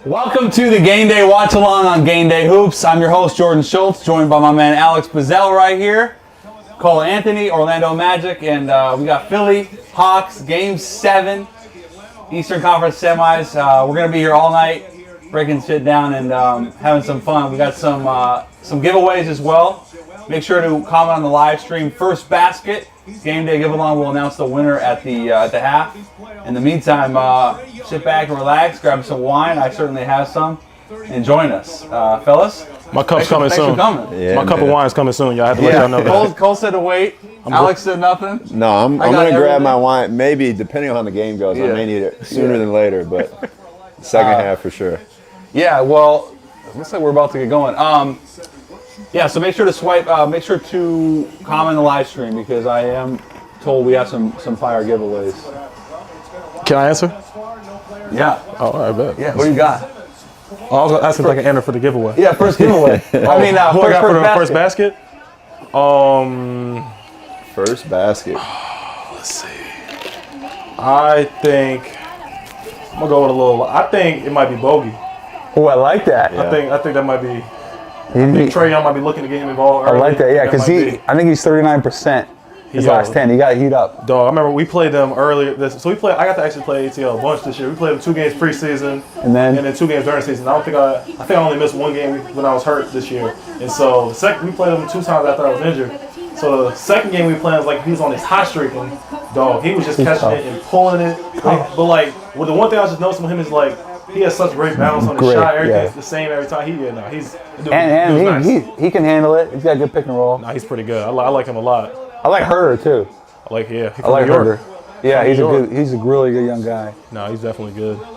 Welcome to the Game Day Watch Along on Game Day Hoops. I'm your host, Jordan Schultz, joined by my man Alex Bazell right here. Cole Anthony, Orlando Magic, and we got Philly Hawks, Game 7, Eastern Conference semis. We're going to be here all night, breaking shit down and having some fun. We got some giveaways as well. Make sure to comment on the live stream. First basket, Game Day Give-Along will announce the winner at the half. In the meantime, sit back and relax, grab some wine. I certainly have some. And join us. Fellas? My cup's coming soon. Yeah, my cup of wine's coming soon. Y'all have to let y'all know that. Cole said to wait. Alex said nothing. No, I'm going to grab my wine. Maybe, depending on how the game goes, I may need it sooner than later, but second half for sure. Yeah, well, looks like we're about to get going. Yeah, so make sure to make sure to comment on the live stream because I am told we have some fire giveaways. Can I answer? Yeah. Oh, all right, bet. Yeah, what do you got? Oh, I was asking if I can enter for the giveaway. Yeah, first giveaway. I mean, who I got for the first basket? First basket. Let's see. I think I'm gonna go with a little. I think it might be Bogey. Oh, I like that. Yeah. I think that might be. I think Trey Young might be looking to get him involved early. I like that. Yeah, because I think he's 39%. His last 10. He got to heat up. Dog, I remember we played them earlier. I got to actually play ATL a bunch this year. We played them 2 games preseason, and then 2 games during the season. I think I only missed 1 game when I was hurt this year. And so we played them 2 times after I was injured. So the second game we played was like he was on his hot streak, and dog, he was just catching it and pulling it. But the one thing I was just noticing with him is like he has such great balance on the shot. Everything's the same every time. He can handle it. He's got good pick and roll. He's pretty good. I like him a lot. I like Huerter too. I like Huerter. Yeah, he's a really good young guy. No, he's definitely good. All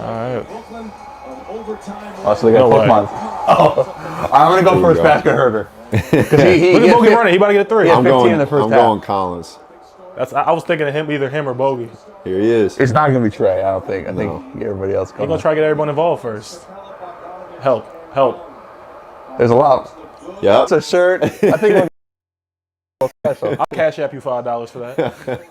right. Oh, so they got Pokemon. Oh, I'm gonna go first basket Huerter. Look at Bogey running. He about to get a 3. I'm going Collins. I was thinking of him, either him or Bogey. Here he is. It's not gonna be Trey. I don't think. I think everybody else. He's gonna try to get everyone involved first. Help. There's a lot. Yeah. It's a shirt. I think. I'll cash app you $5 for that.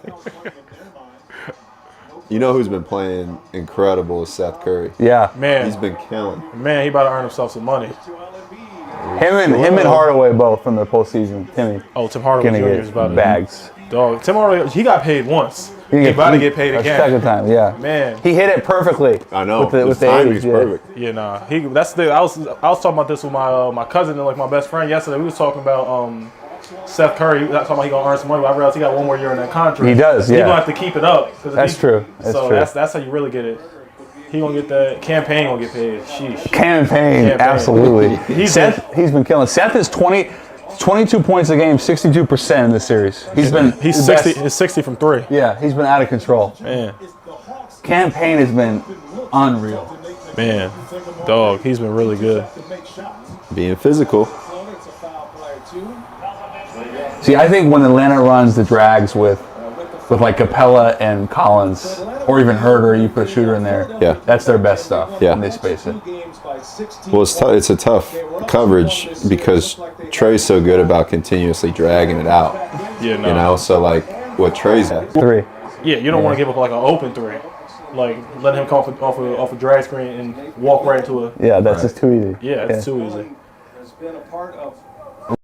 You know who's been playing incredible is Seth Curry. Yeah. Man. He's been killing. Man, he about to earn himself some money. Him and Hardaway both from the postseason. Tim Hardaway Jr. is about to bags. Dog, Tim Hardaway, he got paid once. He about to get paid again. Second time, yeah. Man, he hit it perfectly. I know. With the timing's perfect. Yeah, nah. I was talking about this with my cousin and like my best friend yesterday. We was talking about Seth Curry. He was talking about he gonna earn some money. But I realized he got 1 more year in that contract. He does. Yeah. He gonna have to keep it up. That's true. That's how you really get it. He gonna get that campaign. Gonna get paid. Sheesh. Campaign. Absolutely. He's been killing. Seth is 22 points a game, 62% in this series. He's 60. He's 60 from 3. Yeah, he's been out of control. Man, campaign has been unreal. Man, dog, he's been really good. Being physical. See, I think when Atlanta runs the drags with like Capella and Collins, or even Huerter, you put a shooter in there. Yeah, that's their best stuff. Yeah, and they space it. Well, it's a tough coverage because Trey's so good about continuously dragging it out. Yeah, no. You know, so like what Trey's at. 3. Yeah, you don't want to give up like an open 3. Like let him come off a drag screen and walk right into a. Yeah, that's just too easy. Yeah, it's too easy.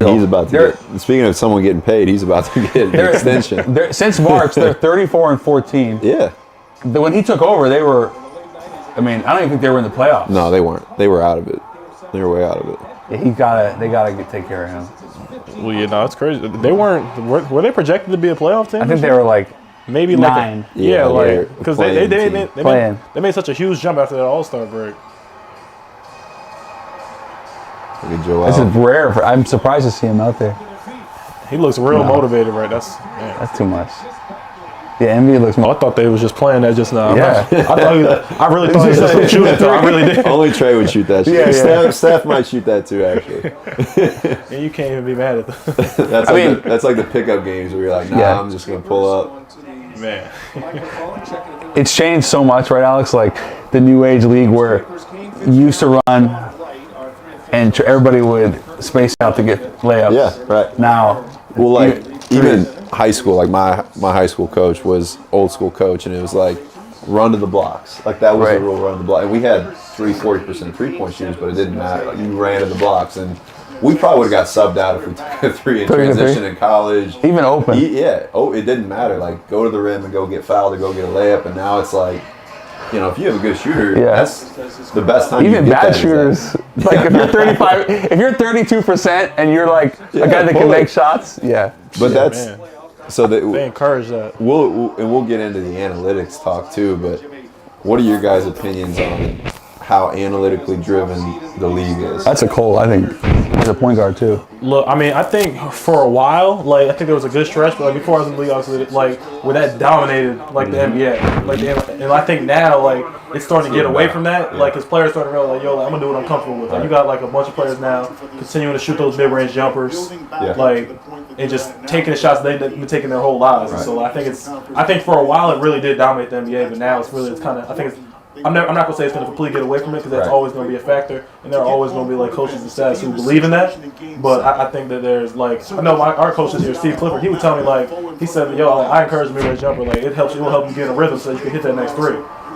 He's about to get, speaking of someone getting paid, he's about to get an extension. Since March, they're 34-14. Yeah. When he took over, they were, I don't even think they were in the playoffs. No, they weren't. They were out of it. They were way out of it. Yeah, they gotta take care of him. Well, it's crazy. They weren't, were they projected to be a playoff team? I think they were like maybe 9. Like because they made such a huge jump after that All-Star break. This is rare. I'm surprised to see him out there. He looks real motivated, right? That's too much. Yeah, Embiid looks more. I thought they was just playing that just now. Yeah. I really thought he was just shooting it. I really did. Only Trey would shoot that shit. Yeah. Steph might shoot that too, actually. And you can't even be mad at them. That's like the pickup games where you're like, nah, I'm just going to pull up. Man. It's changed so much, right, Alex? Like the new age league where you used to run and everybody would space out to get layups. Yeah, right. Now, well, like even high school, like my high school coach was old school coach, and it was like run to the blocks. Like that was Right. the rule, run to the block. And we had 40% 3-point shooters, but it didn't matter. Like you ran to the blocks, and we probably would have got subbed out if we took a 3 in transition in college. Even open. It didn't matter. Like go to the rim and go get fouled or go get a layup. And now it's like, you know, if you have a good shooter, that's the best time. Even you get bad that shooters, like if you're 35, if you're 32% and you're like a guy that can make shots, But that's man. so that They encourage that. we'll get into the analytics talk too. But what are your guys' opinions on how analytically driven the league is? That's a Cole, I think, as a point guard too. Look, I mean, I think for a while, like I think there was a good stretch, but like before I was in the league, obviously, like where that dominated like the NBA, like and I think now like it's starting to get away from that, like as players starting to realize, like, yo, like, I'm gonna do what I'm comfortable with. Like you got like a bunch of players now continuing to shoot those mid-range jumpers, like and just taking the shots they've been taking their whole lives. And so I think for a while it really did dominate the NBA, but now it's kind of I'm not gonna say it's gonna completely get away from it because that's always gonna be a factor, and there are always gonna be like coaches and staffs who believe in that. But I think that there's like I know our coach this year, Steve Clifford, he would tell me like he said, yo, I encourage mid-range jumper, like it will help you get in a rhythm so you can hit that next 3.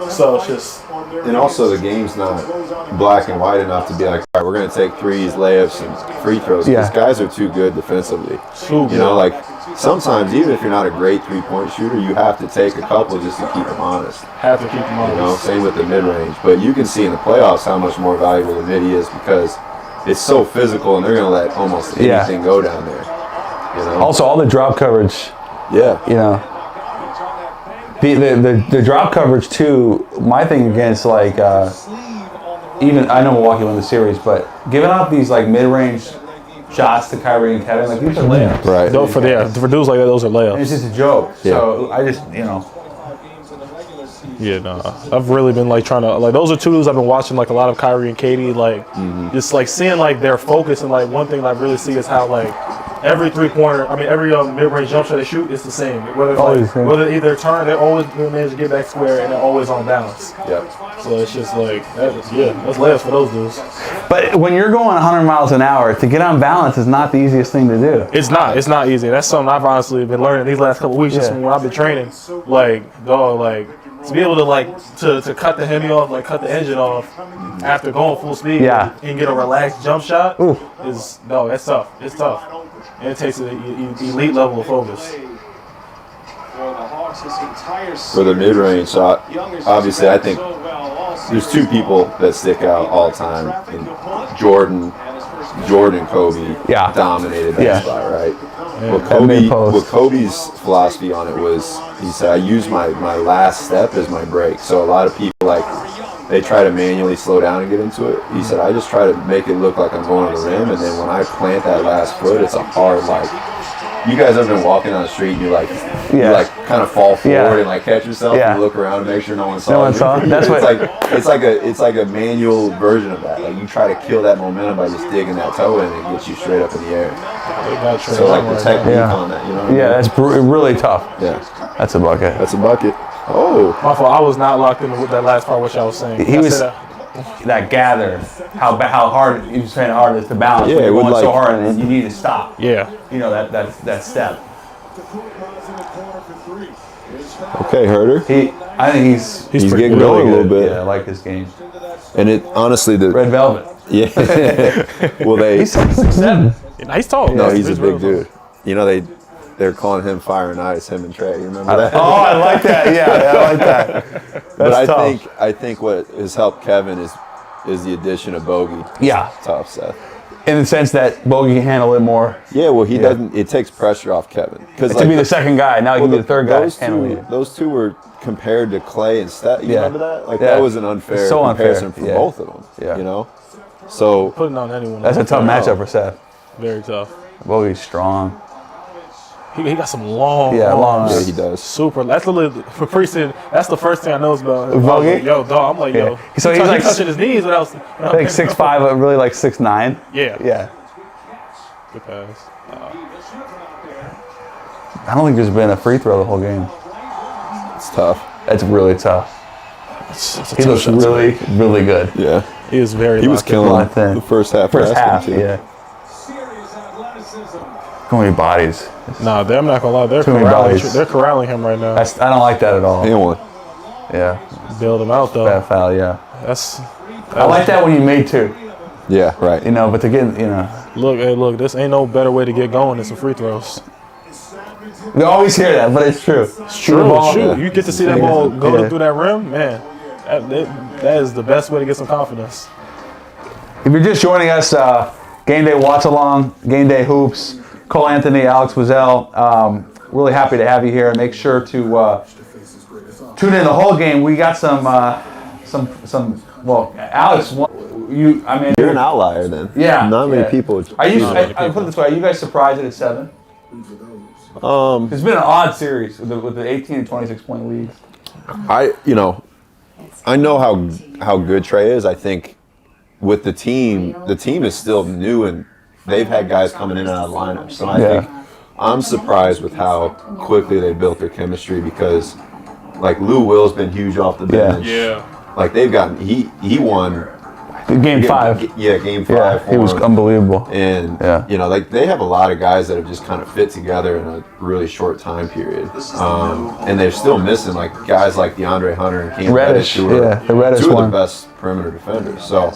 So it's just. And also the game's not black and white enough to be like, all right, we're gonna take threes, layups, and free throws. Because guys are too good defensively. You know, like sometimes even if you're not a great 3-point shooter, you have to take a couple just to keep them honest. Have to keep them honest. You know, same with the mid-range. But you can see in the playoffs how much more valuable the mid is because it's so physical and they're gonna let almost anything go down there. You know? Also, all the drop coverage. Yeah. You know. The drop coverage too. My thing against like even I know Milwaukee won the series, but giving out these like mid-range shots to Kyrie and Kevin, like these are layups. Right. For dudes like that, those are layups. And it's just a joke. So I just Yeah, no. I've really been like trying to like those are two dudes I've been watching like a lot of Kyrie and Katie like just like seeing like their focus and like one thing that I really see is how like every 3-pointer, I mean every mid-range jump shot they shoot is the same. Whether whether either turn, they always manage to get back square and they're always on balance. Yep. So it's just like that's layups for those dudes. But when you're going 100 miles an hour, to get on balance is not the easiest thing to do. It's not easy. That's something I've honestly been learning these last couple weeks just when I've been training. Like dog, like to be able to like to cut the Hemi off, like cut the engine off after going full speed and get a relaxed jump shot is that's tough. It's tough. And it takes an elite level of focus. For the mid-range shot, obviously I think there's 2 people that stick out all time. And Jordan and Kobe dominated that spot, right? What Kobe's philosophy on it was, he said, I use my last step as my break. So a lot of people like they try to manually slow down and get into it. He said, I just try to make it look like I'm going to the rim, and then when I plant that last foot, it's a hard like. You guys have been walking on the street and you like kind of fall forward and like catch yourself and look around and make sure no one saw. No one saw. That's what it's like a manual version of that. Like you try to kill that momentum by just digging that toe in and it gets you straight up in the air. So like the technique on that, you know what I mean? That's really tough. Yeah. That's a bucket. That's a bucket. Oh. My fault. I was not locked in with that last part, which I was saying. He was that gather, how hard he was trying hard is to balance. Yeah, when you're going like, so hard and you need to stop. Yeah. You know that step. Okay, Huerter. I think he's getting going a little bit. Yeah, I like his game. And it honestly the Red Velvet. Yeah. Well, he's 6'7". He's tall. No, he's a big dude. You know they're calling him Fire and Ice, him and Trey. You remember that? Oh, I like that. Yeah, I like that. That's tough. I think what has helped Kevin is the addition of Bogey. Yeah. Tough, Seth. In the sense that Bogey can handle it more. Yeah, well, he doesn't. It takes pressure off Kevin because to be the second guy, now he can be the third guy. Those two were compared to Clay and Steph. You remember that? Like that was an unfair comparison for both of them. Yeah. You know. So putting on anyone. That's a tough matchup for Seth. Very tough. Bogey's strong. He got some long arms. Yeah, he does. Super. That's literally for preseason. That's the first thing I know about Bogey. Yo, dog. I'm like, yo. So he's like touching his knees. What else? Like 6'5", but really like 6'9". Yeah. Yeah. Good pass. I don't think there's been a free throw the whole game. It's tough. It's really tough. He looks really, really good. Yeah. He is very. He was killing the first half. Yeah. Too many bodies. Nah, I'm not gonna lie. They're corralling him right now. I don't like that at all. Hang on. Yeah. Bailed him out though. Bad foul, yeah. I like that when you made 2. Yeah, right. You know, but to get, you know. Look, this ain't no better way to get going than some free throws. We always hear that, but it's true. It's true. Shoot, you get to see that ball go through that rim, man. That is the best way to get some confidence. If you're just joining us, Game Day Watch Along, Game Day Hoops, Cole Anthony, Alex Buzzell, really happy to have you here. Make sure to tune in the whole game. We got some. Well, Alex, you're an outlier then. Yeah. Not many people. Are you? I put it this way: are you guys surprised that it's 7? It's been an odd series with the 18 and 26 point leads. I know how good Trey is. I think with the team is still new and they've had guys coming in and out of lineups. So I think I'm surprised with how quickly they built their chemistry because like Lou Will's been huge off the bench. Yeah. Like they've gotten he won Game 5. Game 5. Yeah, he was unbelievable. And like they have a lot of guys that have just kind of fit together in a really short time period. And they're still missing like guys like DeAndre Hunter and Cam Reddish, who are two of the best perimeter defenders. So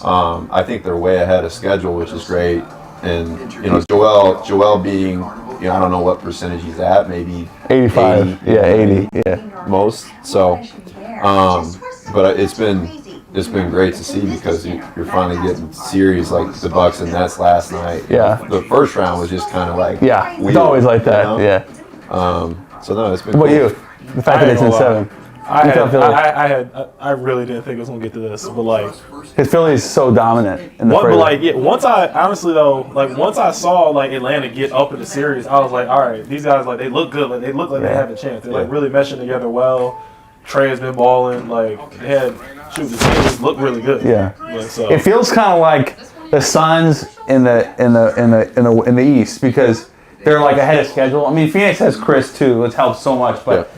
I think they're way ahead of schedule, which is great. And Joel being I don't know what percentage he's at, maybe 85. 80. Yeah. Most. So but it's been great to see because you're finally getting series like the Bucks and Nets last night. Yeah. The first round was just kind of like weird, it's always like that. Yeah. So no, it's been. What cool. about you? The fact that it's in 7. I really didn't think it was gonna get to this, but like, his Philly is so dominant in the once I saw like Atlanta get up in the series, I was like, all right, these guys they look good, they look like they have a chance. They're really meshing together well. Trey has been balling, the series look really good. Yeah. So. It feels kind of like the Suns in the East because they're like ahead of schedule. I mean, Phoenix has Chris too, which helps so much, but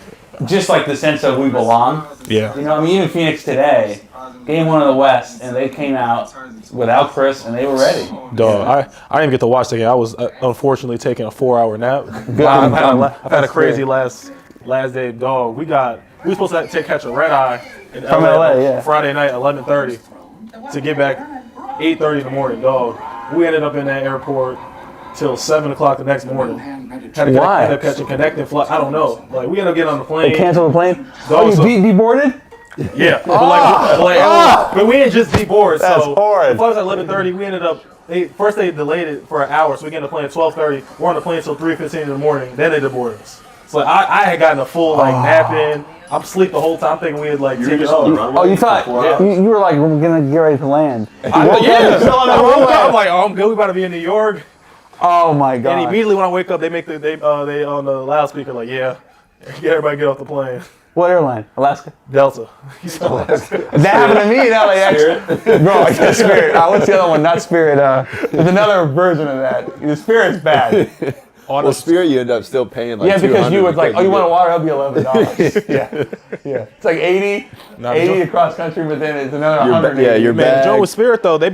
just like the sense of we belong. Yeah. Even Phoenix today, Game 1 of the West, and they came out without Chris, and they were ready. Dog, I didn't get to watch the game. I was unfortunately taking a 4-hour nap. I've had a crazy last day. Dog, we were supposed to catch a red eye from LA, Friday night, 11:30, to get back 8:30 in the morning. Dog, we ended up in that airport till 7 o'clock the next morning. Why? Ended up catching connecting flight. I don't know. We ended up getting on the plane. They canceled the plane. Dog, deboarded? Yeah, but we didn't just deboard. That's horrid. The flight was at 11:30. We ended up first they delayed it for an hour, so we ended up playing 12:30. We're on the plane until 3:15 in the morning. Then they deboarded us. So I had gotten a full nap in. I'm asleep the whole time thinking we had taken off. You thought you were like we're gonna get ready to land. I woke up. I'm like, oh, I'm good. We about to be in New York. Oh my god! And immediately when I wake up, they on the loudspeaker get everybody get off the plane. What airline? Alaska? Delta. That happened to me in LAX. Spirit? Bro, I guess Spirit. What's the other one? Not Spirit. There's another version of that. The Spirit's bad. Well, Spirit, you end up still paying because you was like, you want a water? It'll be $11. yeah. It's like 80 across country, but then it's another 100. Yeah, your bag. Joe with Spirit though, they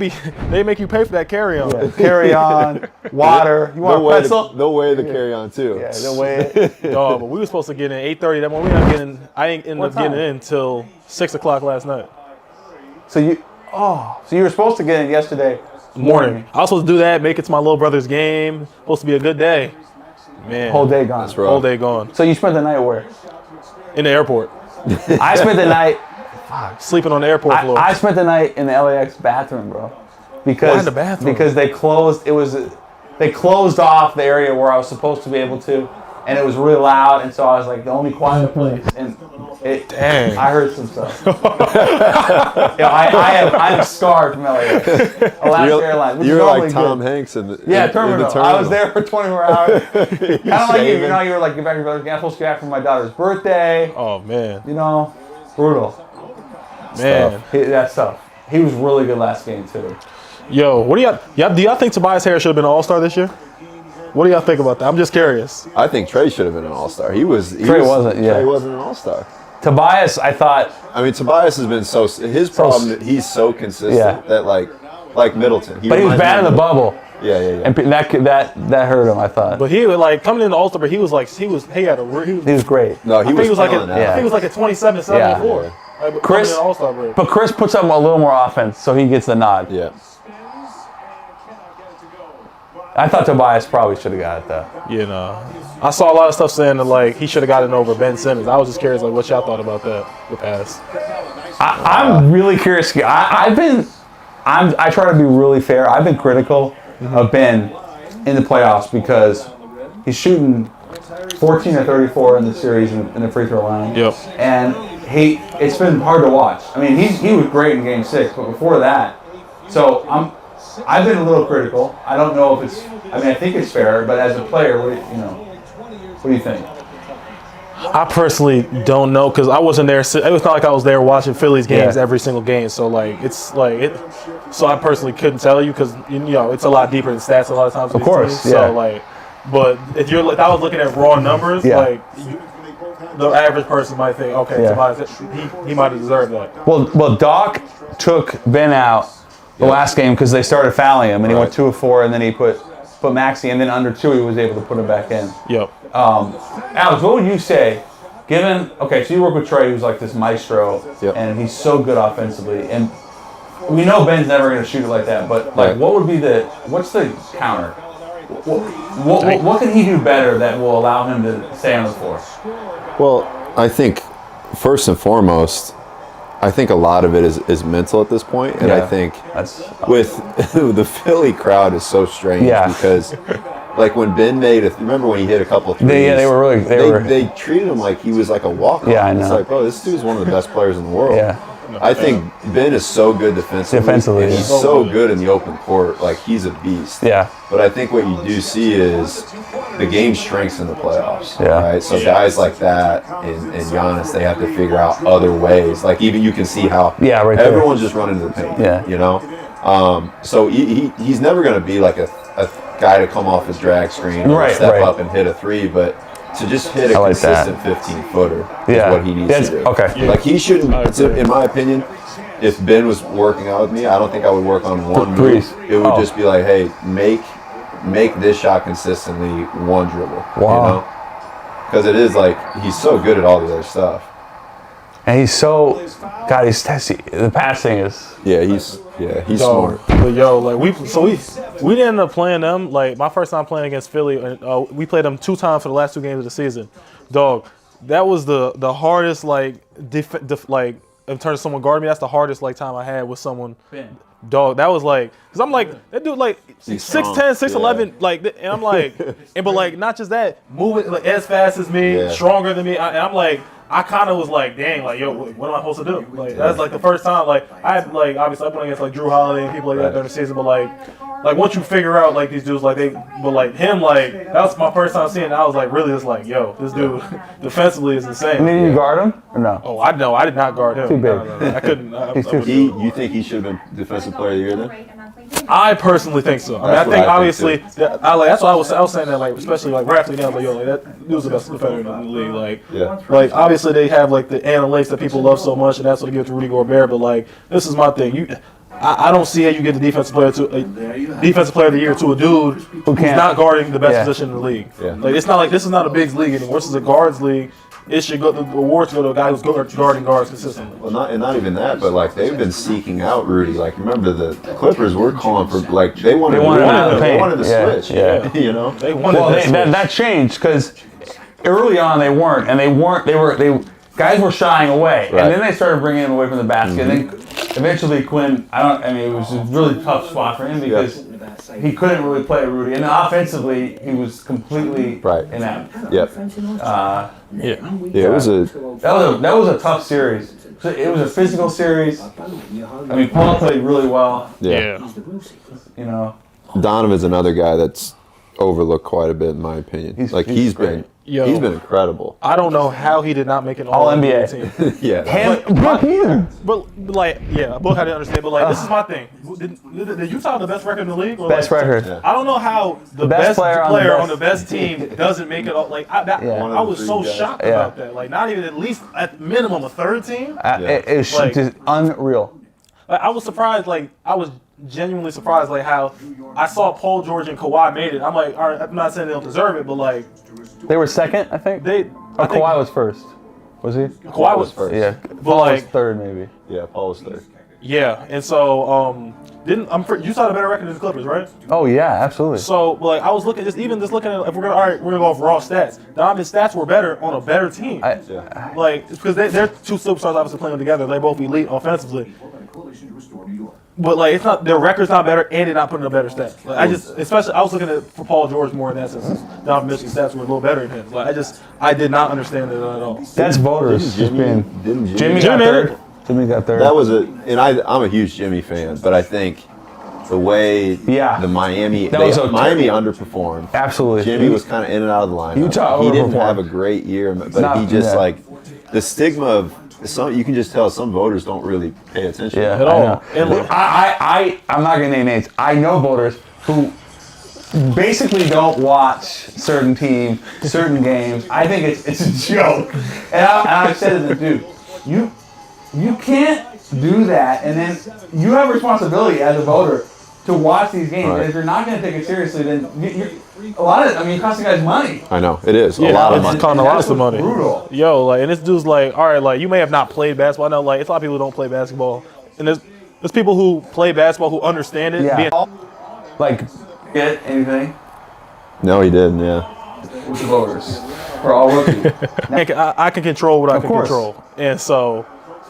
make you pay for that carry-on. Yeah. Carry-on, water. You want a pretzel? They'll weigh the carry-on too. Yeah, they'll weigh it. No, but we were supposed to get in 8:30. That morning I ain't ended up getting in until 6 o'clock last night. So you were supposed to get in yesterday morning. I was supposed to do that, make it to my little brother's game. Supposed to be a good day. Man. Whole day gone. Whole day gone. So you spent the night where? In the airport. I spent the night sleeping on the airport floor. I spent the night in the LAX bathroom, bro. Because why in the bathroom? Because they closed off the area where I was supposed to be able to, and it was really loud, and so I was like the only quiet place. And dang. I heard some stuff. I'm scarred from LAX. Alaska Airlines. You're like Tom Hanks in the terminal. the terminal. I was there for 24 hours. Kind of like you. You were like, get back to your brother's game. I'm supposed to get back for my daughter's birthday. Oh, man. Brutal. Man. That stuff. He was really good last game, too. Yo, do y'all think Tobias Harris should have been an All-Star this year? What do y'all think about that? I'm just curious. I think Trey should have been an All-Star. Trey wasn't an All-Star. Tobias, I thought. I mean, Tobias has been he's so consistent that like Middleton. But he was bad in the bubble. Yeah. And that hurt him, I thought. But he was like coming in the All-Star, he was great. No, he was like killing that. I think he was like a 27-7 Yeah. before. Like, Chris, All-Star break. but Chris puts up a little more offense, so he gets the nod. Yeah. I thought Tobias probably should have got it though. You know, I saw a lot of stuff saying that like he should have gotten over Ben Simmons. I was just curious, like what y'all thought about that the pass. I'm really curious. I try to be really fair. I've been critical of Ben in the playoffs because he's shooting 14 or 34 in the series in the free throw line. Yep. And it's been hard to watch. I mean, he was great in Game 6, but before that, so I've been a little critical. I don't know if it's. I mean, I think it's fair, but as a player, what do you think? I personally don't know because I wasn't there. It was not like I was there watching Phillies games every single game. So like it's like it. So I personally couldn't tell you because it's a lot deeper than stats a lot of times. Of course, teams. So like, but if I was looking at raw numbers, like the average person might think, okay, Tobias, he might have deserved that. Well, Doc took Ben out the last game because they started fouling him, and he went 2 of 4, and then he put Maxey, and then under 2 he was able to put him back in. Yep. Alex, what would you say, so you work with Trey, who's like this maestro, and he's so good offensively, and we know Ben's never going to shoot it like that, but like, what's the counter? What can he do better that will allow him to stay on the floor? Well, I think first and foremost, I think a lot of it is mental at this point, and I think with the Philly crowd is so strange because, like when Ben remember when he hit a couple of threes? They treated him like he was like a walk-on. Yeah, I know. It's like, bro, this dude's one of the best players in the world. Yeah. I think Ben is so good defensively, and he's so good in the open court. Like, he's a beast. Yeah. But I think what you do see is the game strengths in the playoffs. Yeah. Right? So guys like that and Giannis, they have to figure out other ways. Like, even you can see how everyone's just running to the paint. Yeah. So he's never going to be like a guy to come off his drag screen or step up and hit a three, but to just hit a consistent 15-footer is what he needs to do. Okay. Like, he shouldn't, in my opinion, if Ben was working out with me, I don't think I would work on one move. It would just be like, hey, make this shot consistently one dribble. Wow. Because it is like, he's so good at all the other stuff. And he's the passing is. He's smart. But we didn't end up playing them. Like my first time playing against Philly, we played them 2 times for the last 2 games of the season. Dog, that was the hardest like in terms of someone guarding me. That's the hardest like time I had with someone. Dog, that was like, cause I'm like that dude like 6'10", 6'11", like, and I'm like, but like not just that, moving like as fast as me, stronger than me, and I'm like. I kind of was like, dang, like, yo, what am I supposed to do? Like, that's like the first time, like, I had, like, obviously I played against, like, Drew Holiday and people like that during the season, but, like, once you figure out, like, these dudes, like, but, like, him, like, that was my first time seeing it. I was, like, really just like, yo, this dude defensively is insane. Did you guard him or no? Oh, I did not guard him. Too big. No. I couldn't. You think he should have been Defensive Player of the Year then? I personally think so. I mean, I think obviously, that's what I was saying that, like, especially, like, right after the game, like, yo, like, that dude's the best defender in the league. Like, obviously they have, like, the analytics that people love so much, and that's what they give to Rudy Gobert, but, like, this is my thing. I don't see how you get the defensive player of the year to a dude who's not guarding the best position in the league. Like, it's not like this is not a bigs league anymore. This is a guards league. It should go. The awards go to a guy who's guarding guards consistently. Well, not even that, but like they've been seeking out Rudy. Like, remember the Clippers were calling for, like, they wanted to switch. You know, they wanted that changed because early on they weren't, and they guys were shying away, and then they started bringing him away from the basket. And then eventually Quinn, it was a really tough spot for him because he couldn't really play Rudy, and offensively he was completely inept. It was that was a tough series. It was a physical series. I mean, Paul played really well. You know, Donovan's another guy that's overlooked quite a bit in my opinion. He's been incredible. I don't know how he did not make an All-NBA team. Book I didn't understand, but like this is my thing. Did Utah have the best record in the league? Or best record. I don't know how the best player on the best team doesn't make it. Like I was so shocked about that. Like not even at least at minimum a third team. It's just unreal. Like, I was surprised. Like I was genuinely surprised, like how I saw Paul George and Kawhi made it. I'm like, all right, I'm not saying they don't deserve it, but like they were second, I think. Kawhi was first. Was he? Kawhi was first. Yeah, Paul was third, maybe. Yeah, Paul was third. Yeah, and so you saw the better record than the Clippers, right? Oh yeah, absolutely. So like I was looking, just looking at if we're gonna go off raw stats. Donovan's stats were better on a better team. Like because they're two superstars obviously playing together. They're both elite offensively. But like it's not their record's not better and they're not putting up better stats. Like, I was looking at for Paul George more in that sense. Donovan Mitchell's stats were a little better than him. Like I did not understand it at all. That's voters. Didn't Jimmy got third. Jimmy got third. That was I'm a huge Jimmy fan, but I think the way the Miami underperformed. Absolutely. Jimmy was kind of in and out of the lineup. He didn't have a great year, but he just like the stigma of you can just tell some voters don't really pay attention at all. I'm not gonna name names. I know voters who basically don't watch certain teams, certain games. I think it's a joke, and I've said to them, dude, you can't do that, and then you have a responsibility as a voter to watch these games. Right. And if you're not going to take it seriously, then you're costing guys money. I know it is a lot of money. It's costing a lot of money. Brutal. Yo, like, and this dude's like, all right, like you may have not played basketball. I know, like, it's a lot of people who don't play basketball, and there's people who play basketball who understand it. Yeah. Get anything? No, he didn't. Yeah. With the voters, for all rookies. I can control what I can control, and so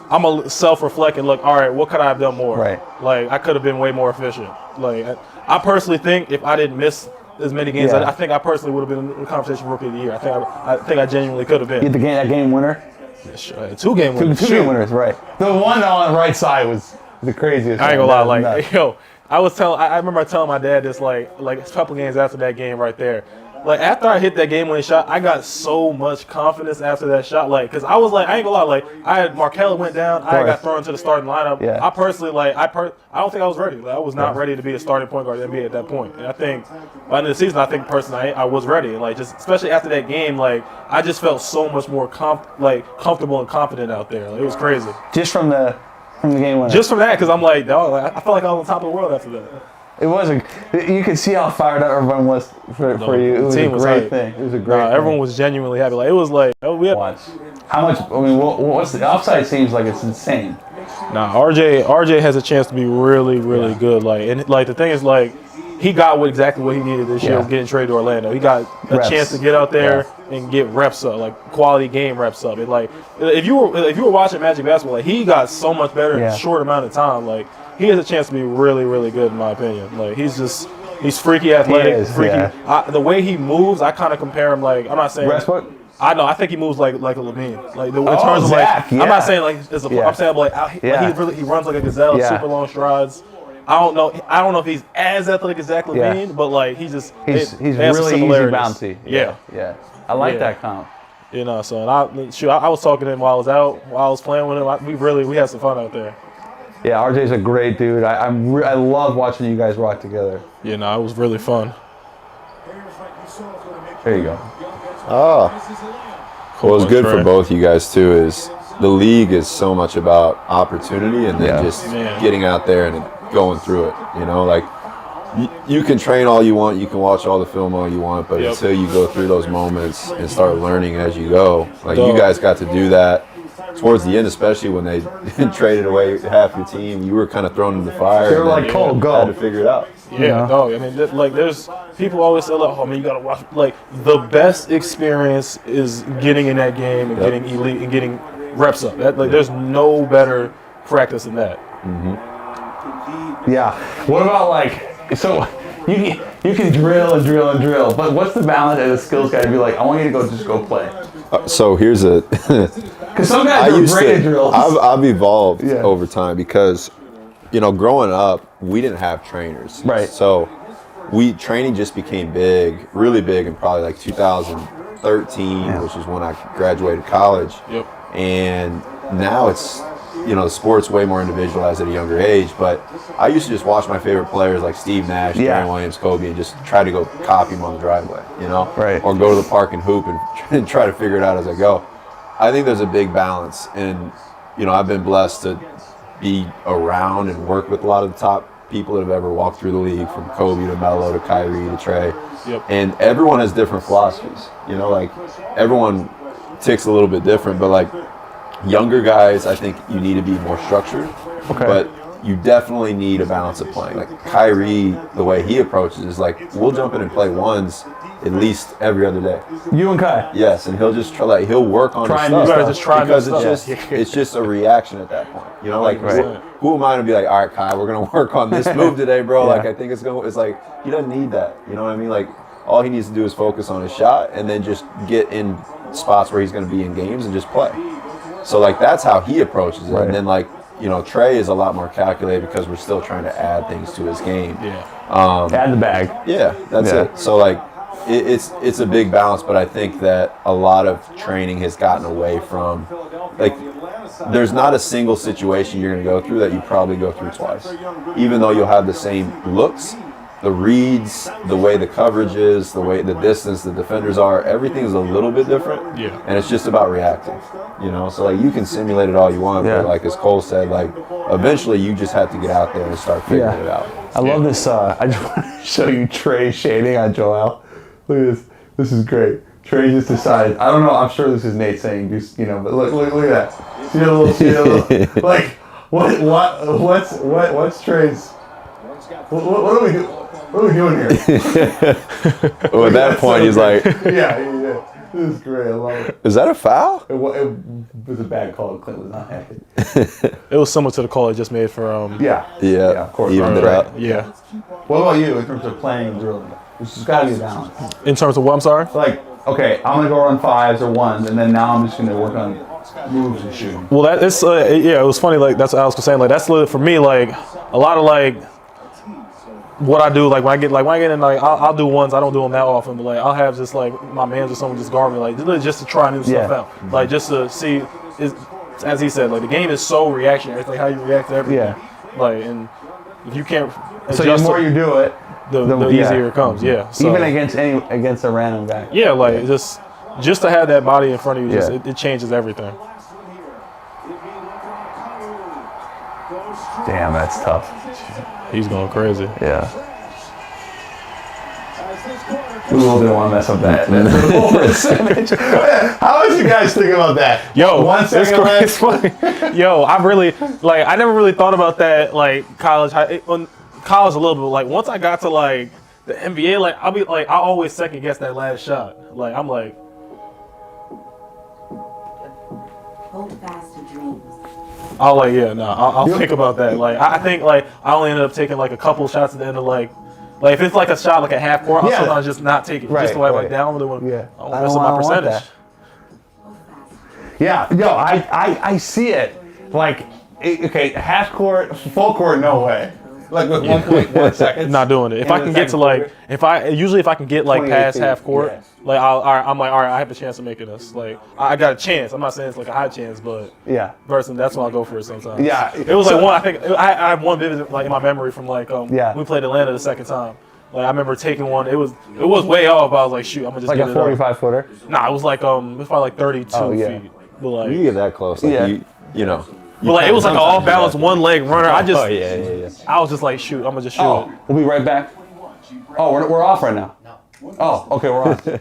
I'm a self-reflect and look. All right, what could I have done more? Right. Like I could have been way more efficient. Like I personally think if I didn't miss as many games, I think I personally would have been in the conversation for Rookie of the Year. I think I genuinely could have been. You had that game winner. Two game winners. Two game winners, right? The one on the right side was the craziest. I ain't gonna lie, like yo, I remember telling my dad this like a couple games after that game right there. Like after I hit that game-winning shot, I got so much confidence after that shot. Like, cause I was like, I ain't gonna lie, like I had Markelle went down, I got thrown into the starting lineup. Yeah. I personally I don't think I was ready. Like, I was not ready to be a starting point guard in the NBA at that point. And I think by the end of the season, I think personally I was ready. Like just especially after that game, like I just felt so much more comfortable and confident out there. Like, it was crazy. Just from the game winner. Just from that, cause I'm like, dog, I felt like I was on top of the world after that. It wasn't. You could see how fired up everyone was for you. It was a great thing. It was a great thing. Everyone was genuinely happy. Like it was like we had. Watch. How much? I mean, what's the upside? Seems like it's insane. Nah, RJ has a chance to be really, really good. Like and like the thing is like he got exactly what he needed this year getting traded to Orlando. He got a chance to get out there and get reps up, like quality game reps up. And like if you were watching Magic basketball, like he got so much better in a short amount of time. Like he has a chance to be really, really good in my opinion. Like he's freaky athletic, the way he moves, I kind of compare him like I'm not saying Westbrook? I think he moves like a Levine. Like in terms of like I'm not saying like I'm saying like he runs like a gazelle, super long strides. I don't know if he's as athletic as Zach Levine, but like he's really easy bouncy. Yeah. I like that comp. You know, so I was talking to him while I was out, while I was playing with him. We had some fun out there. Yeah, RJ's a great dude. I love watching you guys rock together. You know, it was really fun. There you go. What was good for both you guys too is the league is so much about opportunity and then just getting out there and going through it. You know, like you can train all you want, you can watch all the film all you want, but until you go through those moments and start learning as you go, like you guys got to do that. Towards the end, especially when they traded away half your team, you were kind of thrown in the fire. They were like, "Cold, go!" Had to figure it out. Yeah, no, I mean, like, there's people always say, like, "Oh man, you gotta watch." Like, the best experience is getting in that game and getting elite and getting reps up. There's no better practice than that. Mm-hmm. Yeah. What about so? You can drill and drill and drill, but what's the balance as a skills guy to be like? I want you to just go play. So here's a. Because some guys are great at drills. I've evolved over time because, growing up, we didn't have trainers. Right. So training just became really big in probably like 2013, which is when I graduated college. Yep. And now it's, the sport's way more individualized at a younger age, but I used to just watch my favorite players like Steve Nash, Darren Williams, Kobe, and just try to go copy them on the driveway, Right. Or go to the park and hoop and try to figure it out as I go. I think there's a big balance, and I've been blessed to be around and work with a lot of the top people that have ever walked through the league, from Kobe to Melo to Kyrie to Trey. Yep. And everyone has different philosophies. You know, like everyone ticks a little bit different, but like younger guys, I think you need to be more structured. Okay. But you definitely need a balance of playing. Like Kyrie, the way he approaches is like, we'll jump in and play ones at least every other day. You and Kai? Yes, and he'll just try, he'll work on his stuff. You gotta just try because stuff. it's just a reaction at that point. You know, like who am I to be like, all right, Kai, we're gonna work on this move today, bro. Like I think it's like he doesn't need that. You know what I mean? Like all he needs to do is focus on his shot and then just get in spots where he's gonna be in games and just play. So like that's how he approaches it. Right. And then like, you know, Trey is a lot more calculated because we're still trying to add things to his game. Yeah. Add the bag. Yeah, that's it. So like, it's a big balance, but I think that a lot of training has gotten away from, like, there's not a single situation you're going to go through that you probably go through twice. Even though you'll have the same looks, the reads, the way the coverage is, the way the distance the defenders are, everything is a little bit different. Yeah. And it's just about reacting. You know, so like you can simulate it all you want, but like as Cole said, like eventually you just have to get out there and start figuring it out. I love this. I just want to show you Trey shading on Joel. Look at this. This is great. Trey just decided. I don't know. I'm sure this is Nate saying, just, you know, but look at that. See a little, like what's Trey's? What do we do? What are we doing here? Well, at that point, he's like, yeah. This is great. I love it. Is that a foul? It was a bad call. Clint was not happy. It was similar to the call I just made for Yeah, of course. Evened it out. Yeah. What about you in terms of playing and drilling? There's got to be a balance. In terms of what? I'm sorry? Like, okay, I'm going to go run fives or ones, and then now I'm just going to work on moves and shooting. Well, it was funny. Like, that's what Alex was saying. Like, that's for me, like, a lot of, like, what I do, like when I get in, like I'll do ones. I don't do them that often, but like I'll have just like my mans or someone just guard me, like just to try new stuff out, like just to see. As he said, like the game is so reactionary. It's like how you react to everything. Yeah. Like, and if you can't, so the more you do it, the easier it comes. Yeah. So, even against a random guy. Yeah, like just to have that body in front of you, it changes everything. Damn, that's tough. He's going crazy. Yeah. We didn't want to mess up that. How did you guys think about that? Yo, 1 second left. It's funny. Yo, I never really thought about that, like college a little bit. Like once I got to like the NBA, like I always second guess that last shot. Like I'm like, hold fast to dreams. I'll think about that. Like I think like I only ended up taking like a couple shots at the end of like if it's like a shot like a half court, I'll sometimes just not take it. Just to like down with it. I don't mess up my percentage. Yeah, yo, I see it. Like, okay, half court, full court, no way. Like with 1.1 seconds. Not doing it. If I can get to like, if I can get like past half court, like I'm like, all right, I have a chance of making this. Like I got a chance. I'm not saying it's like a high chance, but versus that's when I'll go for it sometimes. Yeah, it was like one. I think I have one vivid like in my memory from like we played Atlanta the second time. Like I remember taking one. It was way off. But I was like, shoot, I'm gonna just like get a 45 footer. Nah, it was like it was probably like 32 feet. But like you get that close, like you know. But like it was like an off balance one leg runner. I just I was just like, shoot, I'm gonna just shoot it. We'll be right back. Oh, we're off right now. Oh, okay, we're on.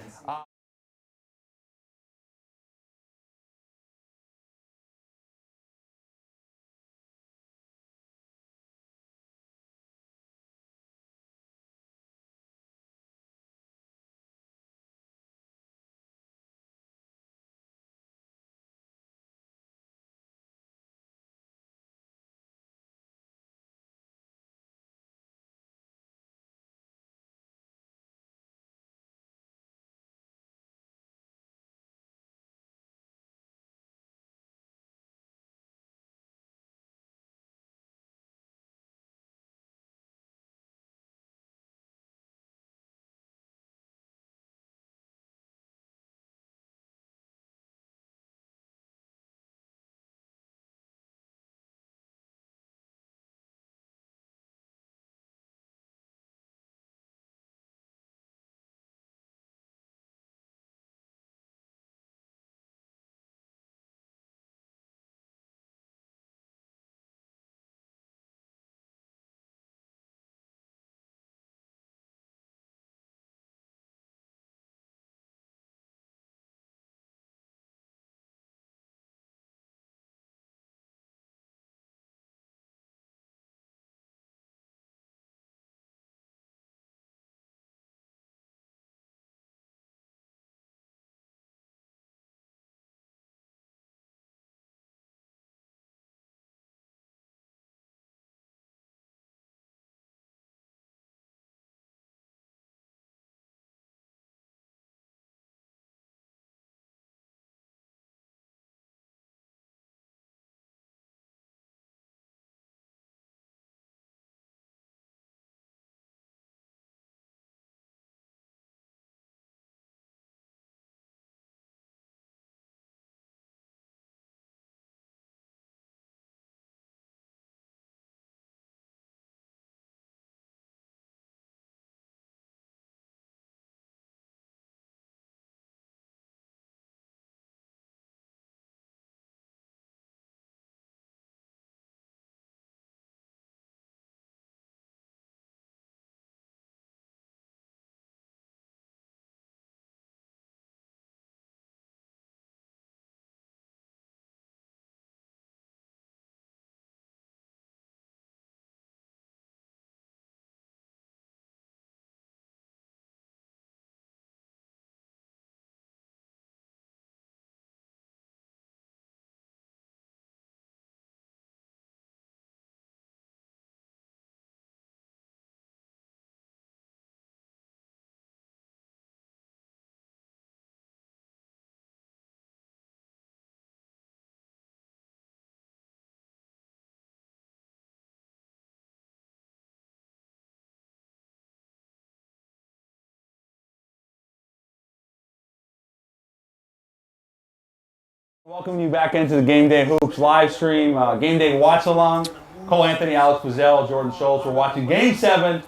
Welcome you back into the Game Day Hoops live stream, Game Day watch along. Cole Anthony, Alex Buzzell, Jordan Schultz. We're watching Game 7,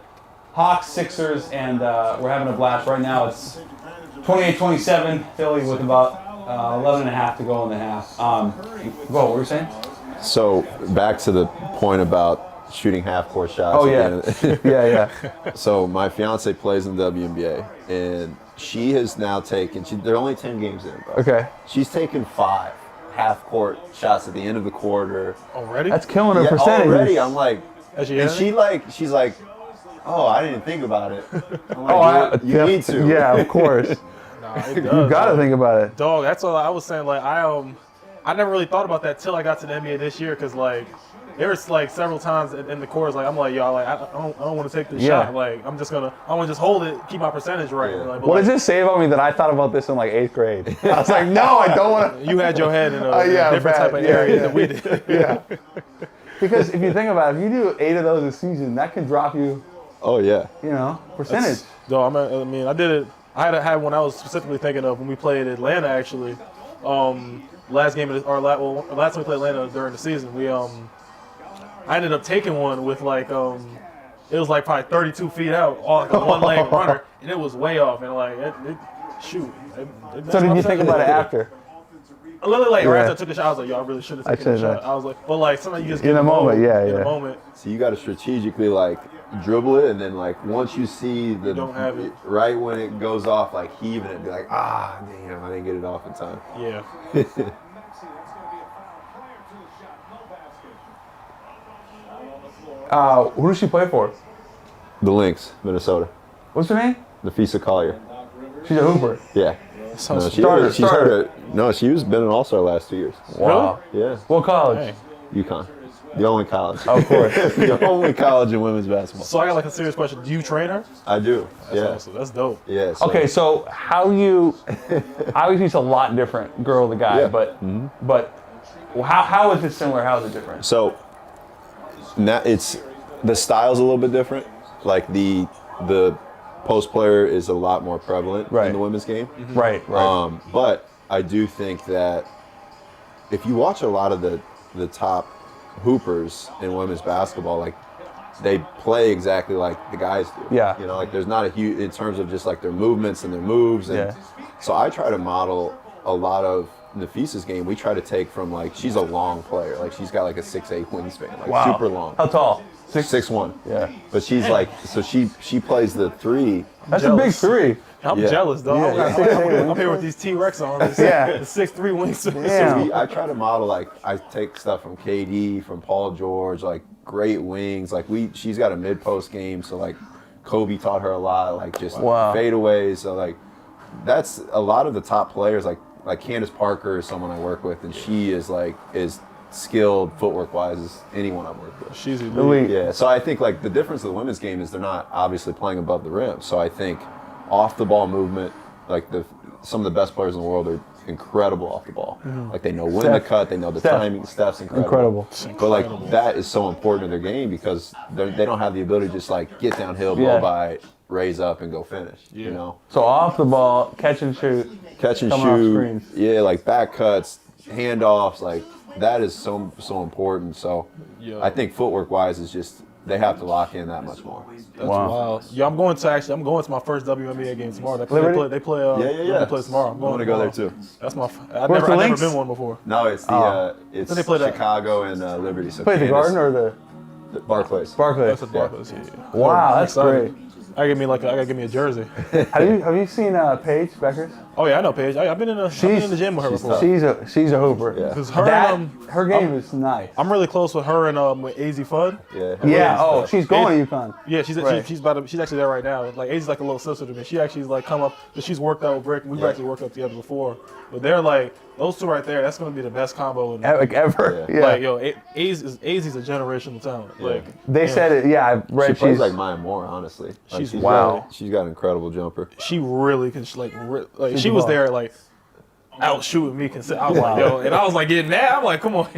Hawks, Sixers, and we're having a blast right now. It's 28-27, Philly with about 11 and a half to go in the half. What were you saying? So back to the point about shooting half-court shots. Oh, yeah. Yeah. So my fiance plays in the WNBA, and she has now taken, they're only 10 games in, bro. Okay. She's taken 5 half-court shots at the end of the quarter. Already? That's killing her percentage. Already, I'm like, and she's like, oh, I didn't think about it. I'm like, you need to. Yeah, of course. Nah, it does, You gotta think about it. Dog, that's all I was saying. Like, I never really thought about that till I got to the NBA this year, because like there was like several times in the course, like I'm like, y'all, like I don't want to take this shot. Like I want to just hold it, keep my percentage right. Yeah. Like, What does this say about me that I thought about this in like 8th grade? I was like, no, I don't want to. You had your head in a different type of area than we did. Yeah. Because if you think about it, if you do 8 of those a season, that can drop you. Oh, yeah. Percentage. No, I mean, I did it. I had one I was specifically thinking of when we played Atlanta, actually. Last time we played Atlanta during the season, I ended up taking one with like, it was like probably 32 feet out, like a one-leg runner, and it was way off, and like, shoot. So did you think about it after? A little like right after I took the shot, I was like, yo, I really should have taken the shot. I was like, but like sometimes you just get in the moment, in the moment. So you got to strategically like dribble it, and then like once you see the don't have it right when it goes off, like heaving it, be like, damn, I didn't get it off in time. Yeah. Who does she play for? The Lynx, Minnesota. What's her name? Nafisa Collier. She's a hooper. Yeah. Starter. She's been an all-star last 2 years. Wow. Yeah. What college? UConn. The only college. Of course. The only college in women's basketball. So I got like a serious question. Do you train her? I do. That's awesome. That's dope. Yeah. Okay, so obviously it's a lot different, girl to guy, but how is it similar? How is it different? So now the style's a little bit different. Like the post player is a lot more prevalent in the women's game. Mm-hmm. Right. But I do think that if you watch a lot of the top hoopers in women's basketball, like they play exactly like the guys do. Yeah. Like there's not a huge, in terms of just like their movements and their moves. And so I try to model a lot of Nafisa's game. We try to take from like, she's a long player. Like she's got like a 6'8" wingspan, like super long. How tall? 6'1". Yeah. But she's like, so she plays the 3. That's a big 3. I'm jealous, dog. Yeah. I'm here with these T-Rex on. The 6'3" wings. Yeah. So I try to model, like, I take stuff from KD, from Paul George, like, great wings. Like, she's got a mid-post game, so, like, Kobe taught her a lot, like, just fadeaways. So, like, that's a lot of the top players, like Candace Parker is someone I work with, and she is, like, skilled footwork-wise as anyone I've worked with. She's elite. Yeah, so I think, like, the difference of the women's game is they're not obviously playing above the rim. So I think off the ball movement, like some of the best players in the world are incredible off the ball. Mm-hmm. Like they know when to cut, they know the timing. Steph's incredible. But like that is so important in their game because they don't have the ability to just like get downhill, blow by, raise up, and go finish. So off the ball, catch and shoot. Yeah, like back cuts, handoffs, like that is so important. So I think footwork wise is just. They have to lock in that much more. That's wild. Yeah, I'm going to my first WNBA game tomorrow. They play. They play tomorrow. I'm going to go there too. That's my. I've never been one before. No, it's it's they play Chicago and Liberty. So play the Garden or the Barclays. Barclays. That's Barclays. Yeah. Wow, that's great. I gotta give me a jersey. Have you seen Paige Beckers? Oh yeah, I know Paige. I've been in the gym with her before. She's a hooper. Yeah. Because her game is nice. I'm really close with her and with AZ Fudd. Yeah. Oh, she's going to UConn. Yeah, she's actually there right now. Like AZ's like a little sister to me. She actually's like come up. She's worked out with Brick. We've actually worked out together before. But they're like those two right there. That's gonna be the best combo ever. Yeah. Like yo, AZ's a generational talent. Like they said it. Yeah, I read. She plays like Maya Moore, honestly. Like, she's got an incredible jumper. She really can she was there like out shooting me. I was like yo, and I was like getting mad. I'm like come on.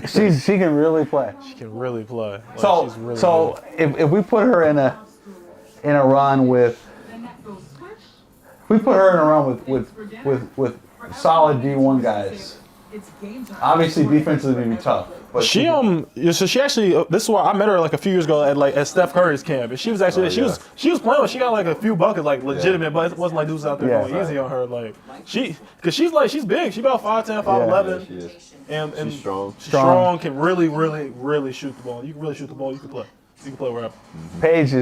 She can really play. She can really play. Like, so she's really if we put her in a run with solid D1 guys, Obviously, defensively, it'd be tough. But so she actually, this is why I met her like a few years ago at Steph Curry's camp, and she was actually she was playing. She got like a few buckets, like legitimate, but it wasn't like dudes out there going easy on her. Like because she's big. She about 5'10", 5'11", and she's strong. Strong, can really shoot the ball. You can really shoot the ball. You can play wherever. Paige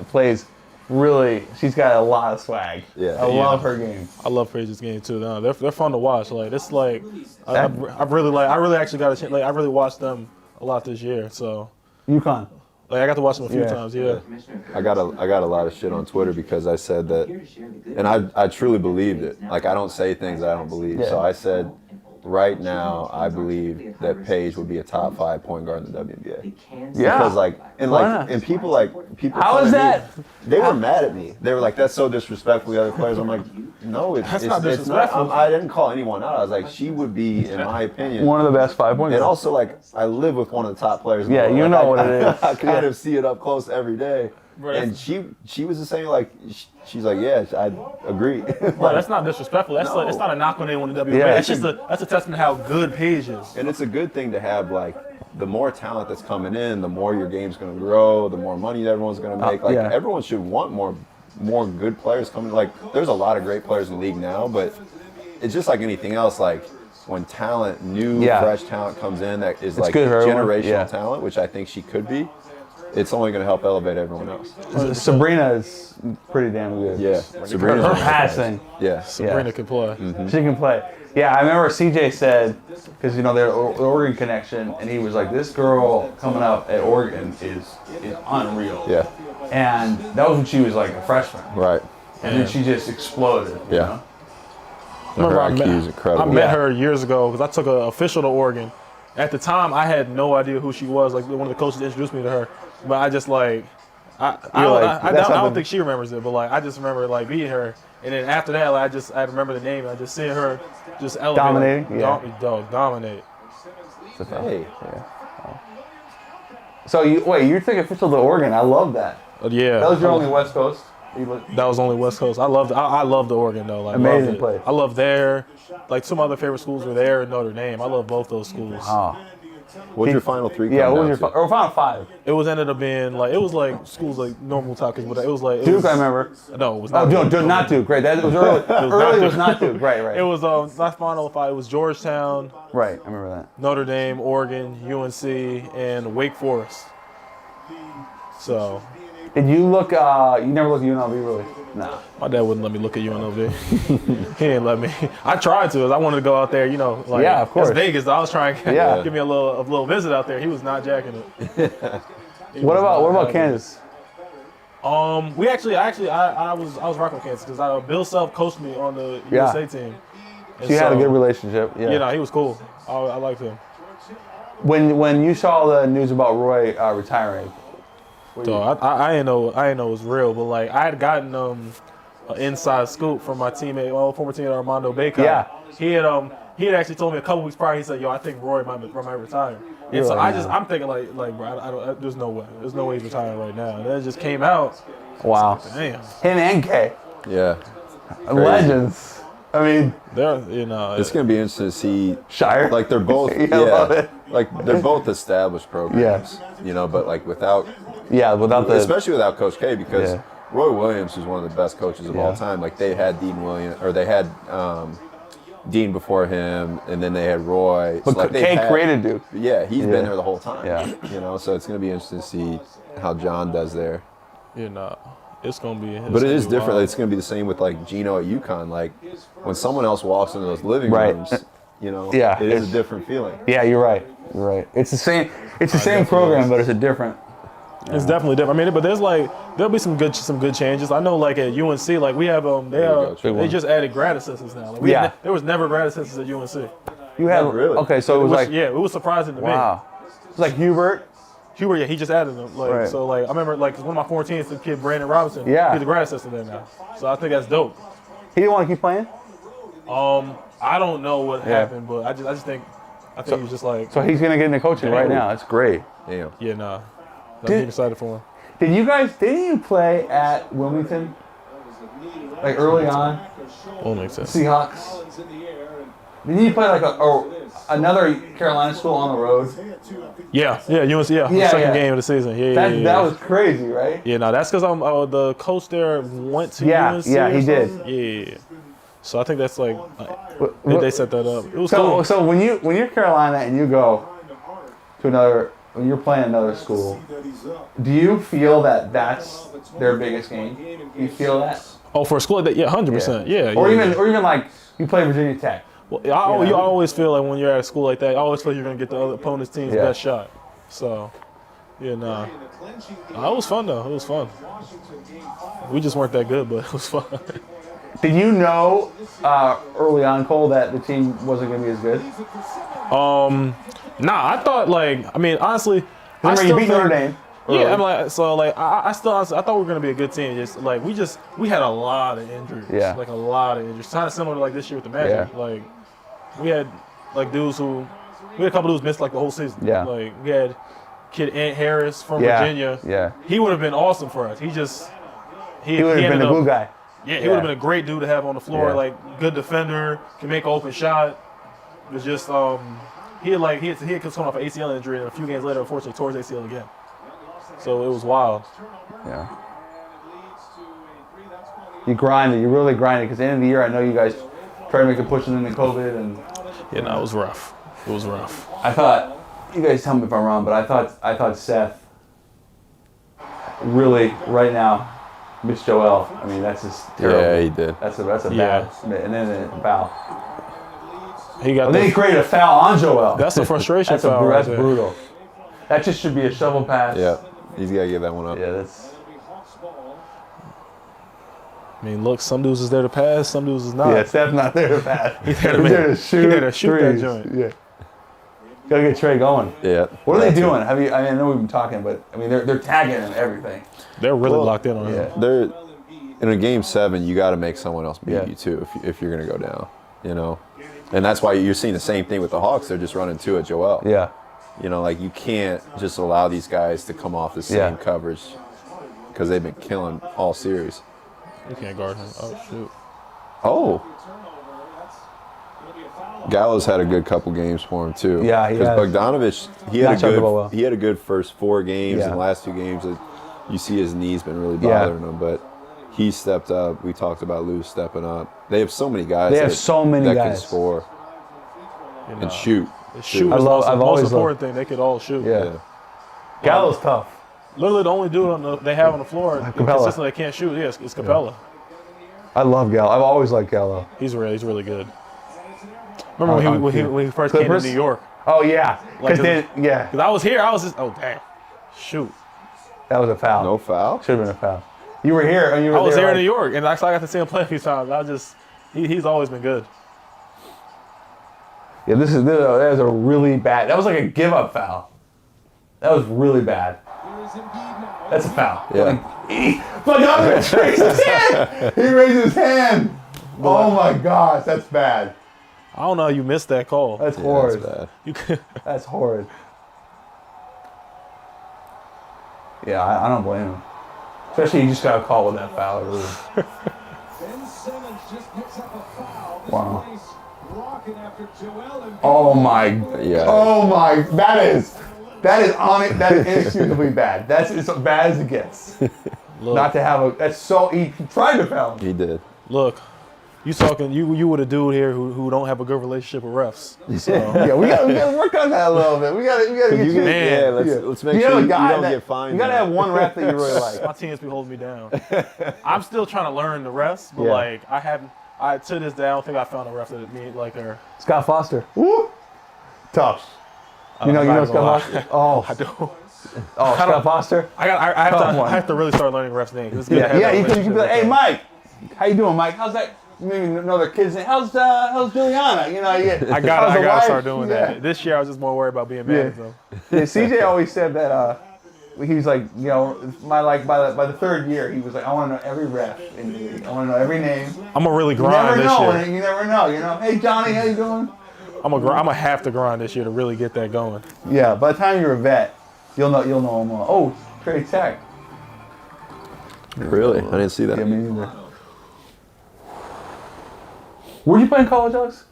plays. Really, she's got a lot of swag. Yeah, I love her game. I love Paige's game too. No, they're fun to watch. Like it's like I really actually got a chance. Like I really watched them a lot this year. So UConn. Like I got to watch them a few times. Yeah. I got a lot of shit on Twitter because I said that, and I truly believed it. Like I don't say things that I don't believe. So I said, right now, I believe that Paige would be a top 5 point guard in the WNBA. Yeah. Because people How is that? They were mad at me. They were like, "That's so disrespectful to the other players." I'm like, "No, it's not disrespectful. I didn't call anyone out. I was like, she would be, in my opinion, one of the best 5 point guards. And also, like, I live with one of the top players. Yeah, you know what it is. I kind of see it up close every day. And she was the same. Like, she's like, "Yeah, I agree." Bro, that's not disrespectful. That's it's not a knock on anyone in the WNBA. Yeah. It's just that's a testament to how good Paige is. And it's a good thing to have, like, the more talent that's coming in, the more your game's going to grow, the more money everyone's going to make. Like, everyone should want more good players coming. Like, there's a lot of great players in the league now, but it's just like anything else. Like, when talent, fresh talent comes in that is like generational talent, which I think she could be, it's only going to help elevate everyone else. Sabrina is pretty damn good. Yeah. Her passing. Yeah. Sabrina can play. Mm-hmm. She can play. Yeah, I remember CJ said, because, their Oregon connection, and he was like, this girl coming up at Oregon is unreal. Yeah. And that was when she was like a freshman. Right. And then she just exploded. Yeah. Remember, her IQ is incredible. I met her years ago because I took an official to Oregon. At the time, I had no idea who she was. Like, one of the coaches introduced me to her. But I just, like, I don't think she remembers it, but, like, I just remember, like, beating her. And then after that, like, I remember the name. And I just seeing her just elevate. Dominating? Like, dominate. Hey. Yeah. So, you're taking official to Oregon. I love that. Yeah. That was your only West Coast? That was only West Coast. I loved the Oregon, though. Like, amazing place. I love there. Like, some of my other favorite schools were there and Notre Dame. I love both those schools. Oh. What's your final three? Yeah, what was your final five? It was ended up being like, it was like schools like normal topics, but it was like Duke. I remember. No, it was not. Oh, Duke, not Duke. Right, that was early. Early was not Duke. Right. It was my final five. It was Georgetown. Right, I remember that. Notre Dame, Oregon, UNC, and Wake Forest. So. Did you look? You never looked at UNLV, really? No. My dad wouldn't let me look at UNLV. He didn't let me. I tried to. I wanted to go out there, like of course. It's Vegas. I was trying to give me a little visit out there. He was not jacking it. What about Kansas? We actually, I was rocking with Kansas because Bill Self coached me on the USA team. So you had a good relationship. Yeah. He was cool. I liked him. When you saw the news about Roy retiring. So I didn't know it was real, but like I had gotten an inside scoop from my teammate, former teammate Armando Bacot. Yeah. He had actually told me a couple weeks prior. He said, "Yo, I think Roy might retire." And so I'm thinking like bro, there's no way he's retiring right now. And then it just came out. Wow. Damn. Him and K. Yeah. Legends. I mean, they're it's gonna be interesting to see Shire. Like they're both like they're both established programs. But like without especially without Coach K, because Roy Williams is one of the best coaches of all time. Like they had Dean Williams, or they had Dean before him, and then they had Roy. But so K created Duke. Yeah, he's been there the whole time. Yeah. So it's gonna be interesting to see how John does there. It's gonna be. But it is different. It's gonna be the same with like Gino at UConn. Like when someone else walks into those living rooms, it is a different feeling. Yeah, you're right. You're right. It's the same. It's the same program, but it's a different. It's definitely different. I mean, but there'll be some good changes. I know, like at UNC, like we have they just added grad assistants now. Like there was never grad assistants at UNC. You have really? Okay, so it was it was surprising to me. Wow. It's like Huerter, he just added them. Like so, like I remember, like one of my 14s, the kid Brandon Robinson. Yeah. He's a grad assistant there now. So I think that's dope. He didn't want to keep playing. I don't know what happened, but I just think he was just like. So he's gonna get into coaching right now. That's great. Damn. Yeah, nah. I'm excited for him. Didn't you play at Wilmington? Like early on? Won't make sense. Seahawks. Didn't you play like another Carolina school on the road? Yeah, UNC, second game of the season. That was crazy, right? Yeah, no, that's because the coach there went to UNC. Yeah, he did. Yeah. So I think that's like they set that up. It was cool. So when you're Carolina and you go to when you're playing another school, do you feel that that's their biggest game? Do you feel that? Oh, for a school like that, 100%. Yeah. Or even like you play Virginia Tech. Well, you always feel like when you're at a school like that, you always feel you're gonna get the other opponent's team's best shot. So, it was fun though. It was fun. We just weren't that good, but it was fun. Did you know early on, Cole, that the team wasn't gonna be as good? Nah, I thought honestly, you beat Notre Dame. Yeah, I'm like, so like I still honestly, I thought we were gonna be a good team. Just like we had a lot of injuries. Yeah. Like a lot of injuries. Kind of similar to like this year with the Magic. Yeah. Like we had like we had a couple dudes missed like the whole season. Yeah. Like we had kid Ant Harris from Virginia. Yeah. He would have been awesome for us. He would have been the glue guy. Yeah, he would have been a great dude to have on the floor. Yeah. Like good defender, can make an open shot. It was just he had come off an ACL injury, and a few games later, unfortunately, tore his ACL again. So it was wild. Yeah. You grinded. You really grinded because at the end of the year, I know you guys tried to make a push into COVID and. Yeah, no, it was rough. It was rough. I thought, you guys tell me if I'm wrong, but I thought Seth really right now missed Joel. I mean, that's just terrible. Yeah, he did. That's a bad. And then a foul. Then he created a foul on Joel. That's a frustration foul. That's brutal. That just should be a shovel pass. Yeah, he's got to give that one up. Yeah, that's. I mean, look, some dudes is there to pass, some dudes is not. Yeah, Steph's not there to pass. He's there to shoot that joint. Yeah. Gotta get Trey going. Yeah. What are they doing? I know we've been talking, but I mean, they're tagging him everything. They're really locked in on him. They're in a game 7. You got to make someone else beat you too if you're gonna go down. You know, and that's why you're seeing the same thing with the Hawks. They're just running 2 at Joel. Yeah. You know, like you can't just allow these guys to come off the same coverage because they've been killing all series. You can't guard him. Oh, shoot. Oh. Gallows had a good couple games for him too. Yeah, he has. Because Bogdanovich, he had a good first 4 games. And the last 2 games, you see his knee's been really bothering him, but he stepped up. We talked about Lou stepping up. They have so many guys. That can score and shoot. Shoot is the most important thing. They could all shoot. Yeah. Gallo's tough. Literally the only dude they have on the floor consistently that can't shoot, it's Capella. I love Gallo. I've always liked Gallo. He's really good. Remember when he first came to New York? Oh, yeah. Because I was here, I was just, oh, damn. Shoot. That was a foul. No foul? Should have been a foul. You were here. And I was there in New York, and actually I got to see him play a few times. He's always been good. Yeah, that was a really bad. That was like a give-up foul. That was really bad. That's a foul. Yeah. He raises his hand. He raised his hand. Oh my gosh, that's bad. I don't know how you missed that call. That's horrid. That's bad. That's horrid. Yeah, I don't blame him. Especially you just got a call with that foul. Really. Wow. Oh my. Yeah. Oh my. That is inexcusably bad. That's as bad as it gets. Look, not to have that's so. He tried to foul him. He did. Look, you with a dude here who don't have a good relationship with refs. So. Yeah, we gotta work on that a little bit. We gotta get you. Let's make sure you don't get fined. You gotta have one ref that you really like. My teams be holding me down. I'm still trying to learn the refs, but like to this day I don't think I found a ref that me like her. Scott Foster. Woo! Tough. You know Scott Foster? Oh, I do. Oh, Scott Foster? I have to really start learning refs' names. You can be like, hey, Mike. How you doing, Mike? How's that? Maybe know their kid's name. How's Juliana? I gotta start doing that. This year I was just more worried about being mad. So. Yeah, CJ always said that he was like, by the 3rd year, he was like, I want to know every ref in the league. I want to know every name. I'm gonna really grind this year. You never know. Hey, Johnny, how you doing? I'm gonna have to grind this year to really get that going. Yeah, by the time you're a vet, you'll know them all. Oh, Trey Tech. Really? I didn't see that. Yeah, me neither. Where'd you play in college, Alex?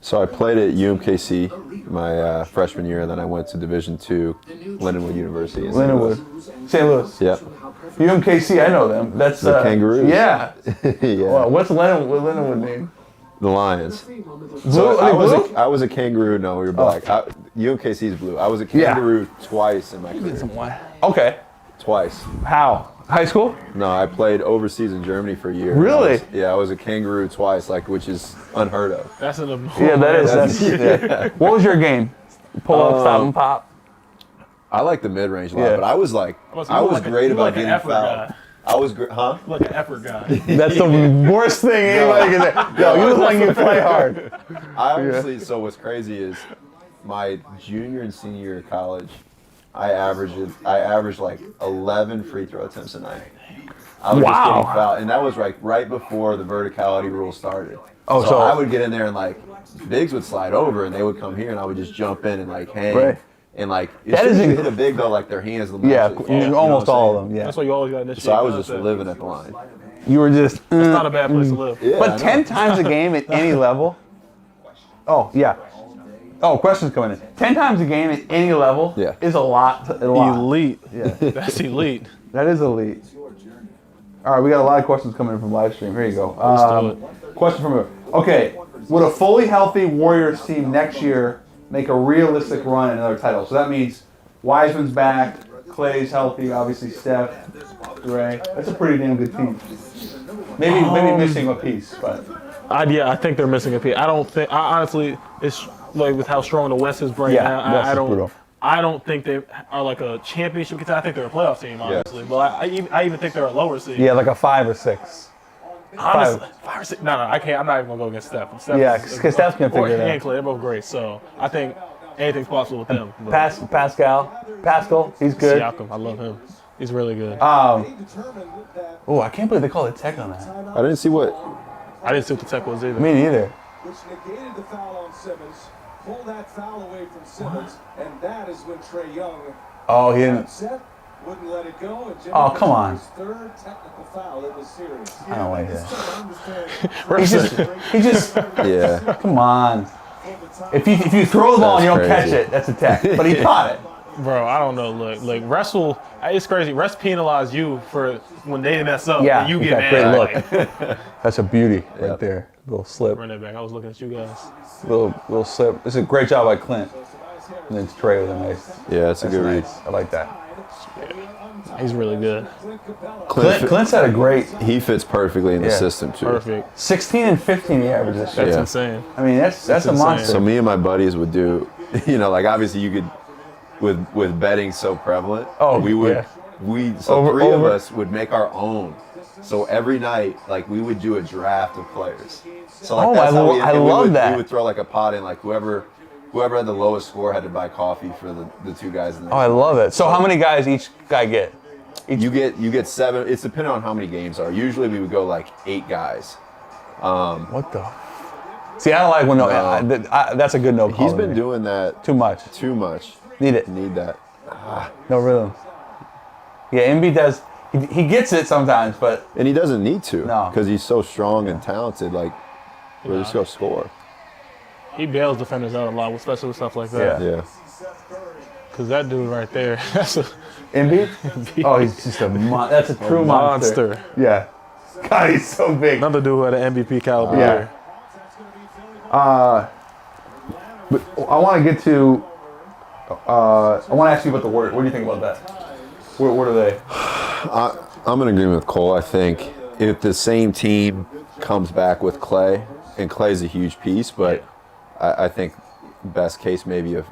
So I played at UMKC my freshman year, and then I went to Division II, Lindenwood University. Lindenwood, St. Louis. Yep. UMKC, I know them. That's the Kangaroos. Yeah. Yeah. Well, what's Lindenwood mean? The Lions. Blue? So Blue? I was a kangaroo. No, we were black. UMKC's blue. I was a kangaroo twice in my career. Okay. Twice. How? High school? No, I played overseas in Germany for a year. Really? I was a kangaroo twice, which is unheard of. That's an Yeah, that is. Yeah. What was your game? Pull up, stop, and pop. I like the mid range a lot, but I was great about getting fouled. I was great, huh? Like an effort guy. That's the worst thing anybody can say. Yo, you look like you play hard. I honestly, so what's crazy is my junior and senior year of college, I averaged like 11 free throw attempts a night. I was just getting fouled, and that was like right before the verticality rule started. Oh, so I would get in there and like bigs would slide over, and they would come here, and I would just jump in and like hang. Right. And like, as soon as you hit a big though, like their hands will almost all of them. Yeah, that's why you always got to initiate. So I was just living at the line. You were just. It's not a bad place to live. Yeah, but 10 times a game at any level. Oh yeah. Oh, questions coming in. 10 times a game at any level is a lot. Elite. Yeah, that's elite. That is elite. All right, we got a lot of questions coming in from live stream. Here you go. Let's do it. Question from you. Okay, would a fully healthy Warriors team next year make a realistic run at another title? So that means Wiseman's back, Clay's healthy, obviously Steph, Dre. That's a pretty damn good team. Maybe missing a piece, but I think they're missing a piece. I honestly, it's like with how strong the West is right now. I don't think they are like a championship contender. I think they're a playoff team, honestly. Yeah. But I even think they're a lower seed. Yeah, like a 5 or 6. Honestly, 5 or 6. No, I can't. I'm not even gonna go against Steph. Because Steph's gonna figure it out. And Clay, they're both great. So I think anything's possible with them. Pascal, he's good. Siakam, I love him. He's really good. I can't believe they called it tech on that. I didn't see what the tech was either. Me neither. Which negated the foul on Simmons. Pull that foul away from Simmons, and that is when Trey Young. Oh, he didn't. Seth wouldn't let it go. And come on. His third technical foul. It was serious. I don't like that. he just. Yeah. Come on. If you throw the ball and you don't catch it, that's a tech. But he caught it. Bro, I don't know. Look, refs will. It's crazy. Refs penalize you for when they mess up. Yeah, and you get mad. Great look. That's a beauty right there. Little slip. Run that back. I was looking at you guys. Little slip. This is a great job by Clint. And then Trey with a nice. Yeah, that's a good read. I like that. Yeah. He's really good. Clint's had a great. He fits perfectly in the system too. Perfect. 16 and 15 he averages this year. That's insane. I mean, that's a monster. So me and my buddies would do, like obviously you could, with betting so prevalent. Oh, we would. Three of us would make our own. So every night, like we would do a draft of players. So like I love that. We would throw like a pot in, like whoever had the lowest score had to buy coffee for the two guys in there. Oh, I love it. So how many guys each guy get? You get 7. It's depending on how many games are. Usually we would go like 8 guys. What the? See, I don't like when that's a good no call. He's been doing that too much. Need that. No rhythm. Yeah, Embiid does. He gets it sometimes, but and he doesn't need to. No, because he's so strong and talented. Like, we'll just go score. He bails defenders out a lot, especially with stuff like that. Yeah. Because that dude right there, that's a Embiid. Oh, he's just that's a true monster. Yeah. God, he's so big. Another dude who had an MVP caliber. Yeah. But I want to get to. I want to ask you about the Warriors. What do you think about that? What are they? I'm in agreement with Cole. I think if the same team comes back with Clay, and Clay's a huge piece, but I think best case maybe a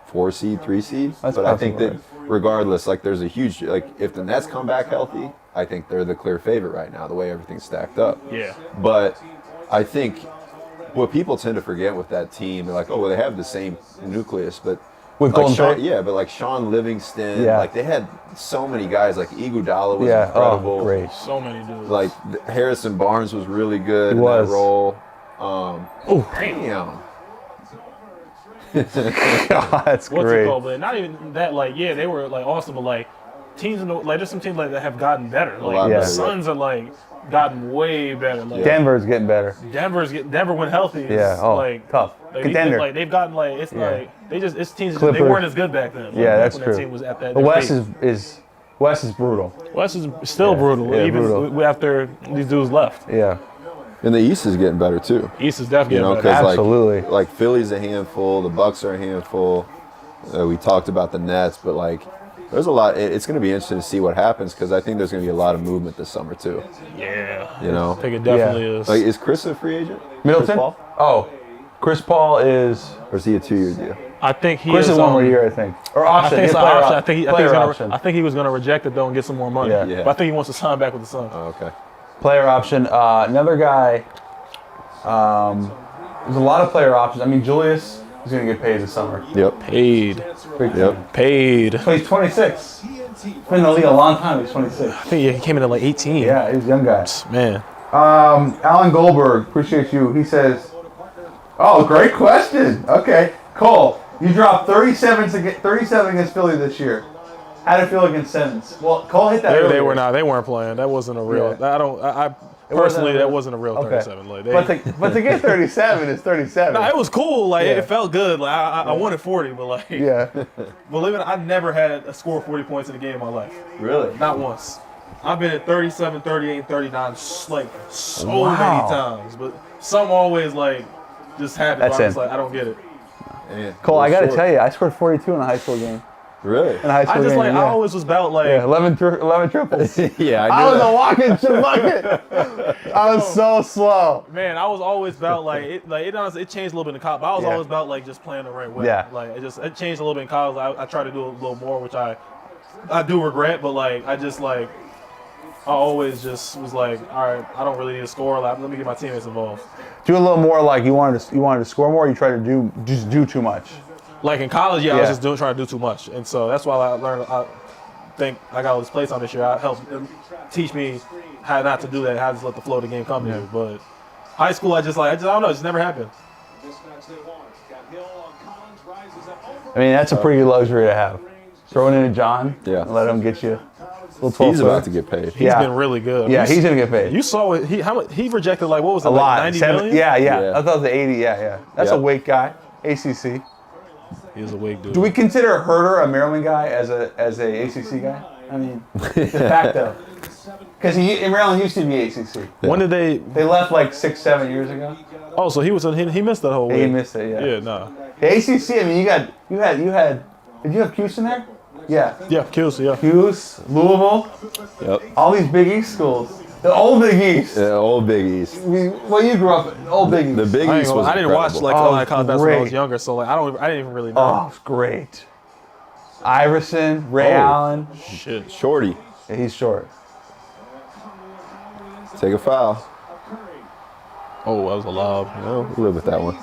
4 seed, 3 seed. But I think that regardless, like there's a huge, like if the Nets come back healthy, I think they're the clear favorite right now, the way everything's stacked up. Yeah. But I think what people tend to forget with that team, they're like, oh, well, they have the same nucleus, but with like Golden State? but like Sean Livingston, like they had so many guys. Like Iguodala was incredible. Oh, great. So many dudes. Like Harrison Barnes was really good in that role. Damn. God, that's What's great. it called? But not even that. Like, yeah, they were like awesome, but like teams there's some teams like that have gotten better. Like lot the better, Suns are like gotten way better. Like, Denver's getting better. Denver when healthy. Yeah. Oh, like, tough. Like, Contender. they've gotten like it's teams Clippers. they weren't as good back then. Yeah, that's when true. That team was at that. The West is brutal. West is still brutal, yeah, even brutal. After these dudes left. Yeah. And the East is getting better too. East is definitely getting better. Because Absolutely. like Philly's a handful, the Bucks are a handful. We talked about the Nets, but like there's a lot. It's going to be interesting to see what happens because I think there's going to be a lot of movement this summer too. Yeah. You know, I think it definitely is. Like, is Chris a free agent? Middleton? Chris Paul? Oh, Chris Paul is. Or is he a 2-year deal? I think he Chris is one more on- year, I think. Or option. I think it's Yeah, an player option. op- I player think option. I think he was going to reject it though and get some more money. Yeah. Yeah. But I think he wants to sign back with the Suns. Oh, okay. Player option. Another guy. There's a lot of player options. I mean, Julius is going to get paid this summer. Yep. Paid. Big time. Yep. Paid. So he's 26. He's been in the league a long time. He's 26. I think he came in at like 18. Yeah, he's a young guy. Man. Alan Goldberg, appreciate you. He says, "Oh, great question. Okay, Cole, you dropped 37 against Philly this year. How did it feel against Simmons?" Well, Cole hit that. They earlier. were not. They weren't playing. That wasn't a real. Yeah. I personally, that wasn't a real 37. Like, But to get 37 is 37. no, it was cool. Like Yeah. it felt good. Like I wanted 40, but like Yeah. believe it, I've never had a score of 40 points in a game in my life. Really? Not once. I've been at 37, 38, 39, like so Wow. many times, but some always like just happen. That's I was it. like, I don't get it. Man, Cole, I got to short. tell you, I scored 42 in a high school game. Really? In a high school I just game, like yeah. I always was about like 11 triples. Yeah, I I knew was a that. walking bucket. I was so slow. man, I was always about like it honestly it changed a little bit in college, but I was Yeah. always about like just playing the right way. Yeah. Like it changed a little bit in college. I tried to do a little more, which I do regret, but like I always just was like, all right, I don't really need to score. Like, let me get my teammates involved. Do a little more like you wanted to score more. Or you try to do too much. Like in college, I was Yeah. just trying to do too much, and so that's why I learned. I think I got all this playtime this year. I helped teach me how not to do that, how to just let the flow of the game come to you. But high school, I don't know, it just never happened. I mean, that's a pretty good luxury to have. Throw it into John. Yeah. And let him get you. Little 12 He's about to get paid. He's been really good. Yeah, he's gonna get paid. You saw it. He rejected like what was it? A like lot. 90 Seven- million? Yeah. Yeah. I thought it was 80. Yeah. That's Yeah. a weight guy. ACC. He was a wig dude. Do we consider Huerter a Maryland guy as a ACC guy? I mean, de facto. Because Maryland used to be ACC. When did they? They left like 6-7 years ago. Oh, so he missed that whole. He week. missed it. Yeah. Yeah, no. The ACC. I mean, you had. Did you have Cuse in there? Yeah. Yeah, Kills. Yeah. Cuse, Louisville, Yep. all these Big East schools. The old Big East. Yeah, old Big East. I mean, well, you grew up in old Big East. The Big East was I didn't watch incredible. like Oh, a lot of college basketball when I was great. younger, so like I didn't even really know. Oh, it's great. Iverson, Ray Oh. Allen. Shit. Shorty. Yeah, he's short. Take a foul. Oh, that was a lob. No, we live with that one.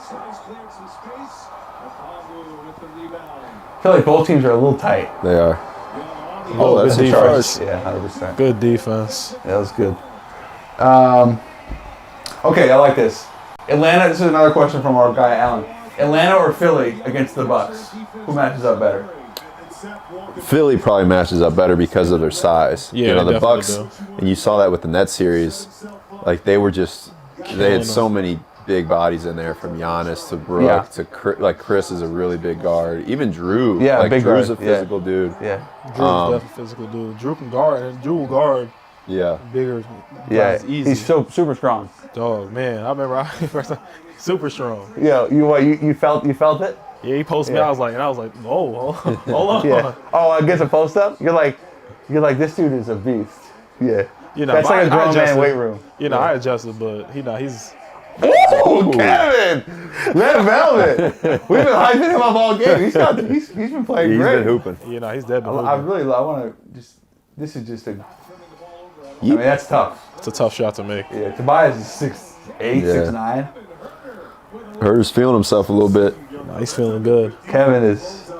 I feel like both teams are a little tight. They are. Oh, that's good a defense. charge. Yeah, 100%. Good defense. That was good. Okay, I like this. Atlanta. This is another question from our guy Alan. Atlanta or Philly against the Bucks? Who matches up better? Philly probably matches up better because of their size. Yeah, you know, they the definitely Bucks, do. and you saw that with the Nets series. Like they had so many big bodies in there, from Giannis to Brook Yeah. to Chris is a really big guard. Even Drew. Yeah, like big Drew's guard, a physical dude. Yeah. Drew's definitely a physical dude. Drew can guard, and Drew will guard Yeah. bigger. Yeah. guys easy. He's so super strong. Dog, man. I remember first time, super strong. Yeah. You felt it? Yeah, he posted me. Yeah. I was like, oh, hold on. Yeah. Oh, against a post up? You're like, this dude is a beast. Yeah. You know, That's but like a I grown man adjusted. weight room. You know, I adjusted, but he's. Ooh, Kevin! Red Velvet! We've been hyping him up all game. He's been playing He's great. been hooping. You know, he's dead. I want to just, this is just I mean, that's tough. It's a tough shot to make. Yeah, Tobias is 6'8", Yeah. 6'9". Herter's feeling himself a little bit. No, he's feeling good. Kevin he's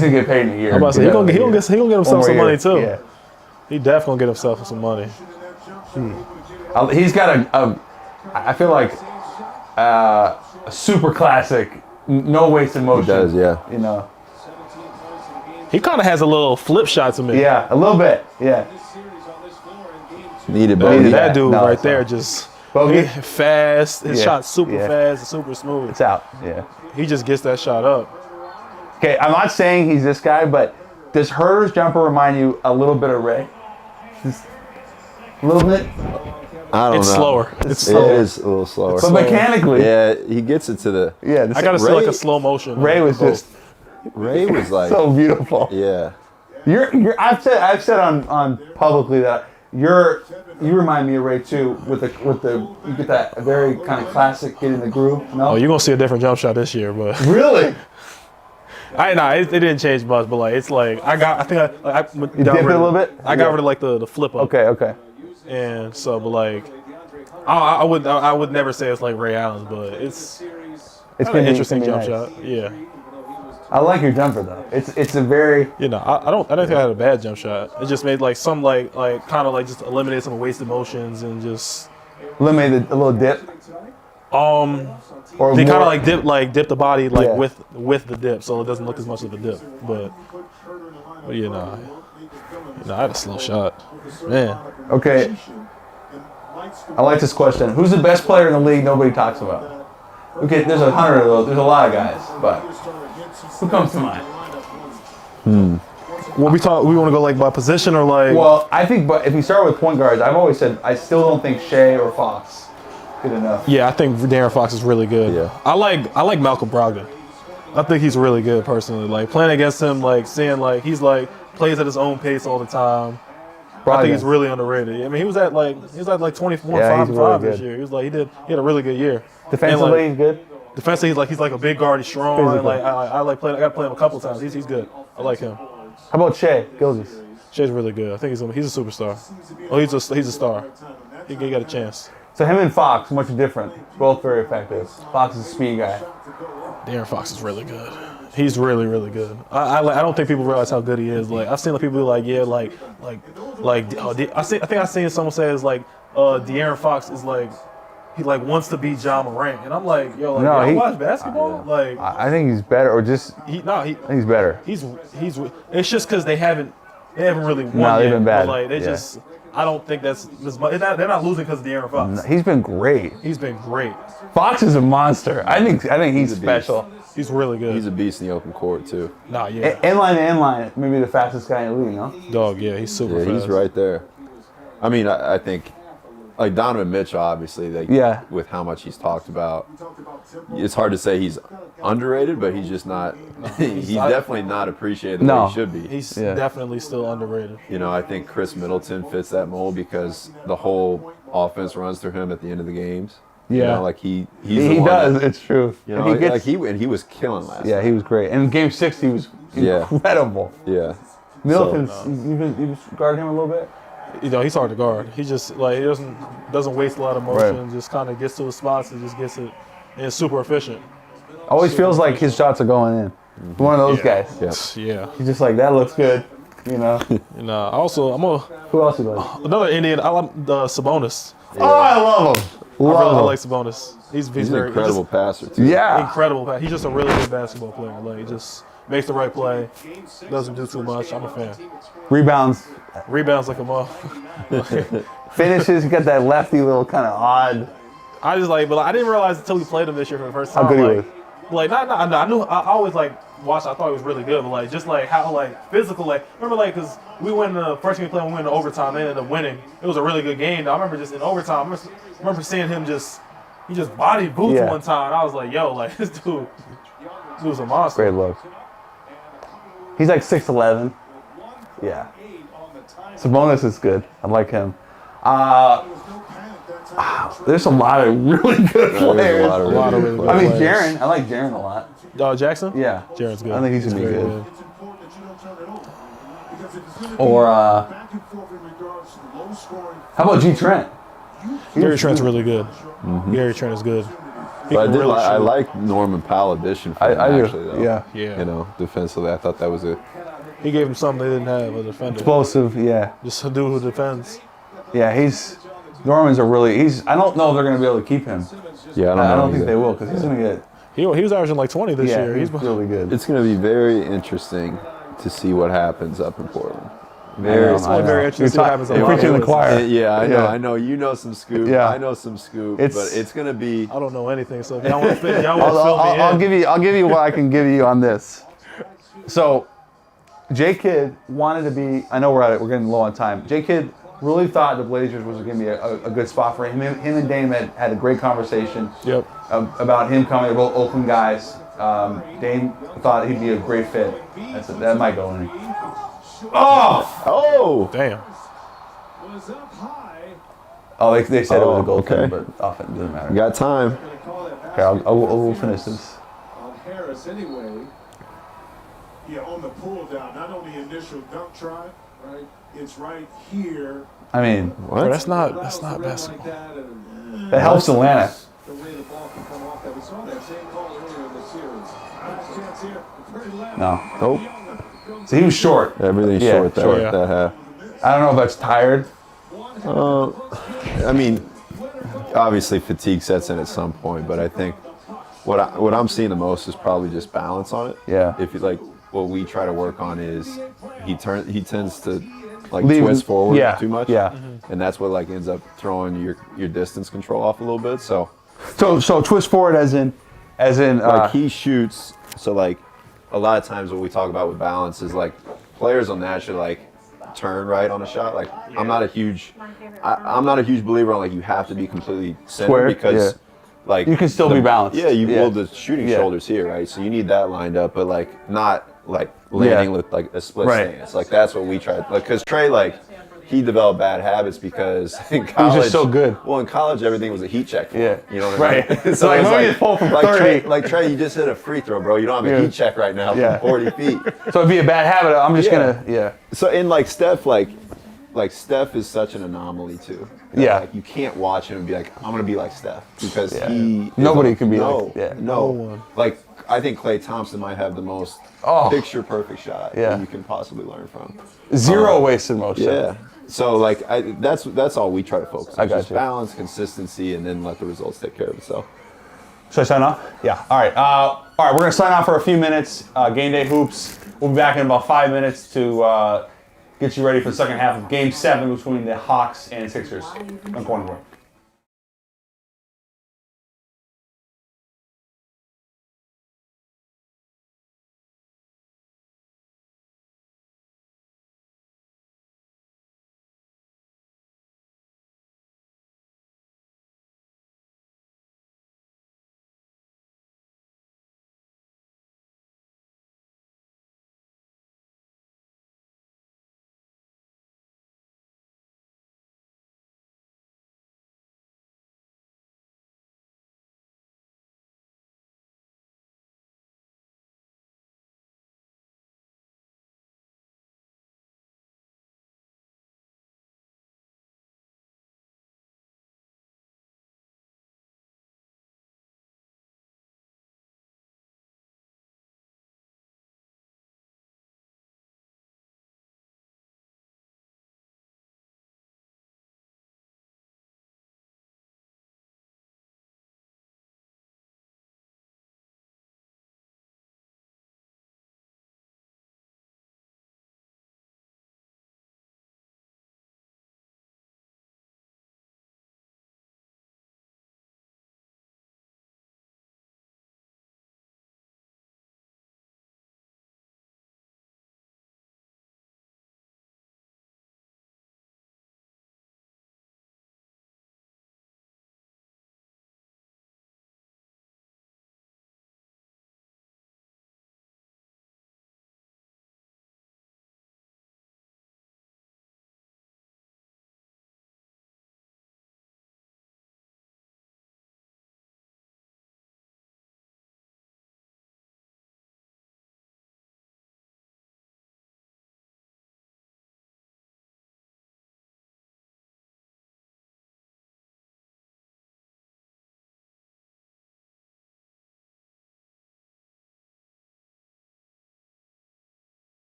gonna get paid in a year. I'm about to say, he gonna get himself One some more money year. too. Yeah. He definitely gonna get himself some money. He's got I feel like a super classic, no wasted motion. He does, yeah. You know. He kind of has a little flip shot to me. Yeah, a little bit. Yeah. Needed both. That dude right there just fast. His shot's super fast and super smooth. It's out. Yeah. He just gets that shot up. Okay, I'm not saying he's this guy, but does Huerter's jumper remind you a little bit of Ray? Just a little bit? I don't know. It's slower. It is a little slower. But mechanically. Yeah, he gets it to the. Yeah, I gotta see like a slow motion. Ray was just Ray was like so beautiful. Yeah. I've said on publicly that you remind me of Ray too with the you get that very kind of classic get in the groove. No? Oh, you're gonna see a different jump shot this year, but really? It didn't change much, but like it's like I dip it a little bit. I got rid of like the flip up. Okay. And so, but like I would never say it's like Ray Allen's, but it's an interesting jump shot. Yeah. I like your jumper though. It's a very I don't think I had a bad jump shot. It just made like some like kind of like just eliminate some wasted motions and just eliminated a little dip. Or they kind of like dip the body with the dip, so it doesn't look as much of a dip. But I had a slow shot, man. Okay. I like this question. Who's the best player in the league nobody talks about? Okay, there's 100 of those. There's a lot of guys, but who comes to mind? We want to go like by position or like. Well, I think, but if we start with point guards, I've always said I still don't think Shea or Fox good enough. Yeah, I think De'Aaron Fox is really good. Yeah. I like Malcolm Brogdon. I think he's really good personally. Like playing against him, like seeing like he's like plays at his own pace all the time. Brogdon. I think he's really underrated. I mean, he was at like 24, 5 and 5 this year. He had a really good year. Defensively, he's good. Defensively, he's like a big guard. He's strong. And, like I got to play him a couple times. He's good. I like him. How about Shea Gilgeous? Shea's really good. I think he's a superstar. Oh, he's a star. He got a chance. So him and Fox, much different. Both very effective. Fox is a speed guy. De'Aaron Fox is really good. He's really, really good. I don't think people realize how good he is. Like I've seen people be like, I think I've seen someone say it's like De'Aaron Fox is like he like wants to be Ja Morant, and I'm like, yo, like, no, you watch basketball? Like I think he's better, or just I think he's better. He's it's just because they haven't really won yet. They've been bad. But, like they just. I don't think that's as much. They're not losing because of De'Aaron Fox. No, he's been great. He's been great. Fox is a monster. I think he's special. He's really good. He's a beast in the open court too. Nah, yeah. Inline to inline, maybe the fastest guy in the league, no? Dog, yeah, he's super fast. He's right there. I mean, I think like Donovan Mitchell, obviously, with how much he's talked about, it's hard to say he's underrated, but he's just not. He's definitely not appreciated the way he should be. He's definitely still underrated. I think Chris Middleton fits that mold because the whole offense runs through him at the end of the games. Yeah, like he does. It's true. He was killing last. Yeah, he was great. And in Game 6, he was incredible. Yeah. Middleton's. You guard him a little bit. He's hard to guard. He just he doesn't waste a lot of motion. Right. Just kind of gets to the spots and just gets it, and it's super efficient. Always feels like his shots are going in. One of those guys. Yeah. He's just like, that looks good. Also, who else you like? Another Indian. I like Sabonis. Yeah. Oh, I love him. I like Sabonis. He's an incredible passer too. Yeah. Incredible passer. He's just a really good basketball player. Like he just makes the right play. Doesn't do too much. I'm a fan. Rebounds like a motherfucker. Finishes. You got that lefty little kind of odd. I didn't realize until we played him this year for the first time. How good he was. I knew. I always watched. I thought he was really good, but just how physical. Remember because we went the first game we played, we went to overtime. They ended up winning. It was a really good game. I remember just in overtime. I remember seeing him he just body boots one time. I was like, yo, this dude's a monster. Great look. He's like 6'11". Yeah. Sabonis is good. I like him. There's a lot of really good players. A lot of really good players. Jaren. I like Jaren a lot. Jackson? Yeah. Jaren's good. I think he's going to be good. Or, how about G. Trent? Gary Trent's really good. Mm-hmm. Gary Trent is good. But I like Norman Powell addition for him, actually, though. Yeah. Defensively, I thought that was a... He gave him something they didn't have, a defender. Explosive, yeah. Just a dude who defends. Yeah, Norman's I don't know if they're going to be able to keep him. Yeah, I don't think they will, because he's going to get... He was averaging 20 this year. He's really good. It's going to be very interesting to see what happens up in Portland. It's very interesting to see what happens on You're preaching to the choir. Yeah, I know. You know some scoop. Yeah. I know some scoop. It's- but it's gonna be. I don't know anything, so if y'all want to fill me in. I'll give you what I can give you on this. So, J Kidd wanted to be. I know we're getting low on time. J Kidd really thought the Blazers was going to be a good spot for him. Him and Dame had a great conversation. Yep. About him coming. They're both Oakland guys. Dame thought he'd be a great fit. That might go in. Oh, Damn. Was up high. Oh, they said it was a goal okay. thing, but often it doesn't matter. got time. Gonna call that Okay, I'll finish this. on Harris anyway. Yeah, on the pull down, not on the initial dunk try, right? It's right here. I mean, What? That's not Allows the rim basketball. like that, and that helps Atlanta. the way the ball can come off that. We saw that same call earlier in the series. Last chance here. Very left. No. Nope. So he was short. Everything's Yeah, short that short. that half. I don't know if that's tired. I mean, obviously fatigue sets in at some point, but I think what I'm seeing the most is probably just balance on it. Yeah. If you like, what we try to work on is he tends to like Leave- twist forward yeah, too much. yeah. And that's what like ends up throwing your distance control off a little bit. So So twist forward as in like he shoots. So like a lot of times what we talk about with balance is like players will naturally like turn right on a shot. Like I'm not a huge believer on like you have to be completely centered Square, because yeah. like You can still be balanced. Yeah, Yeah. well the shooting Yeah. shoulders here, right? So you need that lined up, but like not like landing with like a split Right. stance. Like that's what we tried. Like because Trey like he developed bad habits because in college just so good. Well, in college everything was a heat check. For Yeah. him, you know what I mean? Right. So, like, it's let me just pull from 30. Trey, you just hit a free throw, bro. You don't have a Yeah. heat check right now Yeah. from 40 feet. So it'd be a bad habit. I'm just Yeah. gonna So in like Steph, like Steph is such an anomaly too. That, Yeah. Like you can't watch him and be like, I'm gonna be like Steph because Yeah. he. is Nobody a- can be no, like- yeah. No one. Like I think Klay Thompson might have the most Oh. picture perfect shot Yeah. that you can possibly learn from. zero wasted motion. Yeah. So like that's all we try to focus on. I got Just you. balance, consistency, and then let the results take care of itself. Should I sign off? Yeah. All right. All right. We're gonna sign off for a few minutes. Game day hoops. We'll be back in about 5 minutes to get you ready for the second half of Game 7 between the Hawks and Sixers. I'm going for it.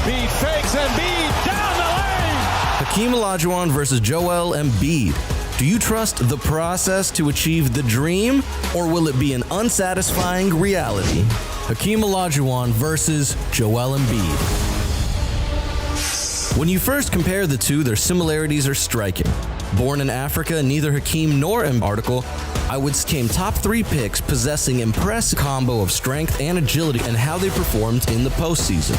Embiid fakes, Embiid down the lane. Hakeem Olajuwon versus Joel Embiid. Do you trust the process to achieve the dream, or will it be an unsatisfying reality? Hakeem Olajuwon versus Joel Embiid. When you first compare the two, their similarities are striking. Born in Africa, neither Hakeem nor Embiid article, I would came top 3 picks possessing impressive combo of strength and agility and how they performed in the postseason.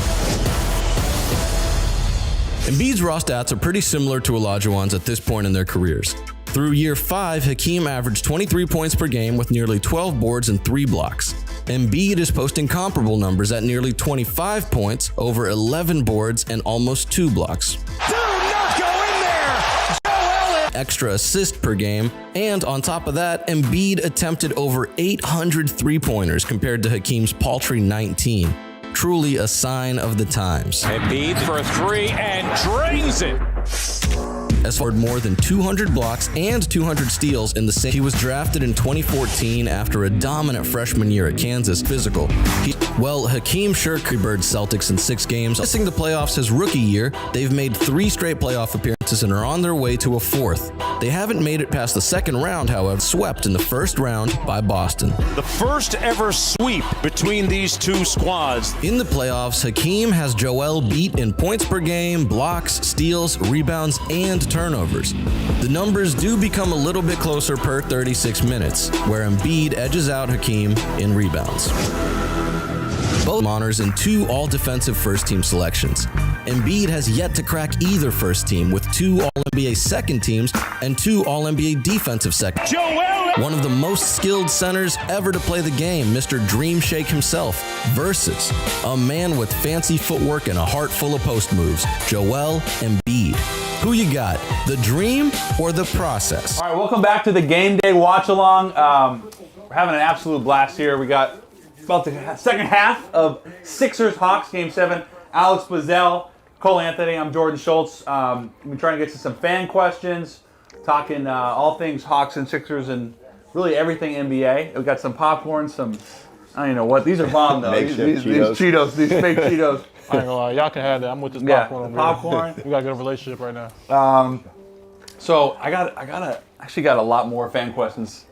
Embiid's raw stats are pretty similar to Olajuwon's at this point in their careers. Through year 5, Hakeem averaged 23 points per game with nearly 12 boards and 3 blocks. Embiid is posting comparable numbers at nearly 25 points, over 11 boards, and almost 2 blocks. Do not go in there. Joel Extra assist per game, and on top of that, Embiid attempted over 800 three-pointers compared to Hakeem's paltry 19. Truly a sign of the times. Embiid for 3 and drains it. As far as more than 200 blocks and 200 steals in the same. He was drafted in 2014 after a dominant freshman year at Kansas. Physical. Hakeem sure bird Celtics in 6 games. Missing the playoffs his rookie year, they've made 3 straight playoff appearances and are on their way to a 4th. They haven't made it past the 2nd round, however, swept in the 1st round by Boston. The first ever sweep between these two squads. In the playoffs, Hakeem has Joel beat in points per game, blocks, steals, rebounds, and turnovers. The numbers do become a little bit closer per 36 minutes, where Embiid edges out Hakeem in rebounds. Both honors in 2 all-defensive first-team selections. Embiid has yet to crack either first team with 2 All-NBA second teams and 2 All-NBA defensive second. One of the most skilled centers ever to play the game, Mr. Dream Shake himself, versus a man with fancy footwork and a heart full of post moves, Joel Embiid. Who you got, the dream or the process? All right, welcome back to the Game Day Watch Along. We're having an absolute blast here. We got about the second half of Sixers-Hawks Game 7. Alex Bazell, Cole Anthony, I'm Jordan Schultz. We're trying to get to some fan questions, talking all things Hawks and Sixers and really everything NBA. We got some popcorn, I don't even know what. These are bomb though. These Cheetos, these fake Cheetos. I ain't gonna lie, y'all can have that. I'm with this popcorn. Yeah, popcorn. We got a good relationship right now. So I actually got a lot more fan questions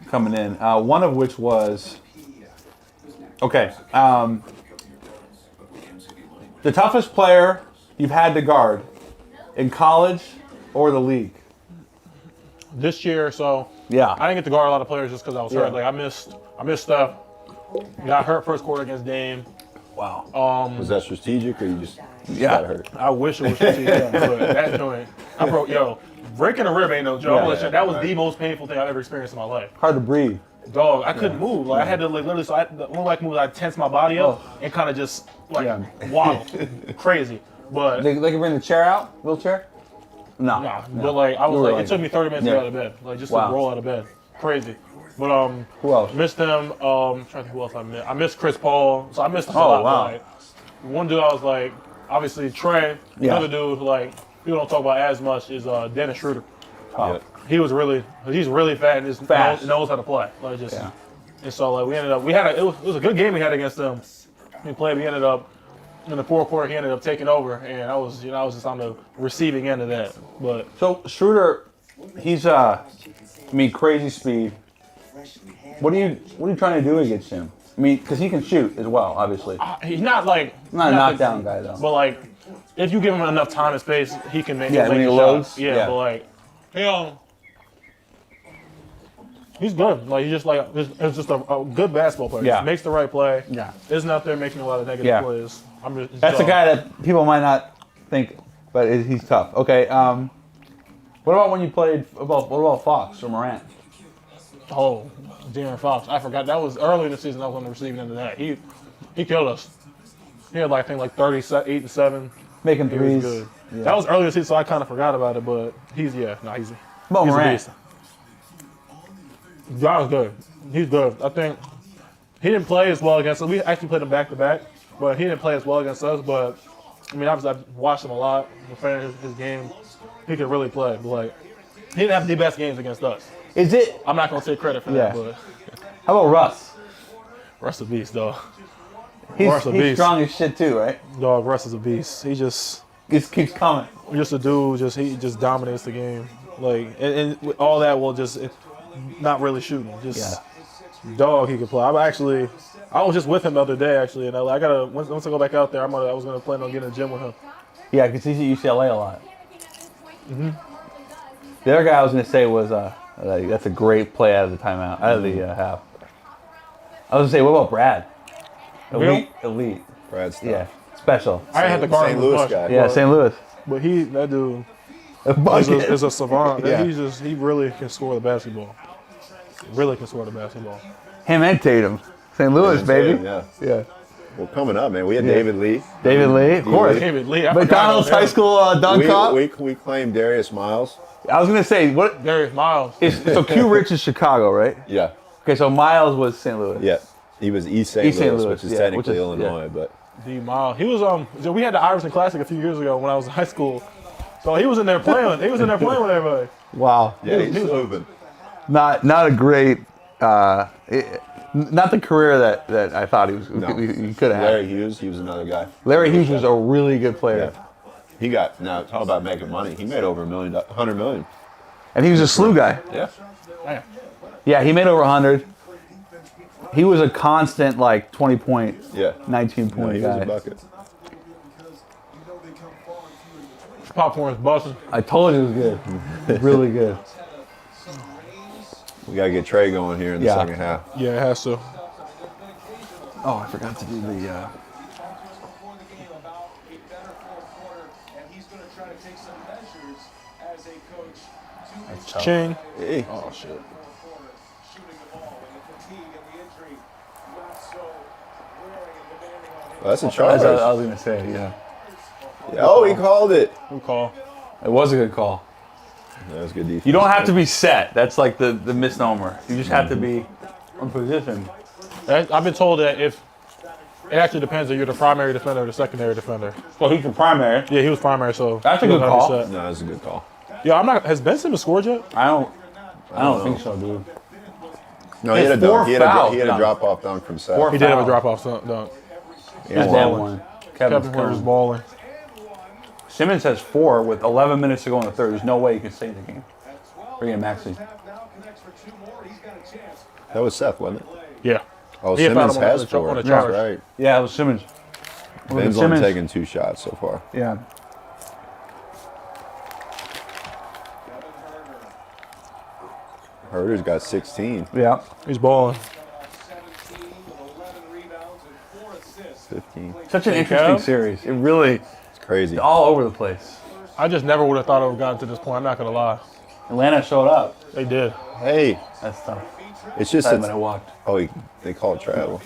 coming in. One of which was, okay, the toughest player you've had to guard in college or the league? This year, so Yeah. I didn't get to guard a lot of players just because I was hurt. Like I missed stuff. Got hurt first quarter against Dame. Wow. Was that strategic or you just Yeah. got hurt? I wish it was strategic, but that joint, I broke. Breaking a rib ain't no joke. Yeah. That was the most painful thing I've ever experienced in my life. Hard to breathe. Dog, I couldn't move. Like I had to literally. So the only way I could move was I tense my body up and kind of just waddle, crazy. But They can bring the chair out, wheelchair. No. nah, but like I was like, it took me 30 minutes to Yeah. get out of bed, like just Wow. to roll out of bed. Crazy. But Who else? missed them. Trying to think who else I missed. I missed Chris Paul, so I missed him a Oh, lot. wow. But, like, one dude I was like, obviously Trey. Yeah. Another dude who like people don't talk about as much is Dennis Schroeder. Oh. He's really fat and Fast. knows how to play. Like just, Yeah. and so like it was a good game we had against them. We ended up in the 4th quarter. He ended up taking over, and I was just on the receiving end of that. But So Schroeder, he's crazy speed. What are you trying to do against him? I mean, because he can shoot as well, obviously. he's not like Not a knockdown guy though. But like, if you give him enough time and space, he can make. Yeah, when he shots. loads, Yeah, yeah. but like, he's good. Like he's just like it's just a good basketball player. Yeah. He makes the right play. Yeah. Isn't out there making a lot of negative Yeah. plays. That's a guy that people might not think, but he's tough. Okay. What about when you played? What about Fox or Morant? Oh, De'Aaron Fox. I forgot. That was early in the season. I was on the receiving end of that. He killed us. He had like I think like 38 and 7. Making He threes. was good. Yeah. That was early in the season, so I kind of forgot about it. But he's About he's Morant. a beast. John was good. He's good. I think he didn't play as well against us. We actually played him back to back, but he didn't play as well against us. But I mean, obviously I've watched him a lot. I'm a fan of his game. He could really play, but like he didn't have the best games against us. Is it? I'm not gonna take credit for Yeah. that, but How about Russ? Russ a beast though. He's strong as shit too, right? Dog, Russ is a beast. He just keeps coming. Just a dude. He just dominates the game. Like and with all that not really shooting. Just dog. He can play. I was just with him the other day actually, and once I go back out there, I was gonna plan on getting in the gym with him. Yeah, because he's at UCLA a lot. Mm-hmm. The other guy I was gonna say was that's a great play out of the timeout, out of the half. I was gonna say, what about Brad? Elite. Brad's stuff. Yeah, special. I had the St. Louis guy. Yeah, St. Louis. But that dude is a savant. Yeah. He really can score the basketball. Really can score the basketball. Him and Tatum. St. Louis, baby. Yeah. Well, coming up, man, we had David Lee. David Lee, of course. David Lee. McDonald's High School dunk cop. We claimed Darius Miles. I was gonna say what? Darius Miles. So Q Rich is Chicago, right? Yeah. Okay, so Miles was St. Louis. Yeah. He was East St. Louis, which is technically Illinois, yeah. but. D Miles. He was So we had the Iverson Classic a few years ago when I was in high school. So he was in there playing. He was in there playing with everybody. Wow. Yeah, he's moving. Not a great. Not the career that I thought he could have had. Larry Hughes, he was another guy. Larry Hughes was a really good player. Yeah. He got, now talk about making money. He made over $100 million. And he was a slew guy. Yeah. Yeah, he made over 100. He was a constant 20-point, 19-point He guy. was a bucket. Popcorn's busting. I told you it was good. Really good. We got to get Trey going here in the second half. Yeah, it has to. Oh, I forgot to do the. Ching. Hey. Oh, shit. Well, that's a charge. I was going to say, yeah. Oh, he called it. Good call. It was a good call. That was good defense. You don't have to be set. That's like the misnomer. You just have to be on position. I've been told that it actually depends if you're the primary defender or the secondary defender. Well, he's the primary. Yeah, he was primary, so That's a good call. No, that's a good call. Yeah, has Ben Simmons scored yet? I don't think so, dude. No, he had a dunk. He had a drop-off dunk from Seth. He did have a drop-off dunk. He's balling. Kevin Huerter's balling. Simmons has 4 with 11 minutes to go in the third. There's no way you can stay in the game. Bring in Maxey. That was Seth, wasn't it? Yeah. Oh, He Simmons found him has on 4. the That's charge. right. Yeah, it was Simmons. Ben's only taken 2 shots so far. Yeah. Huerter's got 16. Yeah. He's balling. 15. Such an interesting series. It really, It's crazy. all over the place. I just never would have thought it would have gotten to this point. I'm not going to lie. Atlanta showed up. They did. Hey, That's tough. it's just I might have walked. they call it travel.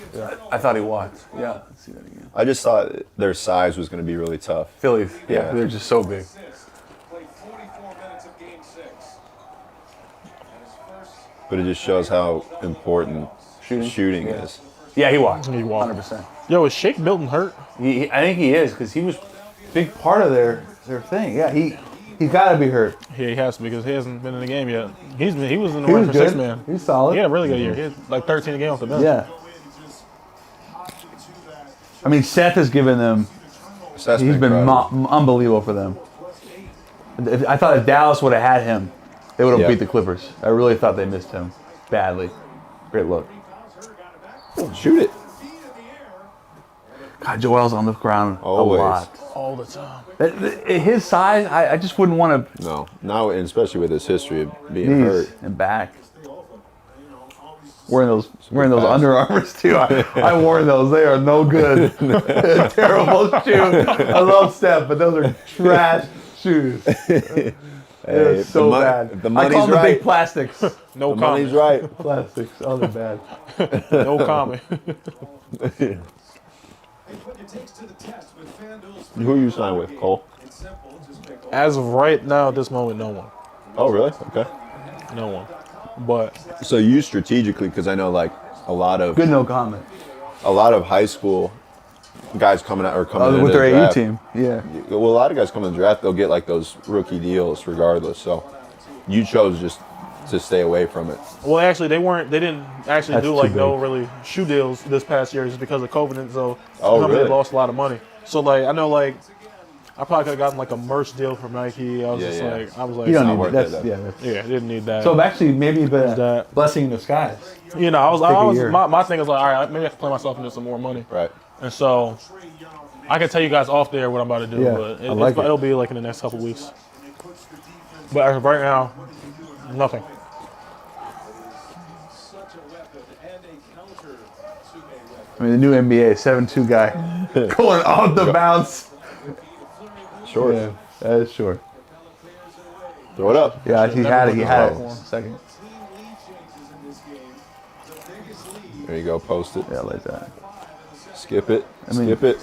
I thought he walked. Yeah. Let's see that again. I just thought their size was going to be really tough. Phillies. Yeah. They're just so big. But it just shows how important shooting Yeah. is. Yeah, he walked. He walked. 100%. Yo, is Shake Milton hurt? I think he is because he was a big part of their thing. Yeah, he's got to be hurt. Yeah, he has to because he hasn't been in the game yet. He was in the He running was for good. 6 man. He's solid. He had a really good year. He had like 13 a game off the bench. Yeah. I mean, Seth has given them. Seth's He's been incredible. unbelievable for them. I thought if Dallas would have had him, they would have Yeah. beat the Clippers. I really thought they missed him badly. Great look. Shoot it. God, Joel's on the ground Always. a lot. All the time. His size, I just wouldn't want to No, now and especially with his history of being knees hurt. and back. Wearing those pass. Under Armours too. I wore those. They are no good. Terrible shoe. I love Steph, but those are trash shoes. They're Hey, so bad. if the I money's call them the right, big plastics. No the money's comment. right. Plastics. Oh, they're bad. No comment. Who you signed with, Cole? As of right now, at this moment, no one. Oh, really? Okay. No one. But So you strategically, because I know like a lot of Good no comment. high school guys coming out or coming into With their the AU draft. team. Yeah. Well, a lot of guys come in the draft, they'll get like those rookie deals regardless. So you chose just to stay away from it. Well, actually, they didn't actually That's do too like no big. really shoe deals this past year just because of COVID, and so the Oh, company really? lost a lot of money. So like I know like I probably could have gotten like a merch deal from Nike. I was Yeah, just yeah. like I was like You don't not need worth that. it, That's, though. yeah. I didn't need that. So actually, maybe a that. blessing in disguise. You know, Take a I was year. my thing is like, all right, maybe I can play myself into some more money. Right. And so I can tell you guys off there what I'm about to do, Yeah, but I like it. it'll be like in the next couple weeks. But as of right now, nothing. I mean, the new NBA 7-2 guy going off the bounce. Short. Yeah, that is short. Throw it up. Yeah, he had it. He had it. Oh. Second. There you go. Post it. Yeah, like that. Skip it. mean- Skip it.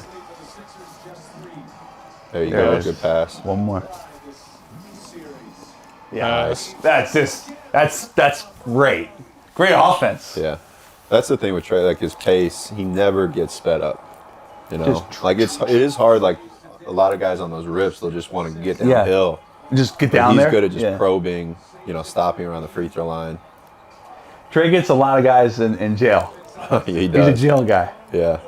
There you There it go. is. Good pass. One more. Yeah, That's great. Great offense. Yeah. That's the thing with Trey. Like his pace, he never gets sped up. You know, Just like it is hard. Like a lot of guys on those rips, they'll just want to get Yeah. downhill. Just get But down he's there. good at just Yeah. probing. You know, stopping around the free throw line. Trey gets a lot of guys in jail. He He's does. a jail guy. Yeah.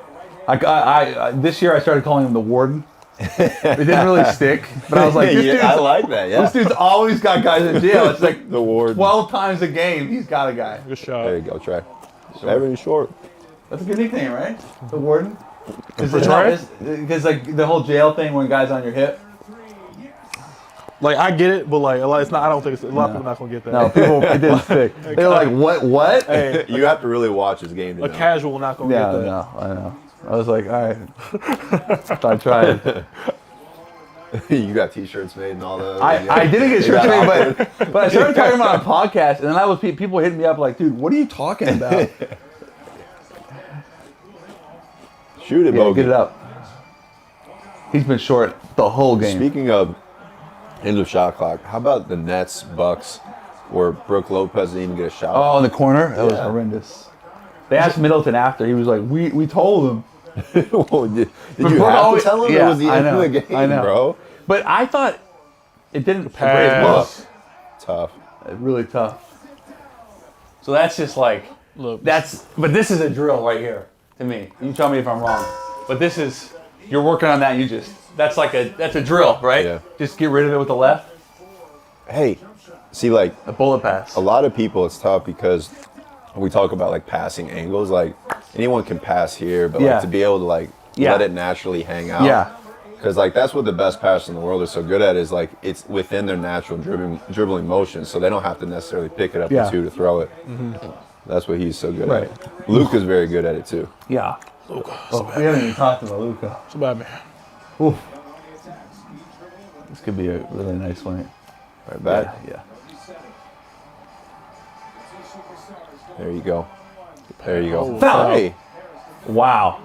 I this year I started calling him the warden. It didn't really stick, but I was like, this Yeah, dude's, I like that. Yeah. this dude's always got guys in jail. It's like The warden. 12 times a game he's got a guy. good shot. There you go, Trey. Very short. That's a good nickname, right? The warden. For Trey? Because like the whole jail thing when guys on your hip. Like I get it, but like it's not. I don't think it's, a lot of people not gonna get that. No, people it didn't stick. They're like, what? Hey, You have to really watch his game to a know. casual not gonna Yeah, get that. no, I know. I was like, all right. I tried. You got T-shirts made and all that. I didn't get They shirts got made, but I started talking about a podcast, and then I was people hitting me up like, dude, what are you talking about? Shoot it, Yeah, Bogey. get it up. He's been short the whole game. Speaking of end of shot clock, how about the Nets Bucks where Brooke Lopez didn't even get a shot? Oh, in the corner? That was Yeah. horrendous. They asked Middleton after. He was like, we told him. Well, did But you Brooke have always- to tell him yeah, it was the I end know, of the game, I know. bro? But I thought it didn't Pass. Tough. really tough. So that's just like, Look, but this is a drill right here to me. You tell me if I'm wrong. But this is, you're working on that. That's a drill, right? Yeah. Just get rid of it with the left. Hey, see, like, A bullet pass. a lot of people, it's tough because we talk about, like, passing angles. Like, anyone can pass here, but, Yeah. like, to be able to, like, Yeah. let it naturally hang out. Yeah. Because, like, that's what the best passers in the world are so good at is, like, it's within their natural dribbling motion, so they don't have to necessarily pick it up Yeah. in two to throw it. That's what he's so good Right. at. Luka's very good at it, too. Yeah. Luka, Oh, we haven't even talked about Luka. it's a bad man. Oof. This could be a really nice one. Right back. Yeah. There you go. There you go. Foul. Hey. Wow.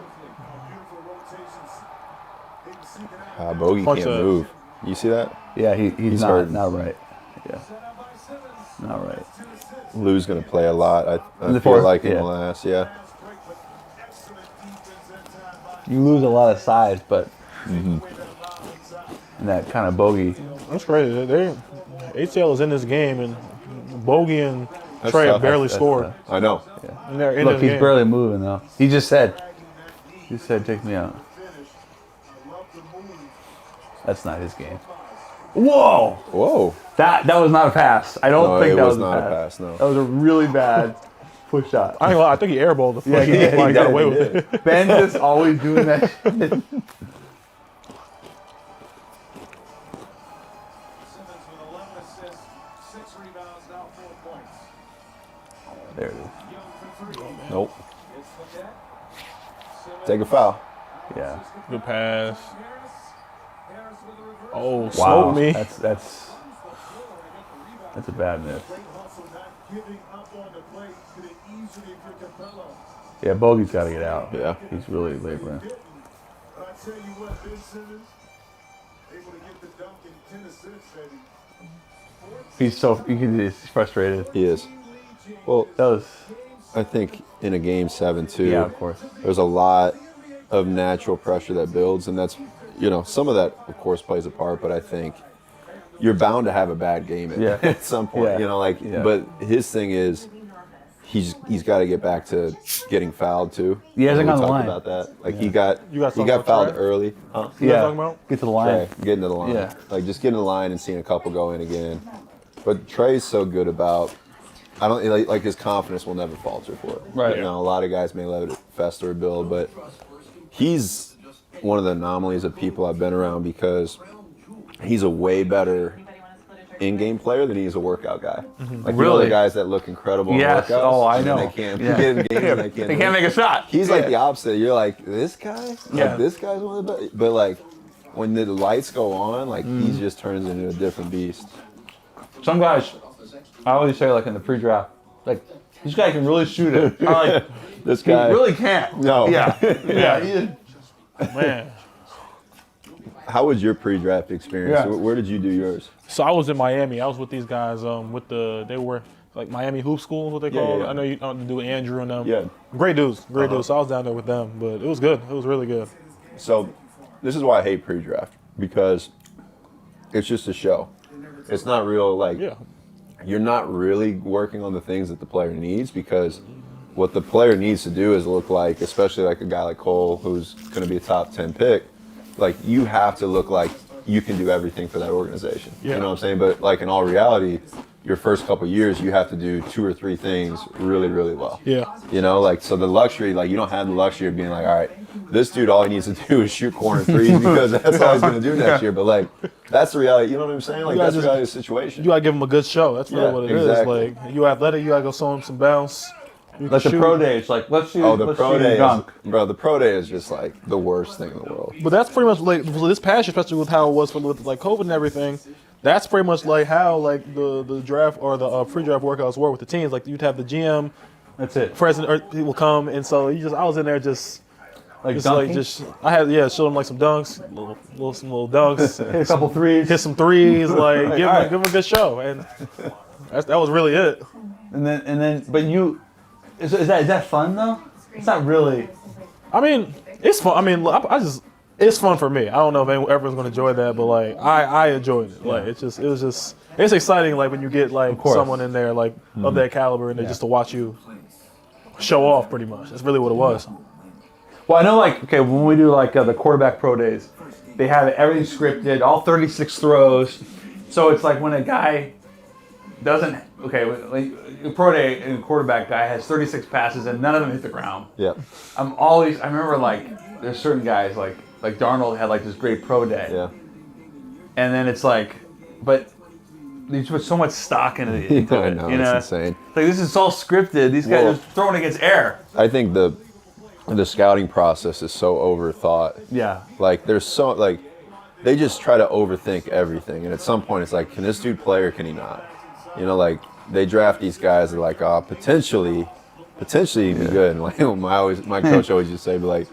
Bogey Punch can't up. move. You see that? Yeah, he's He's not hurting. not right. Yeah. Not right. Lou's going to play a lot. I the feel fourth? like in Yeah. the last, yeah. You lose a lot of size, but in that kind of bogey. That's crazy. ATL is in this game, and Bogey and That's Trey tough. have barely That's scored. tough. I know. And they're in Look, this he's game. barely moving though. He said, take me out. That's not his game. Whoa! Whoa. That was not a pass. I don't No, think it that was was not a a pass. pass, no. That was a really bad push shot. I ain't gonna lie, I think he airballed the first Yeah, he did, one. he Got did, away he with did. it. Ben's just always doing that shit. Simmons with 11 assists, 6 rebounds, now 4 points. There it is. Young for 3. Nope. It's the net. Simmons, Take a foul. Yeah. Good pass. Harris with a reverse. Oh, Wow. smoked me. That's a bad miss. Late hustle, not giving up on the play. Could have easily put Capella. Yeah, Bogey's got to get out. Yeah. He's really laboring. Didn't. But I tell you what, Ben Simmons, able to get the dunk in 10 assists, and He's frustrated. He is. Well, That was, I think in a game 7-2, yeah, of course. there's a lot of natural pressure that builds, and that's, some of that, of course, plays a part, but I think, you're bound to have a bad game at some point. Yeah. You know, like. Yeah. But his thing is, he's got to get back to getting fouled too. He hasn't gone the line. About that. Like he got about fouled Trey? early. Huh? You know what I'm talking about? Get to the line. Trey, getting to the line. Yeah. Like just getting to the line and seeing a couple go in again. But Trey's so good about. I don't like his confidence will never falter for it. Right. You know, a lot of guys may let it fester or build, but he's one of the anomalies of people I've been around because he's a way better in-game player than he is a workout guy. Like you know the guys that look incredible in Yes. workouts. Oh, I and then know. They can't get in games. And they can't. They can't make a shot. He's like the opposite. You're like this guy. Yeah. Like, this guy's one of the best. But like when the lights go on, like he just turns into a different beast. Some guys, I always say like in the pre-draft, like this guy can really shoot it. I like This guy he really can't. No. Yeah. Yeah. Man. How was your pre-draft experience? Yeah. Where did you do yours? So I was in Miami. I was with these guys. They were like Miami Hoop School, what they call it. yeah. I know you do Andrew and them. Yeah. Great dudes. So I was down there with them, but it was good. It was really good. So this is why I hate pre-draft because it's just a show. It's not real. Like you're not really working on the things that the player needs because what the player needs to do is look like, especially like a guy like Cole who's going to be a top 10 pick. Like you have to look like you can do everything for that organization. Yeah. You know what I'm saying? But like in all reality, your first couple years, you have to do 2 or 3 things really, really well. Yeah. You know, like so the luxury, like you don't have the luxury of being like, all right, this dude, all he needs to do is shoot corner threes because that's all he's going to do next year. But like, that's the reality. You know what I'm saying? Like that's the reality of the situation. You gotta give them a good show. That's really what it exactly. is. Like you athletic, you gotta go show them some bounce. Like the pro days, like let's shoot. Oh, the let's pro shoot day, dunk. bro. The pro day is just like the worst thing in the world. But that's pretty much like this past year, especially with how it was with like COVID and everything. That's pretty much like how like the draft or the pre-draft workouts were with the teams. Like you'd have the GM, That's it. president, or he will come, and so I was in there just Dunking? I had show them like some dunks, some little dunks, Hit a couple threes. hit some threes, like give right. them a good show, and that was really it. And then, but you, is that fun though? It's not really. I mean, it's fun. I mean, it's fun for me. I don't know if everyone's gonna enjoy that, but like I enjoyed it. Like it's exciting. Like when you get like someone in there like of that caliber, and they just to watch you show off. Pretty much, that's really what it was. Well, I know like when we do like the quarterback pro days, they have everything scripted, all 36 throws. So it's like when a guy doesn't like a pro day and a quarterback guy has 36 passes and none of them hit the ground. Yeah. I remember like there's certain guys like Darnold had like this great pro day. Yeah. And then it's like, but you put so much stock into it. I know, you know? it's insane. Like this is all scripted. These guys are throwing against air. I think the scouting process is so overthought. Yeah. Like there's so like they just try to overthink everything, and at some point it's like, can this dude play or can he not? You know, like they draft these guys that are like, potentially be good. And like my coach always used to say, but like,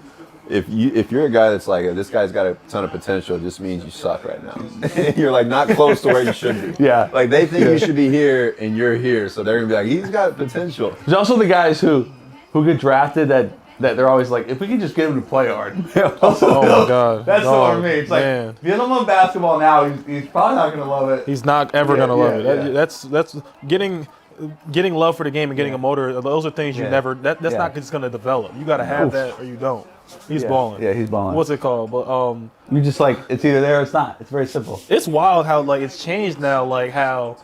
if you're a guy that's like, this guy's got a ton of potential, it just means you suck right now. You're like not close to where you should be. Yeah. Like they think you should be here and you're here, so they're gonna be like, he's got potential. There's also the guys who get drafted that they're always like, if we can just get him to play hard. Oh my God. That's what I mean. It's like, man. if he doesn't love basketball now, he's probably not going to love it. He's not ever gonna love it. yeah. That's getting love for the game and getting a motor. Those are things you never. That's not just gonna develop. You gotta have that or you don't. He's balling. Yeah, he's balling. What's it called? But You just like, it's either there or it's not. It's very simple. it's wild how like it's changed now. Like how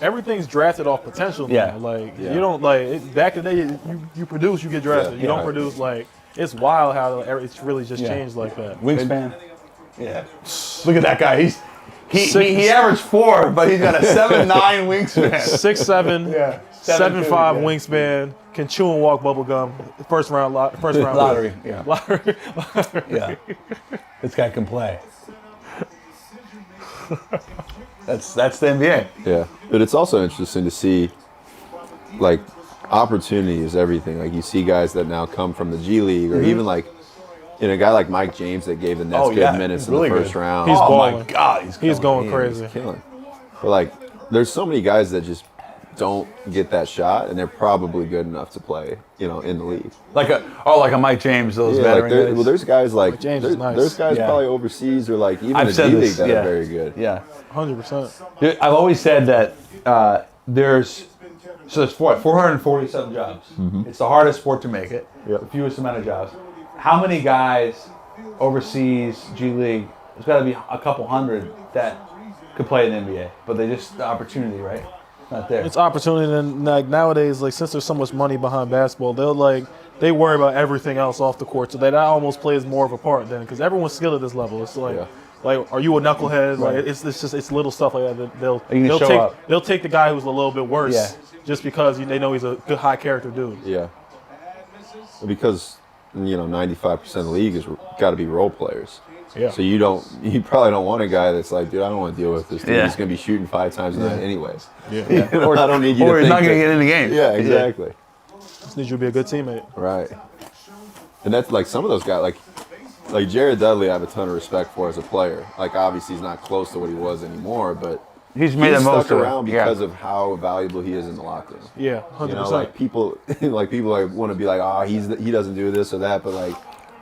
everything's drafted off potential now. Yeah. Like you don't like back in the day. You produce, you get drafted. You don't produce. Like it's wild how it's really just changed like that. Wingspan. Yeah. Look at that guy. He averaged 4, but he's got a 7'9" wingspan. 6'7", Yeah. 7'5" wingspan, can chew and walk bubble gum. First round Lottery. Yeah. Lottery. Yeah. This guy can play. That's the NBA. Yeah, but it's also interesting to see, like, opportunity is everything. Like, you see guys that now come from the G League, or even like, a guy like Mike James that gave the Nets good minutes in the first round. He's Oh balling. my God, He's going crazy. He's killing. But like, there's so many guys that just don't get that shot, and they're probably good enough to play, in the league. Like a Mike James, those veteran guys. Well, there's guys like James is nice. There's guys probably overseas or like even the D League that are very good. Yeah, 100%. I've always said that there's 447 jobs. Mm-hmm. It's the hardest sport to make it. Yep. The fewest amount of jobs. How many guys overseas G League? There's got to be a couple hundred that could play in the NBA, but they just the opportunity, right? Not there. It's opportunity, and like nowadays, like since there's so much money behind basketball, they worry about everything else off the court, so that almost plays more of a part then, because everyone's skilled at this level. It's like, are you a knucklehead? Right. Like it's little stuff like that. They'll take the guy who's a little bit worse, just because they know he's a good high character dude. Yeah. Because 95% of the league is got to be role players. Yeah. So you probably don't want a guy that's like, dude, I don't want to deal with this. Dude. He's going to be shooting 5 times a night anyways. Yeah. Or I don't need you to or he's think not going to that- get in the game. Yeah, exactly. Just need you to be a good teammate. Right. And that's like some of those guys, like Jared Dudley, I have a ton of respect for as a player. Like obviously he's not close to what he was anymore, but He's made the most stuck of around it. because of how valuable he is in the locker room. Yeah, 100%. Like people want to be like, oh, he doesn't do this or that, but like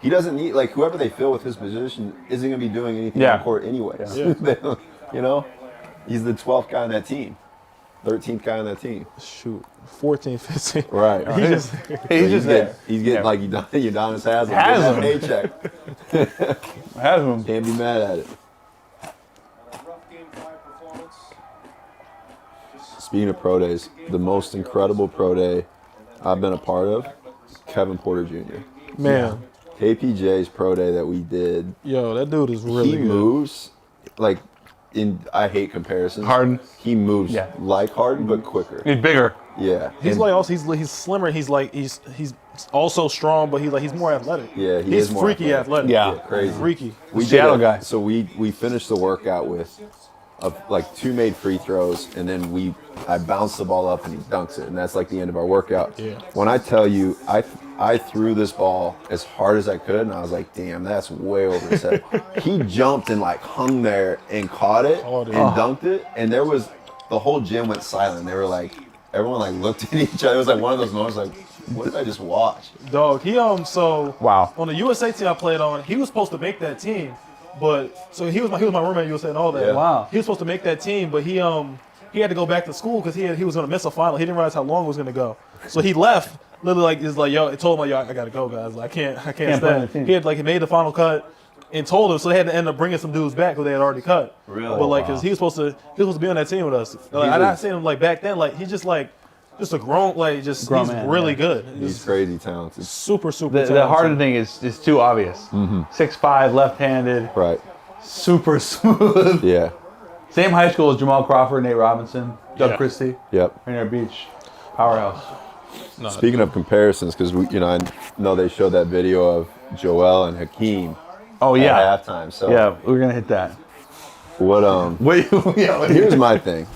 he doesn't need whoever they fill with his position isn't going to be doing anything on the court anyways. Yeah. He's the 12th guy on that team, 13th guy on that team. Shoot, 14, 15. Right. He's just there. He's getting like Udonis has him. Has Get him. that paycheck. Has him. Can't be mad at it. Speaking of pro days, the most incredible pro day I've been a part of, Kevin Porter Jr. Man. KPJ's pro day that we did. Yo, that dude is really He good. moves I hate comparisons. Harden. He moves like Harden but quicker. He's bigger. Yeah. He's he's slimmer. He's also strong, but he's more athletic. Yeah, he's is more freaky athletic. Yeah. Crazy. Freaky. We Seattle did guy. So we finished the workout with like 2 made free throws, and then I bounced the ball up and he dunks it, and that's like the end of our workout. Yeah. When I tell you, I threw this ball as hard as I could, and I was like, damn, that's way over his head. He jumped and like hung there and caught it and dunked it, and the whole gym went silent. They were like, everyone like looked at each other. It was like one of those moments like, what did I just watch? Dog, he Wow. on the USA team I played on, he was supposed to make that team, but so he was my roommate at USA and all that. Yeah. Wow. He was supposed to make that team, but he had to go back to school because he was going to miss a final. He didn't realize how long it was going to go, so he left. Literally, I told him, yo, I gotta go, guys. Like, I can't play on the stay. team. He made the final cut and told him, so they had to end up bringing some dudes back who they had already cut. Really? But like, cause he was supposed to be on that team with us. Like, I not seen him like back then. Like, he's just a grown, he's man, really good. He's crazy talented. Super The talented. Harden thing is too obvious. 6'5", left-handed, Right. super smooth. Yeah. Same high school as Jamal Crawford, Nate Robinson, Doug Christie, Yep. Rainier Beach, powerhouse. Speaking of comparisons, because I know they showed that video of Joel and Hakeem Oh yeah, at halftime. So yeah, we're gonna hit that. Here's my thing.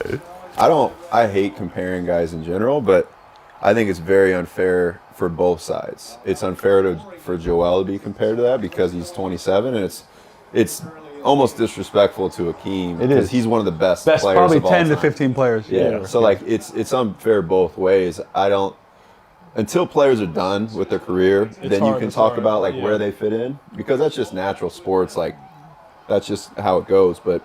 I hate comparing guys in general, but I think it's very unfair for both sides. It's unfair for Joel to be compared to that because he's 27, and it's almost disrespectful to Hakeem because he's one of the best players probably of all 10 to time. 15 players. Yeah. So it's unfair both ways. Until players are done with their career, then you can talk about where they fit in, because that's just natural sports. Like that's just how it goes. But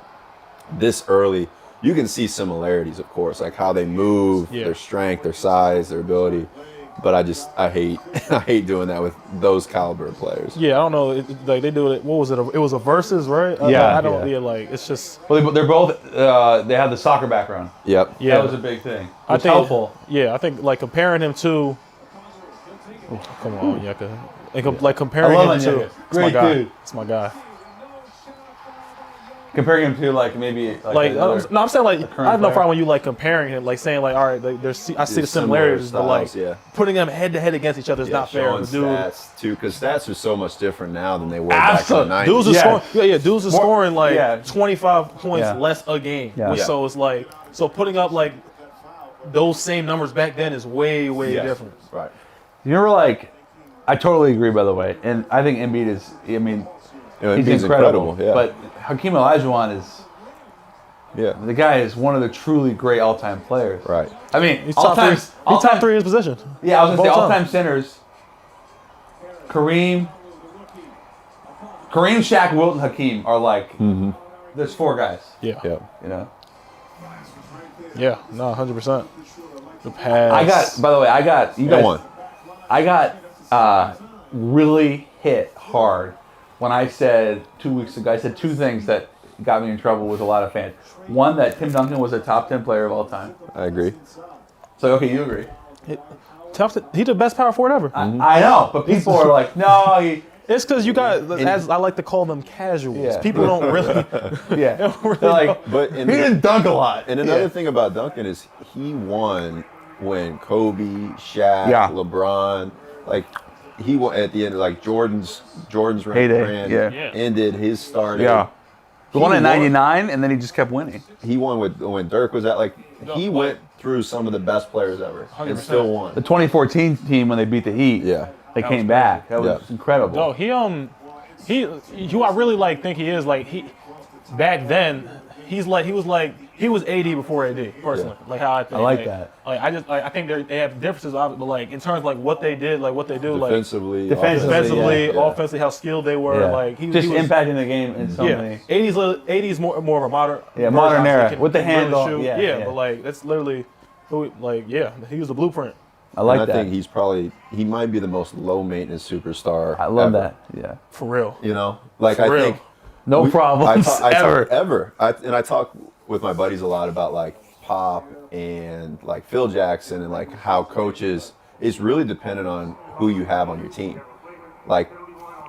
this early, you can see similarities, of course, like how they move, their strength, their size, their ability. But I hate doing that with those caliber of players. Yeah, I don't know. They do it. What was it? It was a versus, right? Yeah. I don't. Yeah, it's just. Well, they're both. They have the soccer background. Yep. Yeah, That was a big thing. I It's think helpful. Yeah, I think comparing him to. Oh, come on, Yucca. Comparing I love him to. Onyeka. It's Great my guy. dude. It's my guy. Comparing him to maybe another- I'm saying I have no player. problem when you comparing him, saying all right, I see the similarities, but styles, putting them head to head against each other is not fair. Showing The dude, stats too, because stats are so much different now than they were back in the 90s. dudes are Yeah. scoring. Dudes are scoring 25 points Yeah. less a game. Yeah. So it's so putting up those same numbers back then is way different. Right. You remember I totally agree, by the way, and I think Embiid is. I mean, he's Embiid's incredible. yeah. But Hakeem Olajuwon is Yeah. The guy is one of the truly great all-time players. Right. I mean, He's top three. He's top three in his position. Yeah, I was gonna say All all-time time. centers. Kareem, Shaq, Wilt, and Hakeem are like. There's 4 guys. Yeah. Yeah. You know. Yeah. No, 100%. The pass. I got. By the way, I got you guys. One. I got really hit hard when I said 2 weeks ago. I said 2 things that got me in trouble with a lot of fans. One, that Tim Duncan was a top 10 player of all time. I agree. So okay, you agree? He's the best power forward ever. I know, but people are like, no, It's because you got, as I like to call them, casuals. Yeah. People don't really. yeah. don't really They're like, know. But he didn't dunk a lot. And another thing about Duncan is he won when Kobe, Shaq, Yeah. LeBron, like he won at the end of like Jordan's Heyday, run yeah. ended his starting. Yeah. The He one in won. '99, and then he just kept winning. He won when Dirk was at like he went through some of the best players ever and 100%. still won. The 2014 team when they beat the Heat. Yeah. They came back. That was Yeah. incredible. No, I really like think he is like back then. He was AD before AD personally. Yeah. Like how I think. I like that. Like I think they have differences, but like in terms of like what they did, like what they do, Defensively, defensively, yeah. offensively, how skilled they were. Yeah. Like he just was impacting the game in so many. 80s more of a modern. Yeah, version, modern obviously, era. can With the really hands off, shoot. yeah. But like that's literally, he was the blueprint. I like and I that. think he might be the most low maintenance superstar. I love ever. that. Yeah. For real. You know, like For I real. think No problems ever. I talk with my buddies a lot about like Pop and like Phil Jackson and like how coaches. It's really dependent on who you have on your team. Like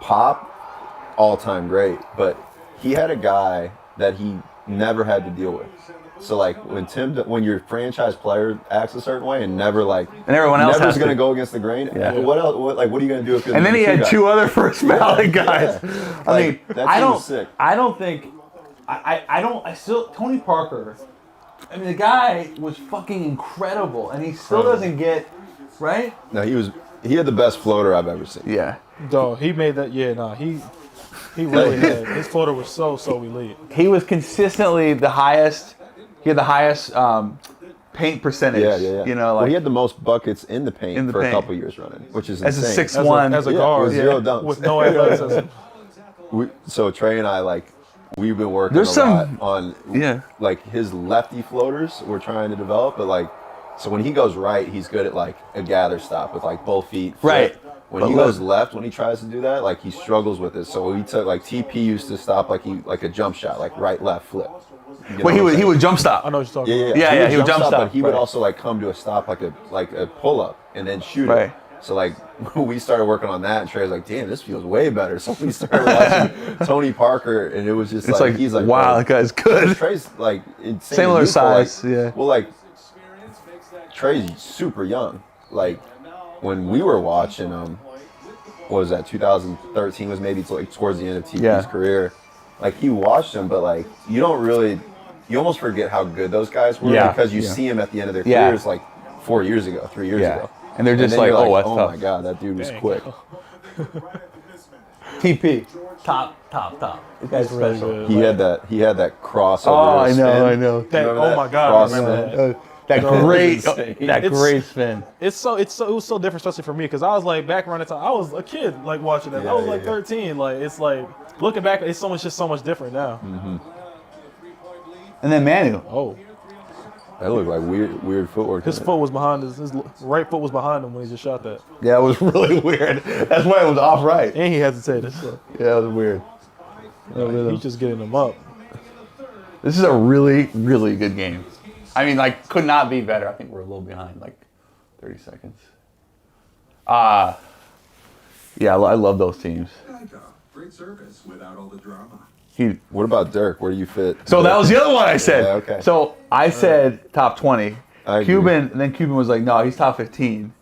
Pop, all-time great, but he had a guy that he never had to deal with. So like when your franchise player acts a certain way and never like And everyone else never's has going to. to go against the grain. Yeah. What else? What are you going to do if you're And then he had 2 other first ballot guys. Yeah. I mean, That I team don't. was sick. I don't think. I still. Tony Parker. I mean, the guy was fucking incredible, and he still doesn't get right. No, he had the best floater I've ever seen. Yeah. Dog, he made that. Yeah, nah, he really had. His floater was so elite. He was consistently the highest. He had the highest paint percentage. Yeah. You know, well, like he had the most buckets in the paint In the for paint. a couple years running, which is as a insane. 6'1". As a Yeah, guard, with zero dunks. with no athleticism. So Trey and I we've been working There's a lot some- on Yeah. his lefty floaters we're trying to develop, but so when he goes right, he's good at a gather stop with both feet. Flip. Right. When But he goes left, when he tries to do that, he struggles with it. So we took TP used to stop a jump shot, right, left, flip. You know Well, what I'm he saying? would jump stop. I know what you're talking Yeah, about. yeah. He would jump stop, but he would right. also come to a stop like a pull up and then shoot Right. it. So we started working on that, and Trey was damn, this feels way better. So we started watching Tony Parker, and it was just It's he's wow, bro, that guy's good. Trey's insane. Similar size, yeah. Well, Trey's super young. When we were watching what was that? 2013 was maybe towards the end of TP's career. He watched him, but you don't really. You almost forget how good those guys were because you see them at the end of their careers 4 years ago, 3 years ago. And they're just then you're oh, that's oh tough. my god, that dude was quick. TP, top. This guy's really special. good. He had that crossover. Oh, I spin. know. That, Remember oh that my God! cross I remember spin? that. That No, great, it's insane. that It's- great spin. It was so different, especially for me, because I was back around the time I was a kid, watching that. I was 13. It's looking back, it's just so much different now. And then Manu. Oh, That looked like weird footwork. his foot was behind his right foot was behind him when he just shot that, Yeah, it was really weird. That's why it was off right. and he hesitated. So Yeah, it was weird. he's just getting them up. This is a really, really good game. I mean, could not be better. I think we're a little behind, 30 seconds. Yeah, I love those teams. Great service without all the drama. What about Dirk? Where do you fit? So that was the other one I said. Yeah, okay. So I said top 20. I agree. Cuban, and then Cuban was like, no, he's top 15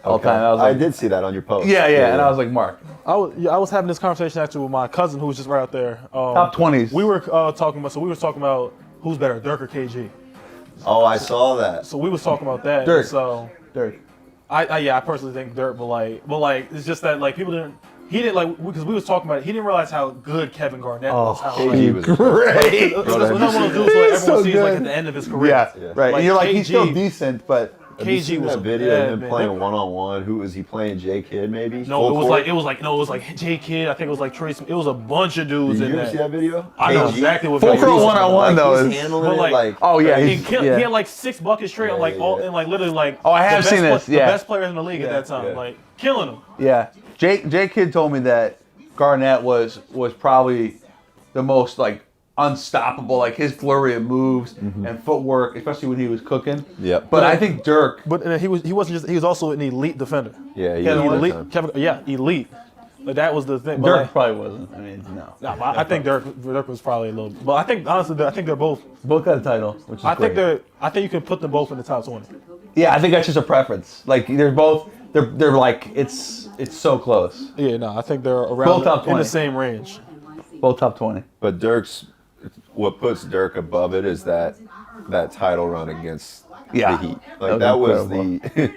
all Okay. time. I was I like, did see that on your post. yeah, and I was like, Mark, I was having this conversation actually with my cousin who was just right out there. top 20s. We were talking about who's better, Dirk or KG. Oh, I saw that. So we was talking about that. Dirk. So Dirk. I personally think Dirk, but it's just that people didn't. he didn't like because we was talking about it. He didn't realize how good Kevin Garnett was. KG was great. That's one of those dudes like everyone sees like at the end of his career. Yeah, right. Like, and you're like, he's KG still decent, but KG was that a video bad of him man. playing one-on-one. Who was he playing? J Kidd maybe? No, it was like J Kidd. I think it was like Trace. It was a bunch of dudes Did in you ever see that video? I know KG? exactly what. Full curl one-on-one though He's is. handling But, it like Oh yeah, He he's, had like 6 buckets straight, like all and like literally like. Oh, I have the best seen this, The yeah. best players in the league at that time, like killing them. Yeah, Jay Kidd told me that Garnett was probably the most like unstoppable, like his flurry of moves and footwork, especially when he was cooking. Yep. But I think Dirk. But he was also an elite defender. Yeah, he Kevin was Elite. Elite. But that was the thing. But Dirk like, probably wasn't. I mean, no. I think Dirk was probably a little. But I think honestly, I think they're both. Both got a title, which is I think great. I think you can put them both in the top 20. Yeah, I think that's just a preference. Like they're both. They're like it's so close. Yeah, no, I think they're around Both top in 20. the same range. Both top 20. But what puts Dirk above it is that title run against Yeah. the Heat. Like that was the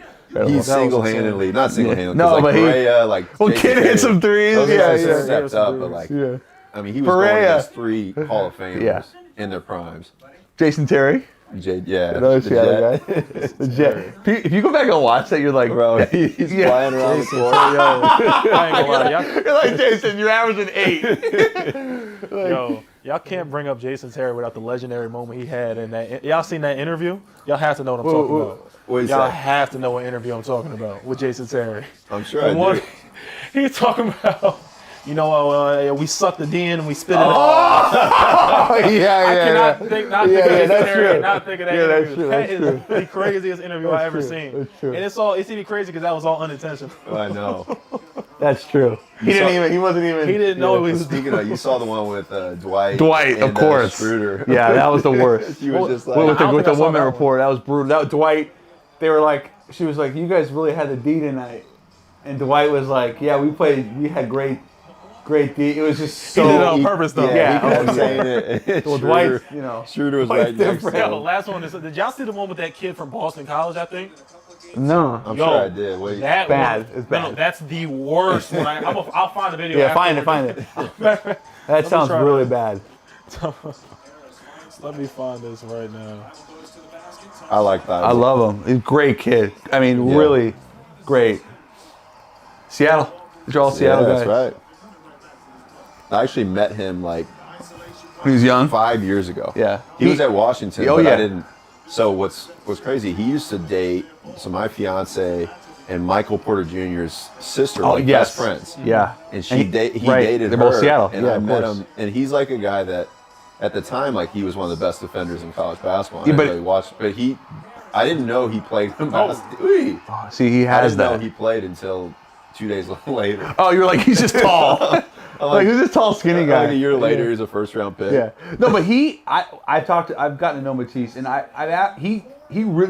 he single-handedly, not single-handedly, No, like but Perea, like Well, Jason Kid hit Terry, some threes. those Yeah, guys yeah. stepped up, but like Yeah. I mean, he was Perea. going against 3 Hall of Famers in their primes. Jason Terry. The Seattle Jet. guy. The Jet. If you go back and watch that, you're like, Bro, he's Yeah. flying around the court. I ain't gonna lie, you're like, Jason, you're averaging 8. y'all can't bring up Jason Terry without the legendary moment he had in that. Y'all seen that interview? Y'all have to know what I'm talking about. What is Y'all that? have to know what interview I'm talking about with Jason Terry. I'm sure And I do. He's talking about, we sucked the D in and we spit it out. Oh, yeah. I cannot think of Jason that's Terry true. and not think of that Yeah, that's interview. true, That that's is the craziest interview I've ever seen. That's true. And it's even crazy because that was all unintentional. I know. That's true. He wasn't even. He didn't know he was. Speaking of, you saw the one with Dwight. Dwight, and, of course. Schroeder. Yeah, that was the worst. She was just like, with I don't the think I saw woman that report, that was brutal. Dwight, they were like, she was like, you guys really had the D tonight, and Dwight was like, yeah, we had great D. It was just so. He did it on purpose though. Yeah, he Yeah. kept saying it. Well, Schroeder- Dwight, Schroeder was Dwight's right next to different. Yeah, the him. last one is. Did y'all see the one with that kid from Boston College? I think. No. I'm Yo, sure I did. Wait. That Bad. was- It's bad. No, that's the worst one. I'll find the video. Yeah, find afterwards. it. That sounds try really that. bad. Let me find this right now. I like that. I love him. He's a great kid. I mean, Yeah. really great. Seattle. These are all Seattle That's guys. right. I actually met him like When he was young. 5 years ago. Yeah. He was at Washington, Oh, but yeah. I didn't. So what's crazy? He used to date. So my fiance and Michael Porter Jr.'s sister were like best friends. Yeah. And he right, dated they're her. both Seattle. And Yeah, I of met course. him, and he's like a guy that, at the time, like he was one of the best defenders in college basketball. I Yeah, didn't but- really watch, but I didn't know he played basketball. See, he I has didn't know that. he played until 2 days later. Oh, you're like, he's just tall. like, who's this tall, skinny guy? Like a year later, he's a first-round pick. Yeah. No, but I've gotten to know Matisse, and he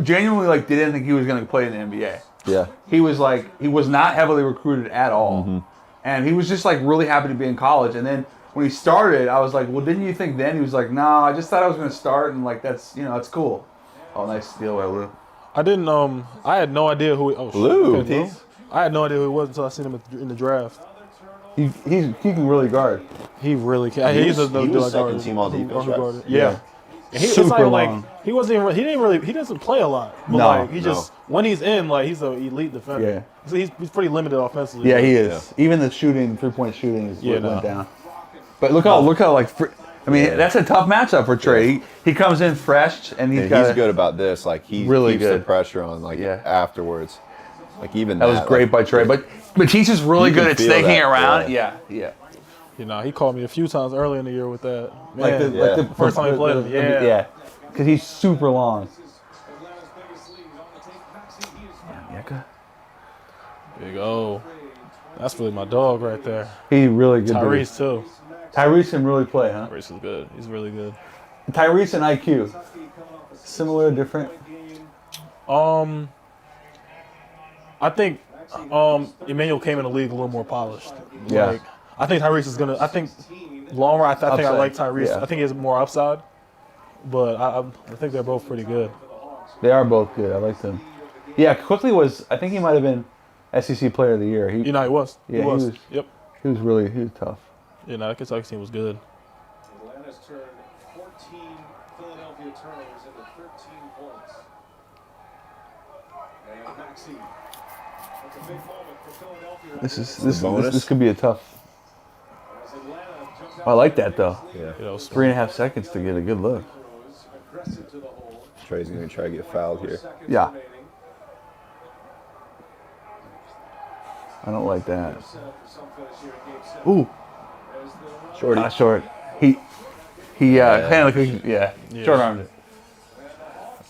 genuinely like didn't think he was going to play in the NBA. Yeah. He was like, he was not heavily recruited at all, and he was just like really happy to be in college. And then when he started, I was like, well, didn't you think then? He was like, no, I just thought I was going to start, and like that's that's cool. Oh, nice steal by Lou. I didn't. I had no idea who. Lou. Okay, I had no idea who he was until I seen him in the draft. He can really guard. He really can. He He's was a second team all defense, right? Yeah. And it's Super not even like long. he wasn't even. He doesn't play a lot. But No, like he just when he's in, like he's an elite defender. Yeah. So he's pretty limited offensively. Yeah, he is. Even the shooting, 3-point shooting, is Yeah, went down. But look how like. I mean, that's a tough matchup for Trey. He comes in fresh, and And got he's good about this. Like he Really keeps good. the pressure on. Like afterwards, like even That was great by Trey. But Matisse is really You good can at feel snaking that, around. yeah. Yeah. He called me a few times early in the year with that. Like Man, the first time he played him. Yeah. Yeah. Because he's super long. Big O. That's really my dog right there. He's really good. Tyrese too. Tyrese can really play, huh? Tyrese is good. He's really good. Tyrese and IQ. Similar, different? I think Emmanuel came in the league a little more polished. Yeah. Like, I think Tyrese is gonna. I think long run. I think I Upside. like Tyrese. Yeah. I think he has more upside, but I think they're both pretty good. They are both good. I like them. Yeah, Quickly was, I think he might have been SEC Player of the Year. He was. Yeah, he was. he was- Yep. He was tough. Yeah, no, that Kentucky team was good. Atlanta's turned 14 Philadelphia turnovers into 13 points. And Maxey. That's a big moment for Philadelphia. This could be a tough. I like that though. Yeah. 3.5 seconds to get a good look. Trey's going to try to get fouled here. Yeah. I don't like that. Ooh. Shorty. Not short. He kind of short armed it.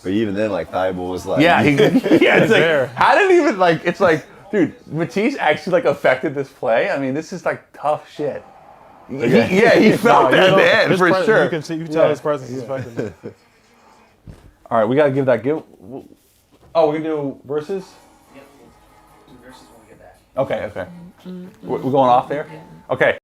But even then, like, Thybulle was like... Yeah, it's there. like, how did he even, like, it's like, dude, Matisse actually, like, affected this play. I mean, this is, like, tough shit. He felt that at the end, for sure. You can tell his presence is affecting him. All right, we got to give that give. Oh, we're going to do versus? Yeah, we'll do versus when we get back. Okay. We're going off there? Okay.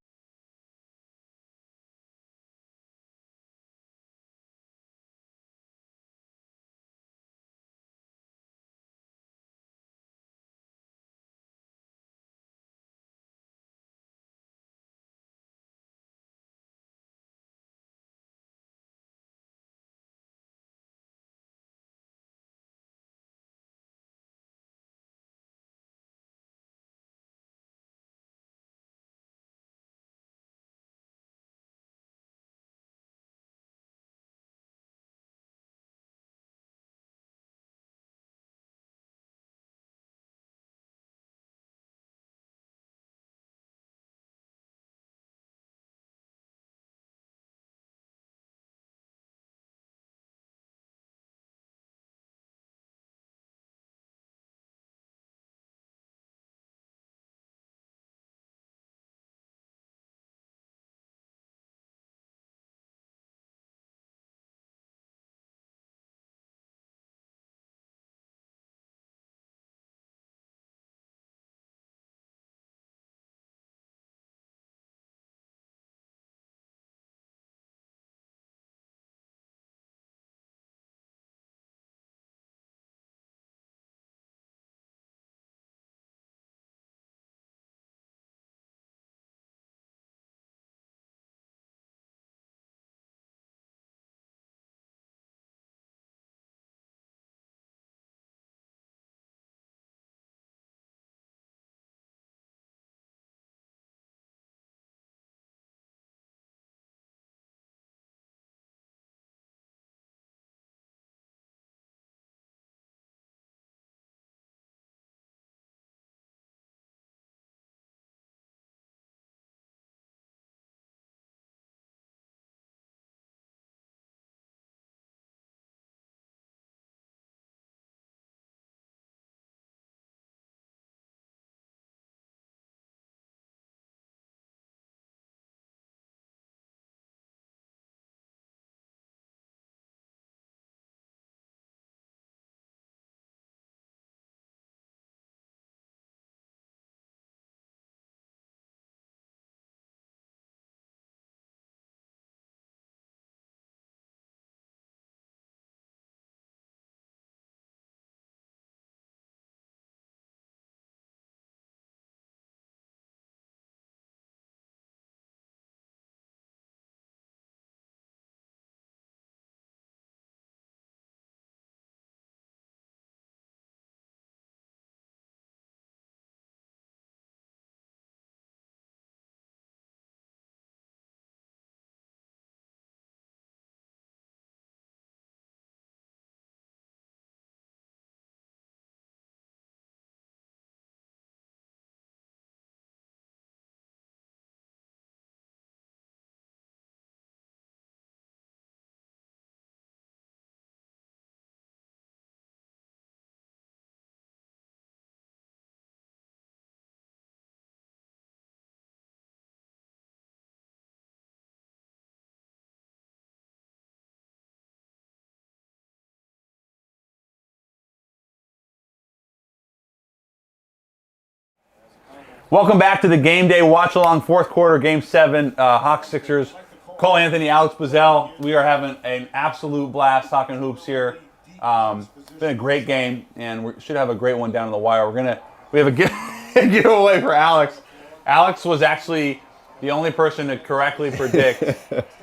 Welcome back to the Game Day Watch Along, fourth quarter, Game 7, Hawks Sixers. Cole Anthony, Alex Buzzell. We are having an absolute blast talking hoops here. It's been a great game, and we should have a great one down to the wire. We have a giveaway for Alex. Alex was actually the only person to correctly predict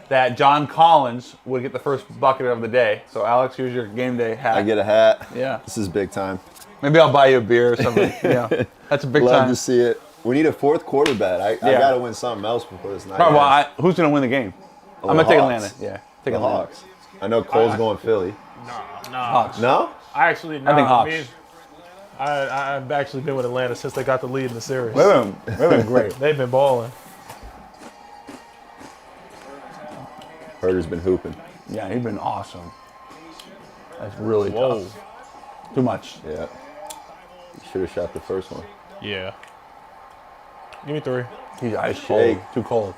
that John Collins would get the first bucket of the day. So, Alex, here's your game day hat. I get a hat. Yeah. This is big time. Maybe I'll buy you a beer or something. Yeah. That's a big Love time. to see it. We need a fourth quarter bet. I got to win something else before this night. Right, well, who's going to win the game? I'm going to take Atlanta. Yeah. Take the Atlanta. Hawks. I know Cole's going Philly. No. Hawks. No? I actually, I think Hawks. I've actually been with Atlanta since they got the lead in the series. They've been great. They've been balling. Huerter's been hooping. Yeah, he's been awesome. That's really Whoa. tough. Too much. Yeah. You should have shot the first one. Yeah. Give me 3. He's ice cold. Shake. Too cold.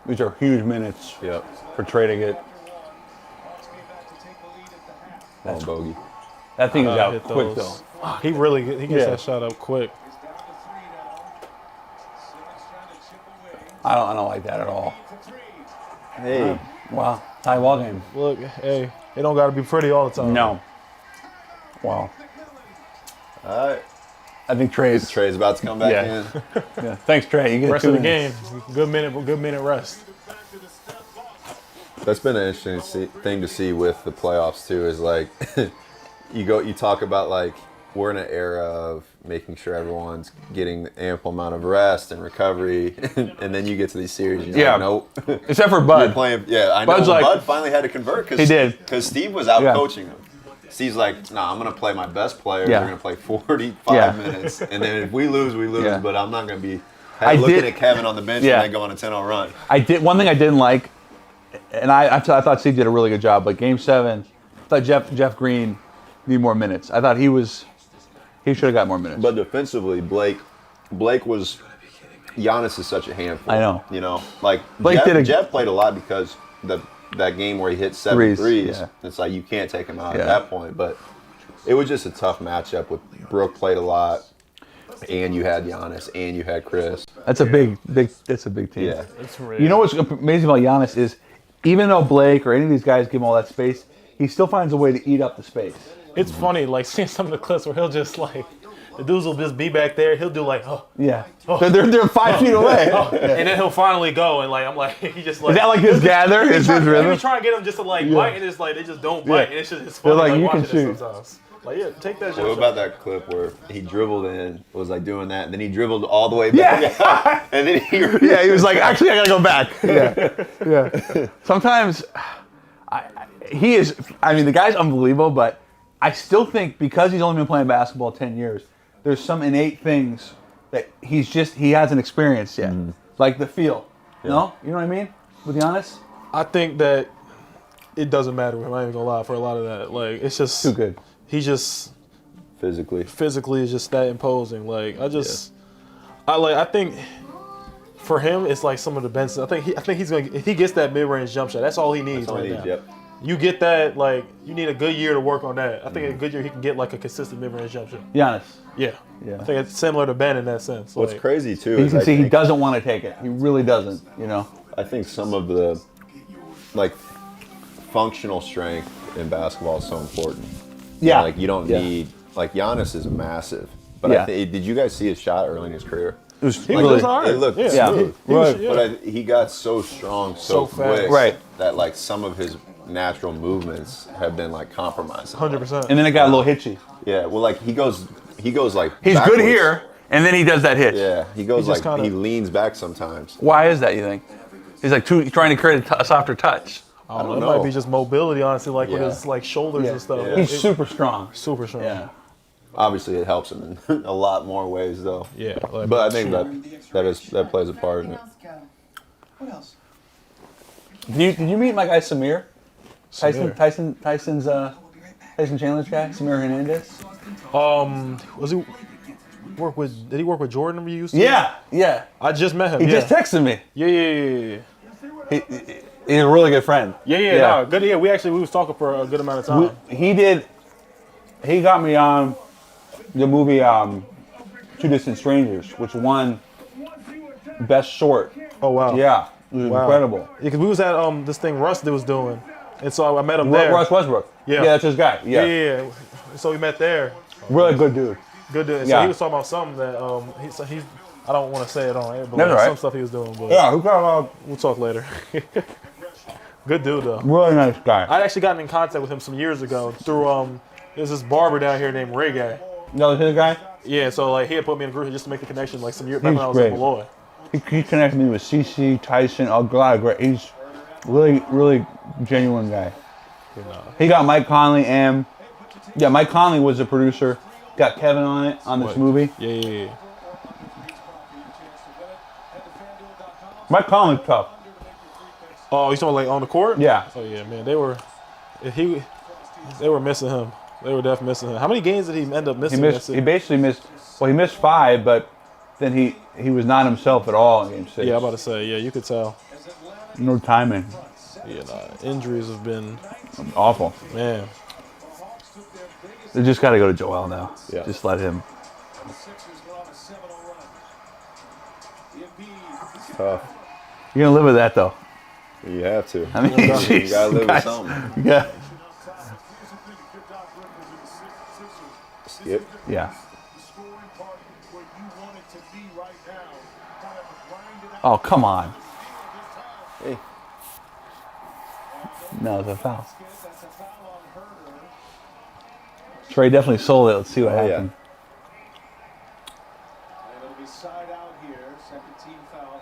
These are huge minutes Yep. for Trey to get. That's bogey. That thing is out hit quick, those. though. He gets that shot up quick. I don't like that at all. Hey. Wow. Tie ball game. Look, hey, it don't got to be pretty all the time. No. Wow. All right. I think Trey's. Trey's about to come back Yeah. in. Yeah. Thanks, Trey. You get Rest 2 of the minutes. game, good minute rest. That's been an interesting thing to see with the playoffs too. Is like, you talk about like we're in an era of making sure everyone's getting ample amount of rest and recovery, and then you get to these series. And you're like, nope. Except for You're Bud. playing. Yeah, I know. Bud's like- Bud finally had to convert because He did. because Steve was out Yeah. coaching him. Steve's like, nah, I'm gonna play my best players. Yeah. We're gonna play 45 Yeah. minutes, and then if we lose, we lose. Yeah. But I'm not gonna be I looking did- at Kevin on the bench Yeah. and then go on a 10-0 run. I did one thing I didn't like, and I thought Steve did a really good job. But Game 7, I thought Jeff Green needed more minutes. I thought he should have got more minutes. But defensively, Blake was. Giannis is such a handful. I know. You know, like Blake Jeff played a lot because that game where he hit 7 threes. Yeah. It's like you can't take him out Yeah. at that point. But it was just a tough matchup. With Brooke played a lot, and you had Giannis, and you had Chris. That's a big. That's a big team. Yeah. You know what's amazing about Giannis is, even though Blake or any of these guys give him all that space, he still finds a way to eat up the space. It's funny, like seeing some of the clips where he'll just like, the dudes will just be back there. He'll do like, Yeah. They're 5 feet away. and then he'll finally go, and like I'm like, he just like. Is that like his gather? Is his He rhythm? be trying to get them just to like bite, and it's like they just don't bite, and it's just it's They're funny like, you watching can it shoot. sometimes. Like yeah, take that shit. What about that clip where he dribbled in, was like doing that, and then he dribbled all the way back out, and then he Yeah, he was like, actually, I gotta go back. Yeah. Sometimes, he is. I mean, the guy's unbelievable, but I still think because he's only been playing basketball 10 years, there's some innate things that he hasn't experienced yet, like the feel. Yeah. No, you know what I mean? With Giannis, I think that it doesn't matter. I'm not even gonna lie for a lot of that. Like it's just too good. He just physically is just that imposing. Like I think for him it's like some of the benches. I think he's gonna if he gets that mid-range jump shot. That's all he needs right now. Yep. You get that, like you need a good year to work on that. I think a good year he can get like a consistent mid-range jump shot. Giannis. Yeah. I think it's similar to Ben in that sense. What's like, crazy too You is can I see he think- doesn't want to take it. He really doesn't. You know. I think some of the like functional strength in basketball is so important. Yeah. Like you don't need like Giannis is massive, but Yeah. did you guys see his shot early in his career? It was He really. was all right. It looked Yeah. smooth. He was- But he got so strong so fast. quick Right. that like some of his natural movements have been like compromised. 100%. And then it got a little hitchy. Yeah, well, like he goes like He's backwards. good here, and then he does that hitch. Yeah, he goes He just like kinda- he leans back sometimes. Why is that, you think? He's like trying to create a softer touch. I don't don't know. It know. might be just mobility, honestly, like with Yeah. his like shoulders and stuff. Yeah. He's It- super strong. super strong. Yeah. Obviously, it helps him in a lot more ways, though. Yeah. Like, But I think that plays a part in it. What else? Did you meet my guy Samir? Samir. Tyson Chandler's guy, Samir Hernandez. was he work with? Did he work with Jordan? We used to. Yeah. I just met him. He yeah. just texted me. Yeah. He's a really good friend. Yeah. No, good. Yeah, we was talking for a good amount of time. He got me on the movie Two Distant Strangers, which won Best Short. Oh wow. Yeah, it was incredible. Yeah, because we was at this thing Russ was doing, and so I met him there. Russ Westbrook. Yeah. Yeah, that's his guy. Yeah. Yeah. So we met there. Really good dude. Good dude. So Yeah. he was talking about something that he's I don't want to say it on air, but That's like right. some stuff he was doing. But Yeah, who got we'll talk later. Good dude though. really nice guy. I'd actually gotten in contact with him some years ago through there's this barber down here named Ray Guy. No, his guy. Yeah, so like he had put me in a group just to make the connection like some years back when I was great. in Malloy. He connected me with CC Tyson. Oh God, great. He's really genuine guy. You know. He got Mike Conley and Mike Conley was the producer. Got Kevin on it on this movie. Yeah. Mike Conley's tough. Oh, you talking about like on the court? Yeah. Oh yeah, man. They were missing him. They were definitely missing him. How many games did he end up missing? He basically missed. Well, he missed 5, but then he was not himself at all in Game 6. Yeah, I'm about to say. Yeah, you could tell. No timing. Yeah, injuries have been Awful. man. They just got to go to Joel now. Yeah. Just let him. Tough. You're gonna live with that though. You have to. I mean, you geez, gotta live guys, with something. Yeah. Skip. Yeah. Oh, come on. Hey. No, it's a foul. Trey definitely sold it. Let's see what happened.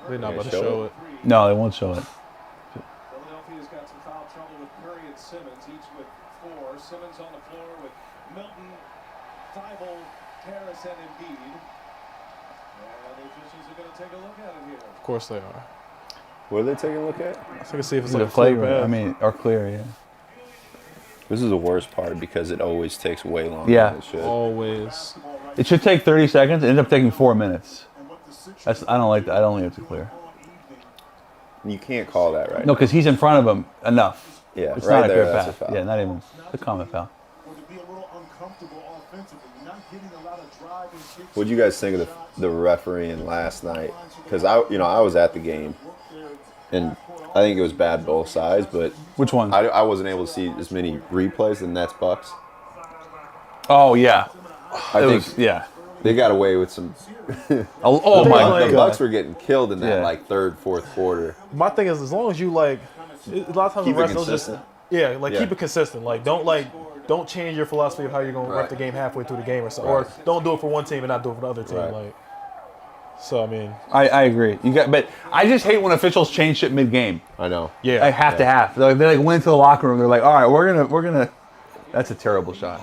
They're not about to show it. No, they won't show it. Philadelphia's got some foul trouble with Curry and Simmons, each with 4. Simmons on the floor with Milton, Thybulle, Harris, and Embiid. And the officials are going to take a look at it here. Of course they are. What are they taking a look at? I can see if it's The like a clear flagrant. pass. I mean, or clear, yeah. This is the worst part because it always takes way longer Yeah. than it should. Always. It should take 30 seconds. It ended up taking 4 minutes. I don't like that. I don't think it's clear. You can't call that right No, now. because he's in front of him enough. Yeah, It's right not a there, clear that's foul. a foul. Yeah, not even. It's a common foul. Or to be a little uncomfortable offensively. You're not getting a lot of drive and kicks. What do you guys think of the refereeing last night? Because I was at the game, and I think it was bad both sides. But Which one? I wasn't able to see as many replays than Nets Bucks. Oh, yeah. I It think was, yeah. they got away with some. Oh thing my like- The God. Bucks were getting killed in that Yeah. like third, fourth quarter. My thing is, as long as you like, a lot of times Keep the it refs they'll just consistent. keep it consistent. Don't change your philosophy of how you're gonna ref the game halfway through the game or something. Right. Or don't do it for one team and not do it for the other team. Right. So I mean, I agree. But I just hate when officials change shit mid-game. I know. yeah, Like half to half. They went into the locker room. They're like, all right, we're gonna. That's a terrible shot.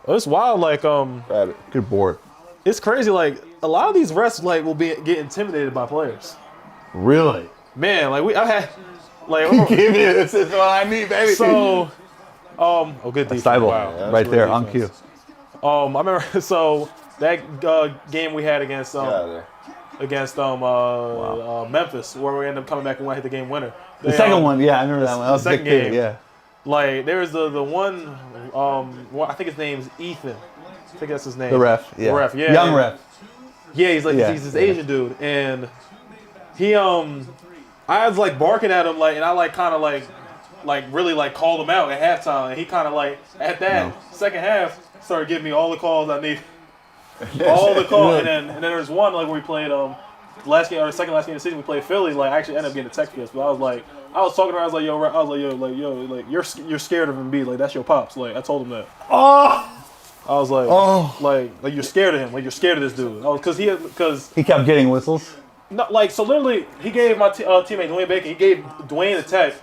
it's wild. Like Bad. Good board. it's crazy. Like a lot of these refs like will get intimidated by players. Really? Man, like I had like Give me this is what I need, baby. so good defense. Thybulle, Wow. Yeah, right That's there really on defense. cue. I remember so that game we had against Get out of there. Memphis, where we ended up coming back and hit the game winner. The second one, yeah, I remember that one. That was a second big game. kid, yeah. Like there was the one, I think his name's Ethan. I think that's his name. The ref, yeah. The ref, yeah. Young ref. Yeah, he's like Yeah, he's this yeah. Asian dude, and he I was like barking at him like, and I like kind of like really like called him out at halftime, and he kind of like at that second half started giving me all the calls I need. All the calls, and then there's one like where we played last game or the second last game of the season we played Philly. Like I actually ended up getting a text for this, but I was talking to her. I was like, you're scared of Embiid. Like that's your pops. Like I told him that. Oh! I was like, like you're scared of him. Like you're scared of this dude. Because He kept getting whistles. no, like so literally he gave my teammate Dwayne Bacon. He gave Dwayne a tech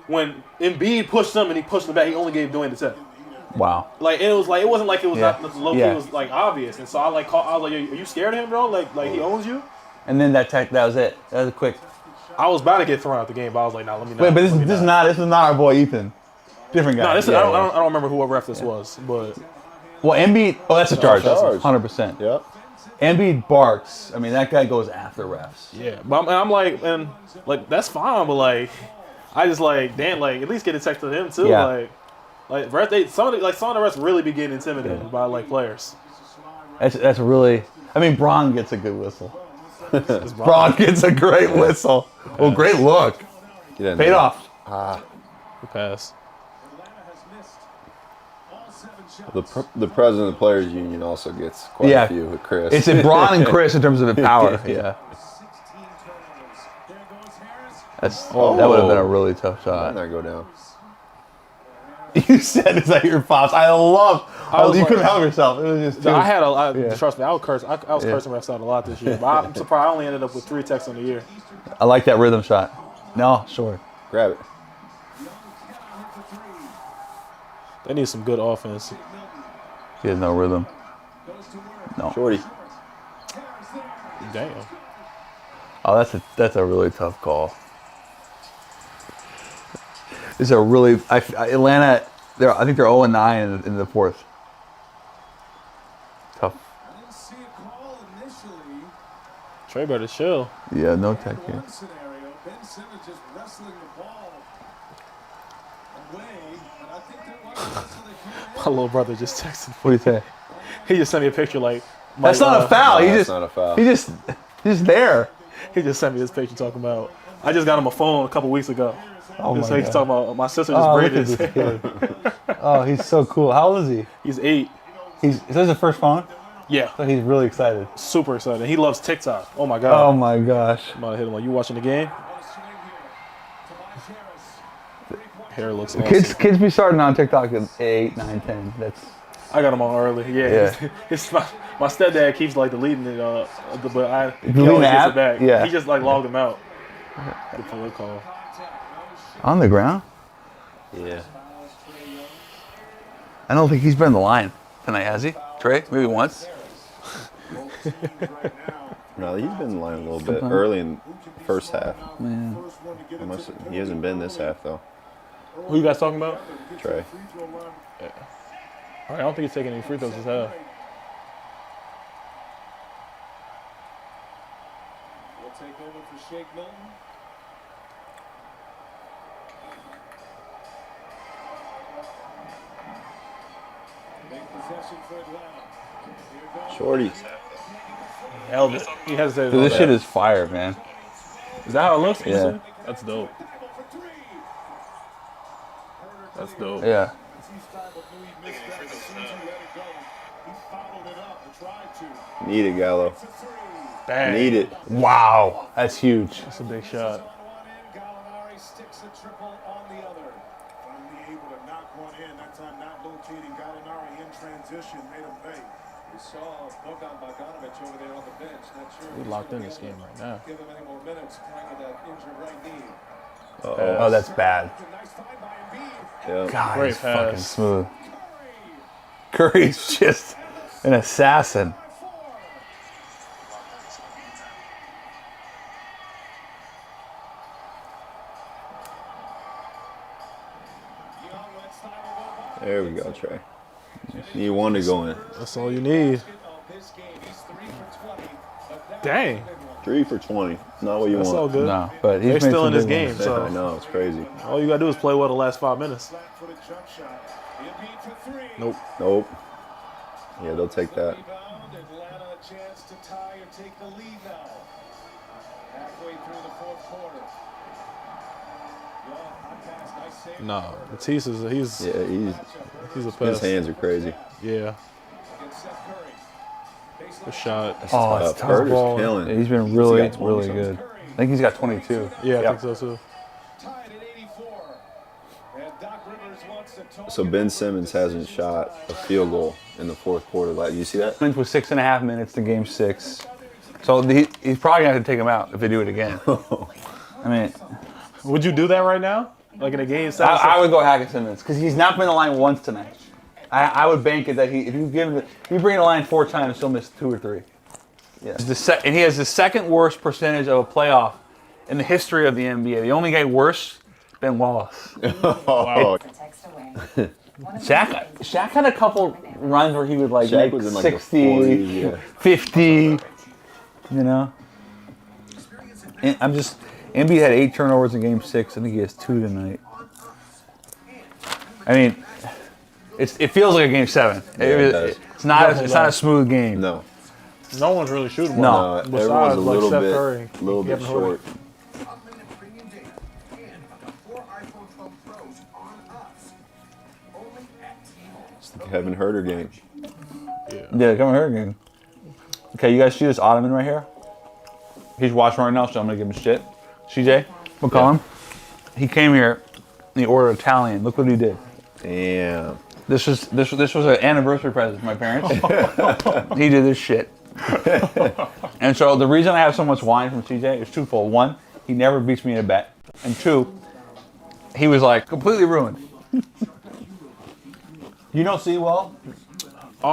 when Embiid pushed him and he pushed him back. He only gave Dwayne the tech. Wow. Like it wasn't like it was Yeah. not low key. Yeah. It was like obvious. And so I was like, are you scared of him, bro? Like he owns you. And then that was it. That was a quick. I was about to get thrown out the game, but I was like, nah, let me not. Wait, but let me this is not our boy Ethan. Different guy. No, this is, Yeah, I yeah. don't remember who ref this was, but Well, Embiid. Oh, that's a charge. charge. 100%. Yep. Embiid barks. I mean, that guy goes after refs. yeah. But I'm like, and like that's fine, but like, I just like, damn, like at least get a text to him too. Yeah. Like refs, some of the refs really be getting intimidated by like players. That's really. I mean, Braun gets a good whistle. Braun gets a great whistle. Well, great look. Get in Paid there. off. Good pass. The president of the Players Union also gets quite a few with Chris. It's in Braun and Chris in terms of power. Yeah. That would have been a really tough shot. Not go down. You said, "Is that your pops?" I love. You couldn't help yourself. It was just. I had trust me. I was cursing refs out a lot this year. But I'm surprised I only ended up with 3 texts in a year. I like that rhythm shot. No, sure. Grab it. They need some good offense. He has no rhythm. No. Shorty. Damn. Oh, that's a really tough call. This is a really Atlanta. I think they're 0-9 in the fourth. Tough. I didn't see a call initially. Trey better chill. Yeah, no tech here. One scenario, Ben Simmons just wrestling the ball away, and I think there was a wrestle that My little brother just texted me. What do you say? He just sent me a picture like. That's not a foul. No, He that's not a foul. He's just there. He just sent me this picture talking about. I just got him a phone a couple weeks ago. Oh my So he's God. talking about my sister just Look braided at his this hair. kid. Oh, he's so cool. How old is he? He's 8. Is this his first phone? Yeah, So he's really excited. super excited. He loves TikTok. Oh my God. Oh my gosh. I'm about to hit him like, you watching the game? Hair looks awesome. Kids be starting on TikTok at 8, 9, 10. That's I got him on early. Yeah. It's my stepdad keeps like deleting it, but he Deleting always the gets app? it back. Yeah. He just like logged him out. Good for the call. on the ground. Yeah. I don't think he's been in the line tonight, has he? Trey? Maybe once. No, he's been in line a little bit early in the first half. Man. He hasn't been this half though. Who you guys talking about? Trey. Yeah. I don't think he's taking any free throws this half. We'll take over for Shake Milton. Big possession for Atlanta. Here goes. Shorty. Held it. He hesitated. Dude, on this that. shit is fire, man. Is that how it looks? Yeah. That's dope. That's dope. Yeah. Need it, Gallo. Bang. Need it. Wow. That's huge. That's a big shot. Gallinari sticks a triple on the other. Finally able to knock one in. That time not locating Gallinari in transition. Made him pay. We saw Bogan Bogdanovic over there on the bench. Not sure. We locked in this game right now. Give him any more minutes playing with that injured right knee. Oh, that's bad. Nice find by Embiid. Yeah. God, Great he's fucking pass. smooth. Curry's just an assassin. There we go, Trey. Need one to go in. That's all you need. Dang. 3 for 20. Not what you That's want. all good. No, but he's They're made still some in this good game, ones. Yeah, so I know, it's crazy. all you got to do is play well the last 5 minutes. Flat-footed jump shot. Embiid for three. Nope. Nope. Yeah, they'll take that. Rebound. Atlanta a chance to tie and take the lead now. Halfway through the fourth quarter. Young, hot pass, nice save. No, Matisse is he's Yeah, a his pest. hands are crazy. Yeah, Against Seth Curry. good shot. Oh, it's tough. Curtis ball. killing. He's been really, He's got 20 really something. good. I think he's got 22. Yeah, I Yep. think so too. Tied at 84. And Doc Rivers wants to talk. So Ben Simmons hasn't shot a field goal in the fourth quarter. Like, you see that? Simmons was 6.5 minutes to game 6. So he's probably going to have to take him out if they do it again. I mean, Would you do that right now? Like in a game 7? I would go Hackett Simmons because he's not been in the line once tonight. I would bank it that if you bring the line 4 times, he'll miss 2 or 3. Yeah. And he has the second worst percentage of a playoff in the history of the NBA. The only guy worse, Ben Wallace. Oh, Text away. Shaq had a couple runs where he would like Shaq make was in, like, 60, the 40s, yeah. 50, you know. And Embiid had 8 turnovers in game 6. I think he has 2 tonight. I mean, it feels like a game 7. it does. It's not a smooth game. no. No one's really shooting No. well. Everyone's Besides, a like little Seth bit, Curry, little bit Kevin short. Huerter. Unlimited premium data and up to 4 iPhone 12 Pros on us. Only at T-Mobile. Kevin Huerter game. Yeah, come here again. Okay, you guys see this ottoman right here? He's watching right now, so I'm gonna give him shit. CJ, we'll call him. He came here. He ordered Italian. Look what he did. Damn. This was an anniversary present for my parents. He did this shit. And so the reason I have so much wine from CJ is twofold. One, he never beats me in a bet, and two, he was like completely ruined. You know C well? I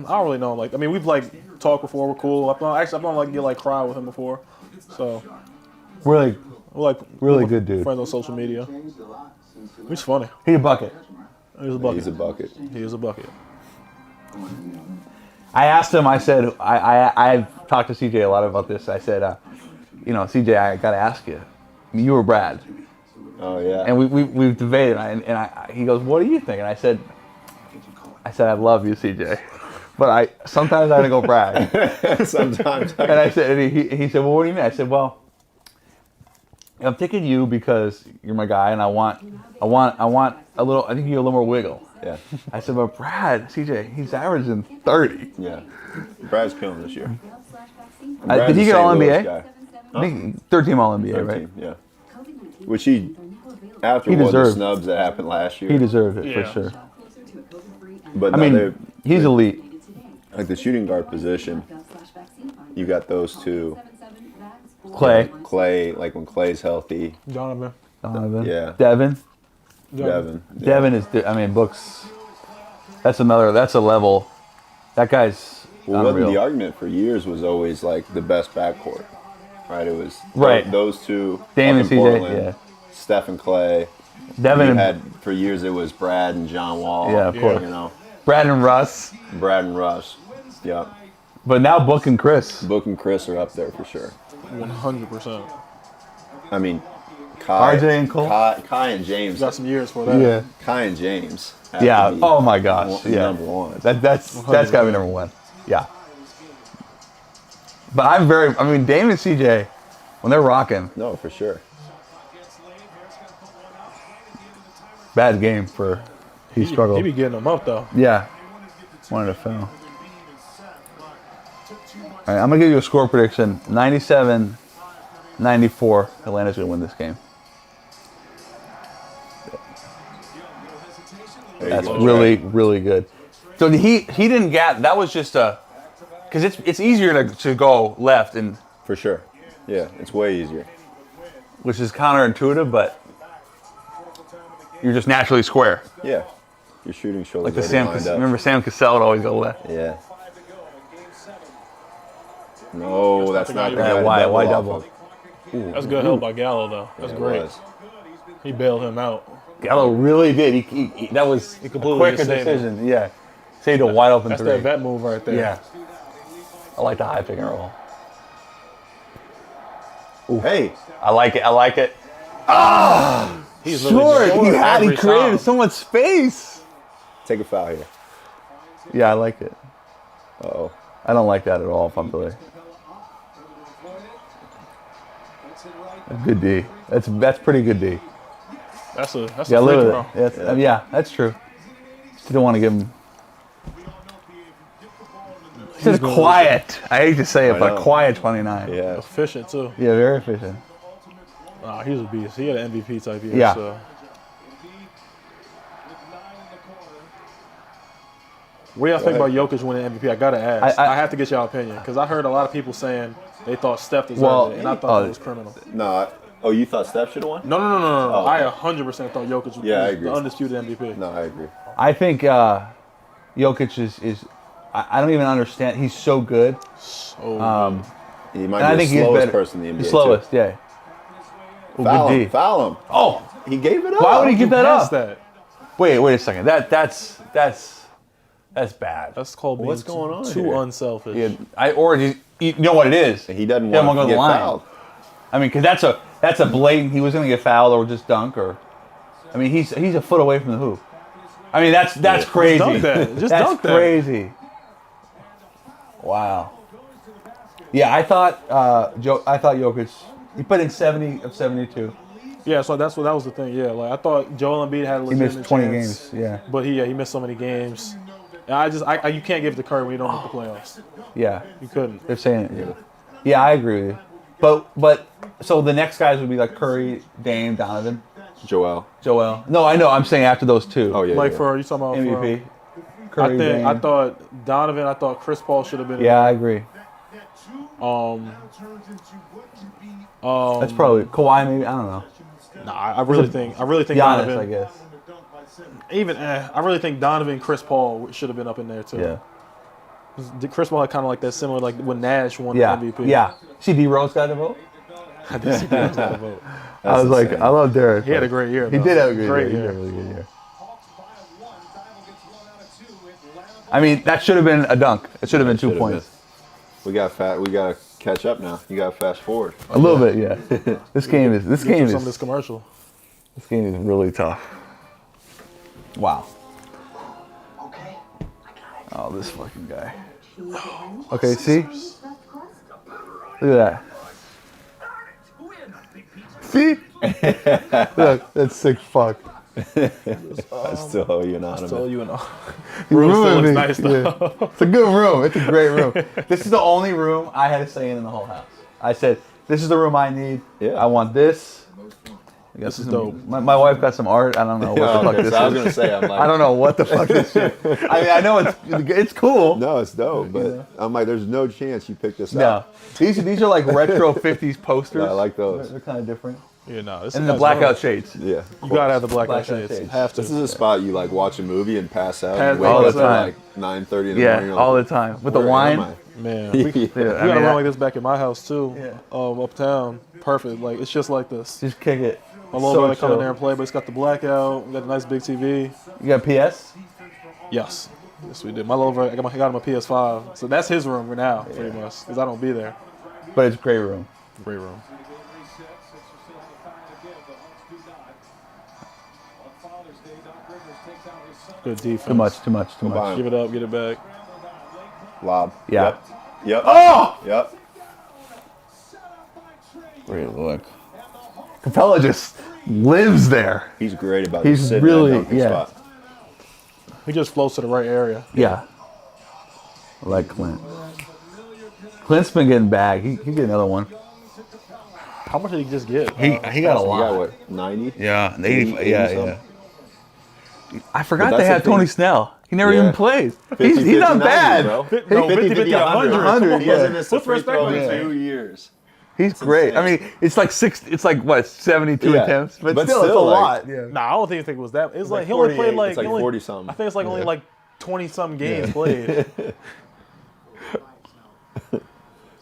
don't really know. Like, I mean, we've like talked before. We're cool. I've not like get like cry with him before. So Really, we're like really good dude. friends on social media. He's funny. He's a bucket. He's a bucket. He's a bucket. He is a bucket. I asked him. I said, I've talked to CJ a lot about this. I said, CJ, I got to ask you. You or Brad? Oh yeah. And we've debated. He goes, what do you think? And I said, I love you, CJ, but sometimes I gotta go Brad. Sometimes. And I said, and he said, well, what do you mean? I said, well, I'm picking you because you're my guy, and I want a little. I think you need a little more wiggle. Yeah. I said, but Brad, CJ, he's averaging 30. Yeah. Brad's killing this year. Did he get all NBA? Guy. I think third team all NBA, 13, right? Yeah. Which he, after He one of the deserved. snubs that happened last year. He deserved it Yeah. for sure. But I no, mean, he's elite. like the shooting guard position, you got those two. Clay, like when Clay's healthy. Donovan. Yeah. Devin. Devin. Yeah. Devin is. I mean, books. That's a level. That guy's Well, unreal. the argument for years was always like the best backcourt, right? It was Right. those two. Dame up and in CJ, Portland, yeah. Steph and Clay. Devin You and had for years it was Brad and John Wall. Yeah, of course. You know, Brad and Russ. Brad and Russ. Yeah. But now Book and Chris. Book and Chris are up there for sure. 100%. I mean, Kai, RJ and Cole? Kai and James. Got some years for that. Yeah. Kai and James. have Yeah. to be Oh my gosh. Yeah. Number one. That's got to be number one. Yeah. But I mean, Dame and CJ, when they're rocking, No, for sure. bad game for he struggled. He be getting them up though. Yeah. Wanted to foul. All right, I'm going to give you a score prediction. 97-94. Atlanta's going to win this game. There you That's go. really, really good. So he didn't get, that was just because it's easier to go left, and For sure. Yeah, it's way easier. which is counterintuitive, but you're just naturally square. Yeah. Your shooting shoulders Like the already Sam, lined up. remember Sam Cassell would always go left. Yeah. No, that's not the Yeah, guy. why off double? of. That's good help by Gallo though. That's Yeah, it great. was. He bailed him out. Gallo really did. He that was a completely quicker saved him. decision. Yeah. Saved a wide open That's three. that vet move right there. Yeah. I like the high pick and roll. Hey, I like it. He's Short. literally just He every created time. so much space. take a foul here. Yeah, I like it. Uh-oh. I don't like that at all, if I'm Billy. Good D. That's pretty good D. That's a Yeah, free live with throw. it. Yeah, that's true. Just don't want to give him. He's quiet. I hate to say it, I but know. quiet 29. Yeah. Efficient too. Yeah, very efficient. He's a beast. He had an MVP type year. Yeah. So. What do y'all think about Jokic winning MVP? I gotta ask. I have to get y'all opinion because I heard a lot of people saying they thought Steph deserved it, and I thought it was criminal. No. Oh, you thought Steph should have won? No. Oh, I okay. 100% thought Jokic was Yeah, I agree. the undisputed MVP. No, I agree. I think Jokic is. I don't even understand. He's so good. So He might And I be think the he's slowest better. person in the NBA. The slowest, too. yeah. Ooh, Foul good him. D. Foul him. Oh, He gave it up. why would he give that past up? that. Wait a second. That's bad. That's called being What's going on too here? unselfish. Yeah, you know what it is. He doesn't He doesn't want wanna to go get to the line. fouled. I mean, because that's a blatant. He was going to get fouled or just dunk or. I mean, he's a foot away from the hoop. I mean, that's crazy. Dunk that. Just that's dunk that. crazy. Wow. Yeah, I thought Jokic. He put in 70 of 72. Yeah, so that was the thing. Yeah, like I thought Joel Embiid had a He legitimate missed 20 chance, games. Yeah. but he missed so many games. And you can't give it to Curry when you don't make the playoffs. Yeah. You couldn't. They're saying it. Yeah, I agree with you. But so the next guys would be like Curry, Dame, Donovan, Joel. No, I know. I'm saying after those two. Oh yeah. Like yeah. for you talking about MVP. Curry, Dame. I thought Donovan. I thought Chris Paul should have been. Yeah, I agree. That's probably Kawhi. Maybe I don't know. Nah, I really think Giannis, Donovan. I guess. I really think Donovan and Chris Paul should have been up in there too. Yeah. Chris Paul had kind of like that similar like when Nash won Yeah. the MVP. Yeah. See, D Rose got the vote. I did see that got the vote. I was like, I love Dirk. He had a great year. He though. did have a great year. year. He had a really good year. I mean, that should have been a dunk. It should have been 2 points. We got to catch up now. You got to fast forward. A little bit, yeah. This game is Some of this commercial. This game is really tough. Wow. Oh, this fucking guy. Okay, see? Look at that. See? Look, that's sick fuck. I still owe you an ottoman. Room still looks me. nice though. Yeah. It's a good room. It's a great room. This is the only room I had a say in the whole house. I said, this is the room I need. Yeah. I want this. This is dope. My wife got some art. I don't know what the fuck this is. I was gonna say, I'm like, I don't know what the fuck this shit. I mean, I know it's cool. No, it's dope, but I'm like, there's no chance you picked this No, up. these are like retro '50s posters. I like those. They're kind of different. Yeah, no. This And is the nice blackout room. shades. Yeah, You gotta have the blackout Blackout shades. shades. Have to. this is a spot you like watch a movie and pass out. And all wake the up at time. like 9:30 in the morning. Yeah, you're all the like, time with the where wine. am I? Man, Yeah. we Yeah, got I a mean, room like this back in my house too. Yeah. Uptown, perfect. Like it's just like this. Just kick it. My little brother come in there and play, but it's got the blackout. We got a nice big TV. You got PS? Yes, we did. My little brother, I got him a PS5, so that's his room now, pretty much, because I don't be there. But it's a great room. Great room. Good defense. Too much. Combined. Give it up, get it back. Lob. Yeah. Yep. Oh! Yep. Great look. Capella just lives there. He's great about He's sitting really- in that dunking yeah. spot. He just floats to the right area. Yeah. I like Clint. Clint's been getting bagged. He get another one. How much did he just get? He got a He got lot. what, 90? Yeah, 80 yeah. something? I forgot But they that's had the thing. Tony Snell. He never Yeah. even played. 50, He's 50, not 90, bad. bro. No, 50, 50, 100. 100, He hasn't yeah. missed a Put free respect throw on in his name. 2 years. He's great. insane. I mean, it's like 72 Yeah. attempts, but, But still, it's a still, like- lot. Yeah. Nah, I don't think it was that. It's like like he only played 48. like It's like he only- 40-something. I think it's like only Yeah. like 20-something games played.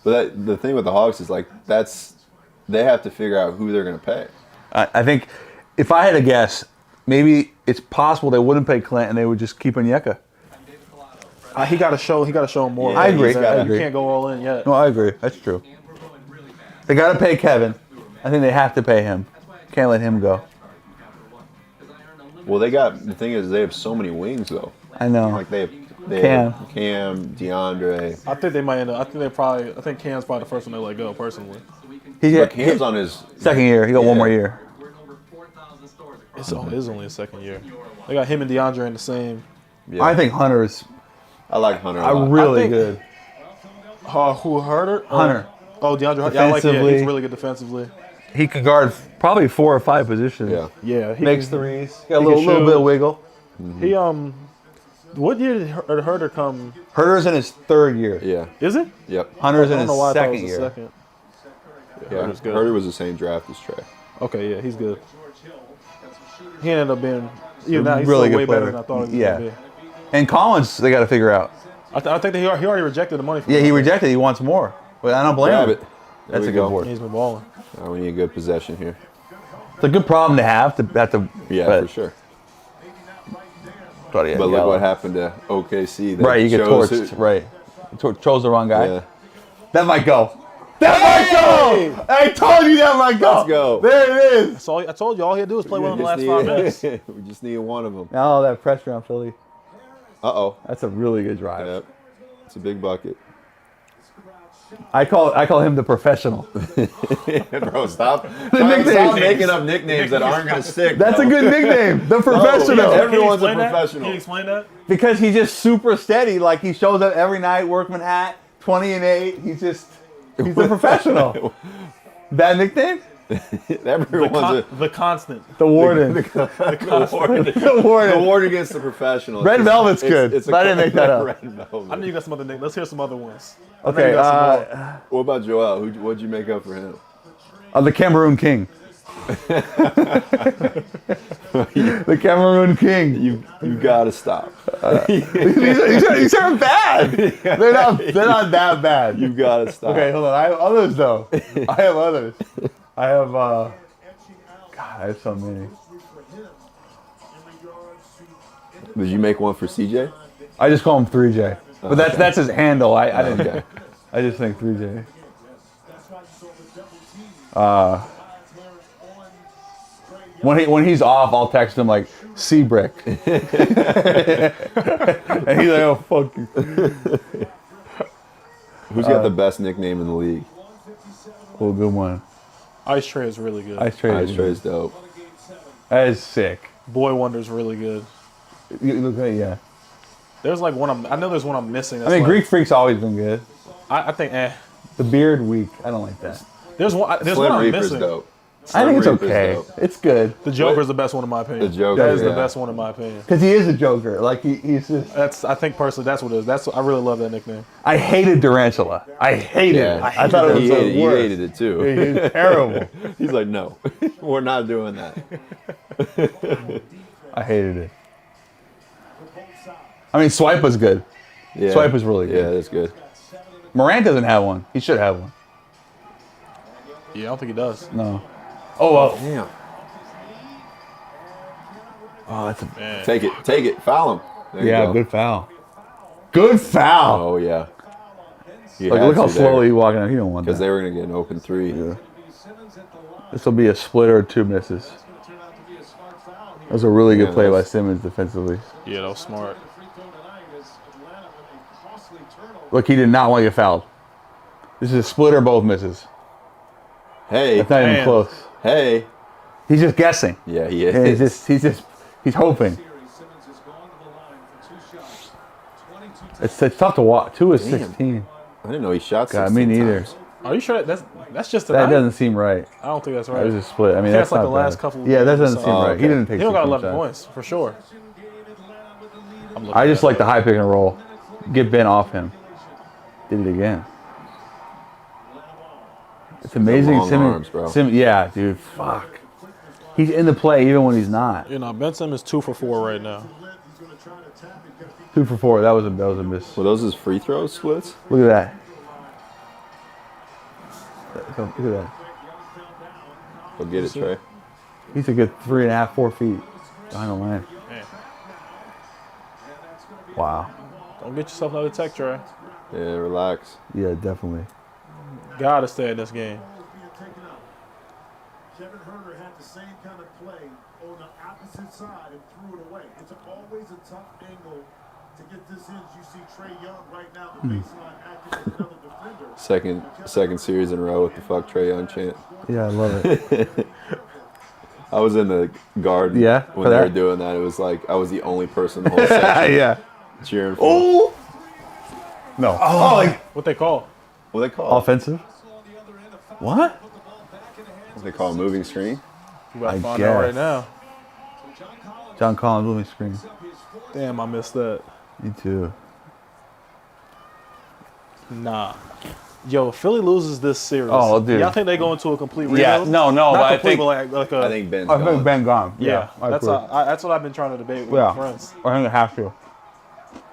But the thing with the Hawks is like they have to figure out who they're going to pay. I think if I had to guess, maybe it's possible they wouldn't pay Clint and they would just keep Onyeka. He got to show him more. Yeah, I agree, You I agree. can't go all in yet. No, I agree. That's true. They got to pay Kevin. I think they have to pay him. Can't let him go. Well, the thing is they have so many wings though. I know. Like they Cam. have Cam, DeAndre. I think they might end up. I think Cam's probably the first one they let go personally. He's Cam's on his second year. He got one more year. It's only his second year. They got him and DeAndre in the same. Yeah. I think Hunter is I like Hunter a lot. really I think- good. Who Huerter? Hunter. Oh, DeAndre Hunter. Yeah, I like him. Defensively. He's really good defensively. He could guard probably 4 or 5 positions. Yeah. Yeah, he Makes can- threes. Got a he little can shoot. bit of wiggle. He what year did Huerter come? Herter's in his 3rd year. Yeah. Is it? Yep. Hunter's I in don't his know why I thought it 2nd was year. the second. Yeah. Herter's good. Huerter was the same draft as Trey. Okay, yeah, he's good. He ended up being now he's really still good way player. better than I thought he was Yeah. gonna be. And Collins, they got to figure out. I think that he already rejected the money. From Yeah, he him. rejected. He wants more. But I don't blame Grab him. it. There That's we a good go. board. He's been balling. Oh, we need a good possession here. It's a good problem to have. Yeah, but, for sure. But, yeah, But look yellow. what happened to OKC. They Right, you get chose torched. who- Right. Chose the wrong guy. Yeah. That might go. That might go! I told you that might go. Let's go. There it is. So I told you all he had to do was play well in the We last just 5 minutes. we just need one of them. Now that pressure on Philly. Uh-oh. That's a really good drive. Yep. It's a big bucket. I call him the professional. Bro, stop nickname. making up nicknames that aren't going to stick. That's bro. a good nickname. The professional. No, everyone's a Can you professional. explain that? Because he's just super steady. Like he shows up every night, workman hat, 20-8. He's a professional. Bad nickname? Everyone's The constant. The warden. the warden against the professional. Red Velvet's good. It's But I didn't make that up. Red Velvet. I know you got some other nicknames. Let's hear some other ones. Okay. What about Joel? What'd you make up for him? The Cameroon King. The Cameroon King. You gotta stop. These are bad. They're not that bad. You gotta stop. Okay, hold on. I have others though. I have others. I have God, I have so many. Did you make one for CJ? I just call him 3J. But that's his handle. I didn't. Okay. I just think 3J. When he's off, I'll text him like C-Brick. And he's like, oh fuck you. Who's got the best nickname in the league? Oh, good one. Ice Tray is really good. Ice Tray Trey's dope. That is sick. Boy Wonder's really good. You look at yeah. There's like one I know there's one I'm missing. I mean, Greek Freak's always been good. I think The beard weak. I don't like that. There's one Slim I'm Reaper's missing. dope. I think it's Reaper's okay. dope. It's good. The Joker's the best one in my opinion. The Joker, That is yeah. the best one in my opinion. Because he is a Joker. Like he's just. I think personally that's what it is. I really love that nickname. I hated Durantula. I hated it. I thought it was he the hated, worst. he hated it too. He's terrible. He's like, no, we're not doing that. I hated it. I mean, Swipe was good. Yeah. Swipe was really good. Yeah, that's good. Morant doesn't have one. He should have one. Yeah, I don't think he does. No. Oh well. Damn. Oh, that's a. Man. Take it, foul him. There you Yeah, go. good foul. Good foul. Oh yeah. Look how slowly he's walking out. He don't want Because that. they were gonna get an open three. Yeah. This will be a split or 2 misses. That was a really good play by Simmons defensively. Yeah, that was smart. Look, he did not want to get fouled. This is a split or both misses. Hey. It's not even Man. close. Hey. He's just guessing. Yeah, he Yeah, is. he's hoping. It's tough to watch. 2 is 16. I didn't know he shot 16 God, me neither. times. Are you sure that's just That tonight? doesn't seem right. I don't think that's It right. was a split. I mean, That's that's like not the last bad. couple. Yeah, that games or doesn't seem something. right. He didn't take He don't got 16 11 shots. points for sure. I just like the high pick and roll. Get Ben off him. Did it again. It's amazing. long arms, bro. Yeah, dude. Fuck. He's in the play even when he's not. You know, Ben Simmons 2 for 4 right now. 2 for 4. That was a miss. Were those his free throw splits? Look at that. Look at that. Go get it, Trey. He's a good 3.5, 4 feet behind the line. Man. Wow. Don't get yourself another tech tray. Yeah, relax. Yeah, definitely. Gotta stay in this game. Kevin Huerter had the same kind of play on the opposite side and threw it away. It's always a tough angle to get this in. You see Trey Young right now, the baseline acting as another defender. Second series in a row with the fuck Trey Young chant. Yeah, I love it. I was in the garden Yeah, when for they that? were doing that. It was like I was the only person in the whole section Yeah. cheering for him. No. What they call? What they call it? Offensive? What? What they call a moving screen? You gotta I find out right guess. now. John Collins moving screen. Damn, I missed that. Me too. Nah. Yo, if Philly loses this series. Oh, dude. Y'all think they go into a complete rebuild? Yeah, no, Not but I complete, think but like a, I think Ben's I think gone. Ben gone. yeah. I That's agree. that's what I've been trying to debate with Yeah. my friends. I think I have to.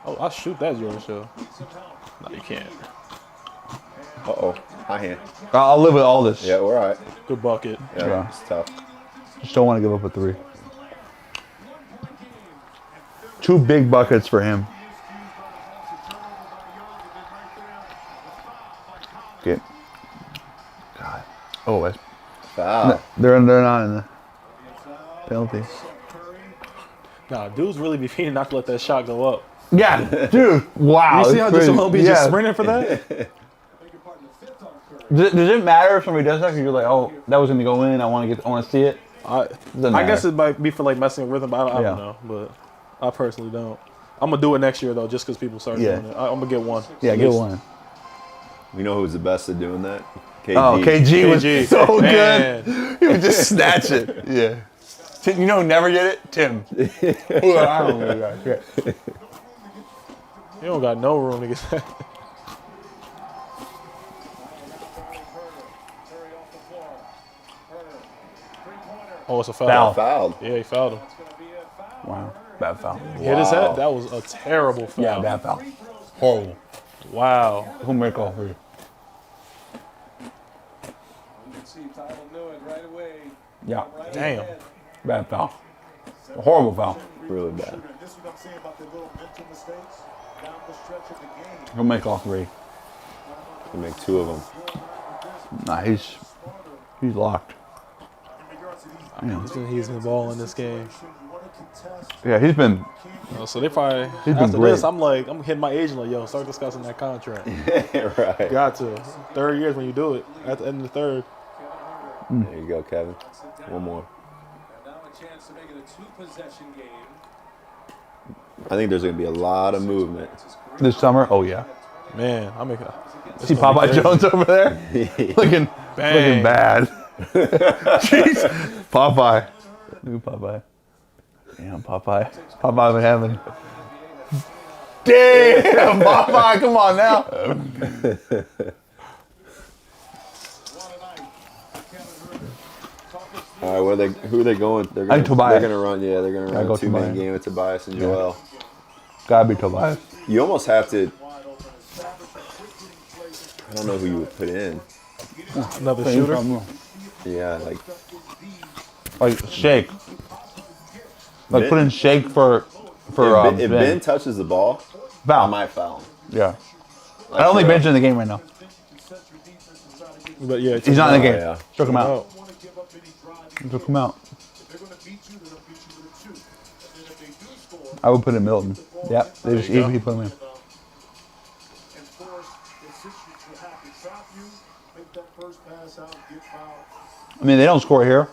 Oh, I'll shoot that Jordan show. No, you can't. Uh-oh. High hand. I'll live with all this. Yeah, we're all right. Good bucket. Yeah, Yeah. it's tough. Just don't want to give up a 3. 2 big buckets for him. Get. God. Oh, that's. Foul. They're not in the penalty. Nah, dudes really be feeding not to let that shot go up. Yeah, dude. Wow. You see it's how crazy. Joel B just sprinting for that? Does it matter if somebody does that? Because you're like, oh, that was going to go in. I want to see it. I guess it might be for like messing with rhythm. I don't know, but I personally don't. I'm gonna do it next year though, just because people start doing it. I'm gonna get one. Yeah, get one. You know who's the best at doing that? KG. Oh, KG was so Man. good. He would just snatch it. Yeah. You know who never get it? Tim. I don't know who that. You don't got no room to get that. Oh, it's a foul. Fouled. Yeah, he fouled him. Wow. Bad foul. He hit his head. That was a terrible foul. Yeah, bad foul. Horrible. Wow. Who made call for you? You can see Thybulle knew it right away. Yeah. Damn. Bad foul. A horrible foul. Really bad. This is what I'm saying about the little mental mistakes down the stretch of the game. He'll make all three. He'll make 2 of them. Nah, he's locked. He's been balling this game. Yeah, he's been. So they probably He's been after great. this, I'm hitting my agent like, yo, start discussing that contract. Right. Got to 3rd years when you do it at the end of the 3rd. There you go, Kevin. One more. And now a chance to make it a 2-possession game. I think there's going to be a lot of movement. This summer? Oh, yeah. Man, I'm making. See Popeye Jones over there? looking bad. Jeez. Popeye. New Popeye. Damn, Popeye. Popeye been having. Damn, Popeye, come on now. All right, who are they going? They're I think Tobias. They're going to run. Yeah, they're going to run a 2-man game with Tobias and Joel. Gotta be Tobias. You almost have to. I don't know who you would put in. Another shooter. Yeah, like Shake. Like Ben, put in Shake for if Ben touches the ball, foul. I might foul him. Yeah. I don't think Ben's in the game right now. But yeah, He's not in the game. Yeah. Took him out. Took him out. I would put in Milton. Yep. They just he put him in. I mean, they don't score here.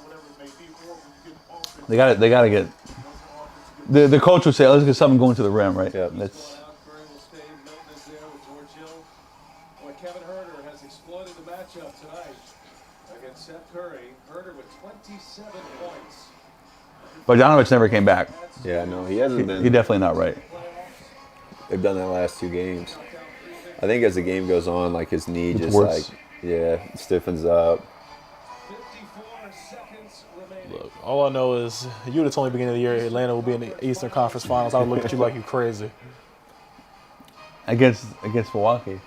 They got to get. The coach would say, "Let's get something going to the rim, right?" Yeah. That's. Kevin Huerter has exploited the matchup tonight against Seth Curry. Huerter with 27 points. But Donovan never came back. Yeah, no, he hasn't been. He's definitely not right. They've done that last 2 games. I think as the game goes on, like his knee It's just worse. stiffens up. 54 seconds remaining. Look, all I know is you would have told me beginning of the year Atlanta will be in the Eastern Conference Finals. I would look at you like you crazy. Against Milwaukee,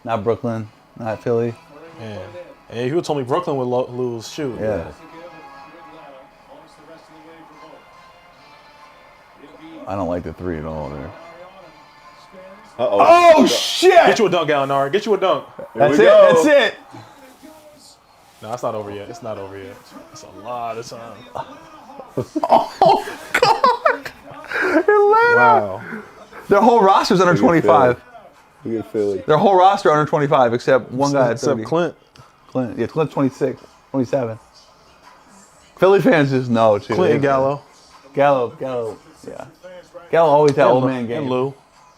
not Brooklyn, not Philly. Man. And if you would told me Brooklyn would lose, shoot. Yeah. I don't like the 3 at all there. Uh-oh. Oh shit! Get you a dunk, Gallinari. Get you a dunk. That's we it. go. That's it. No, it's not over yet. It's not over yet. It's a lot of time. Oh God! Atlanta. Wow. Their whole roster's under 25. Look at Philly. Their whole roster under 25, except one guy at 30. Except Clint. Clint. Yeah, Clint's 26, 27. Philly fans just know too. Clint and Gallo. Gallo. Yeah. Gallo always had old man game. And Lou.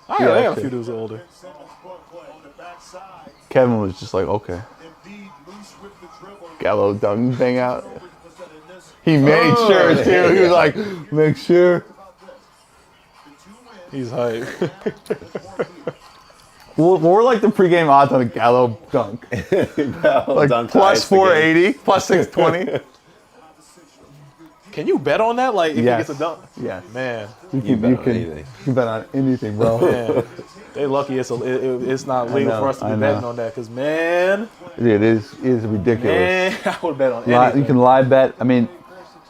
I Yeah, got a that's few it. dudes older. Kevin was just like, okay. Gallo dunk thing out. He made sure too. He was like, make sure. He's hype. We're like the pregame odds on a Gallo dunk. Like Dunk plus ties the game. 480, plus 620. Can you bet on that? Like, if Yes. he gets a dunk? Yes. Man. You can bet on anything, bro. Man. They lucky it's not legal for us to be betting on that. Because, man. It is ridiculous. Man, I would bet on anything. You can live bet. I mean,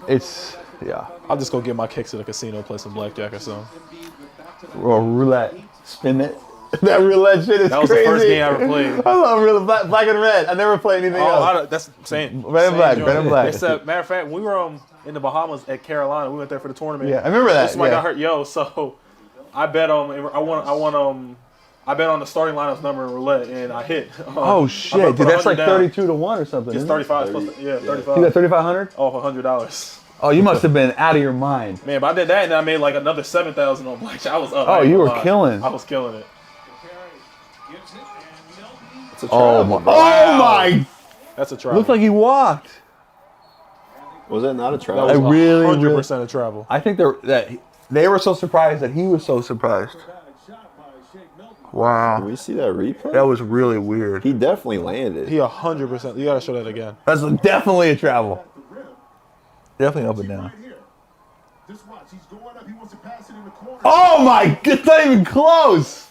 yeah. I'll just go get my kicks at a casino, play some blackjack or something. Or roulette. Spin it. That roulette shit is crazy. That was the first game I ever played. I love roulette. Black and red. I never played anything else. That's same. Red and black. joint. Red and black. Except, matter of fact, when we were in the Bahamas at Carolina, we went there for the tournament. Yeah, I remember that. Somebody got hurt. So I bet I I bet on the starting lineup's number in roulette, and I hit. Oh shit, dude, that's like 32 to 1 or something. It's 35. 35. You got 3,500 off $100. Oh, you must have been out of your mind. Man, but I did that, and I made like another 7,000 on blackjack. I was up. Oh, you were killing. I was killing it. Oh my! Oh my! That's a travel. Looked like he walked. Was that not a travel? That was really 100% a travel. I think they were so surprised that he was so surprised. Wow. Can we see that replay? That was really weird. He definitely landed. He 100%. You gotta show that again. That's definitely a travel. Definitely up and down. Oh my! It's not even close.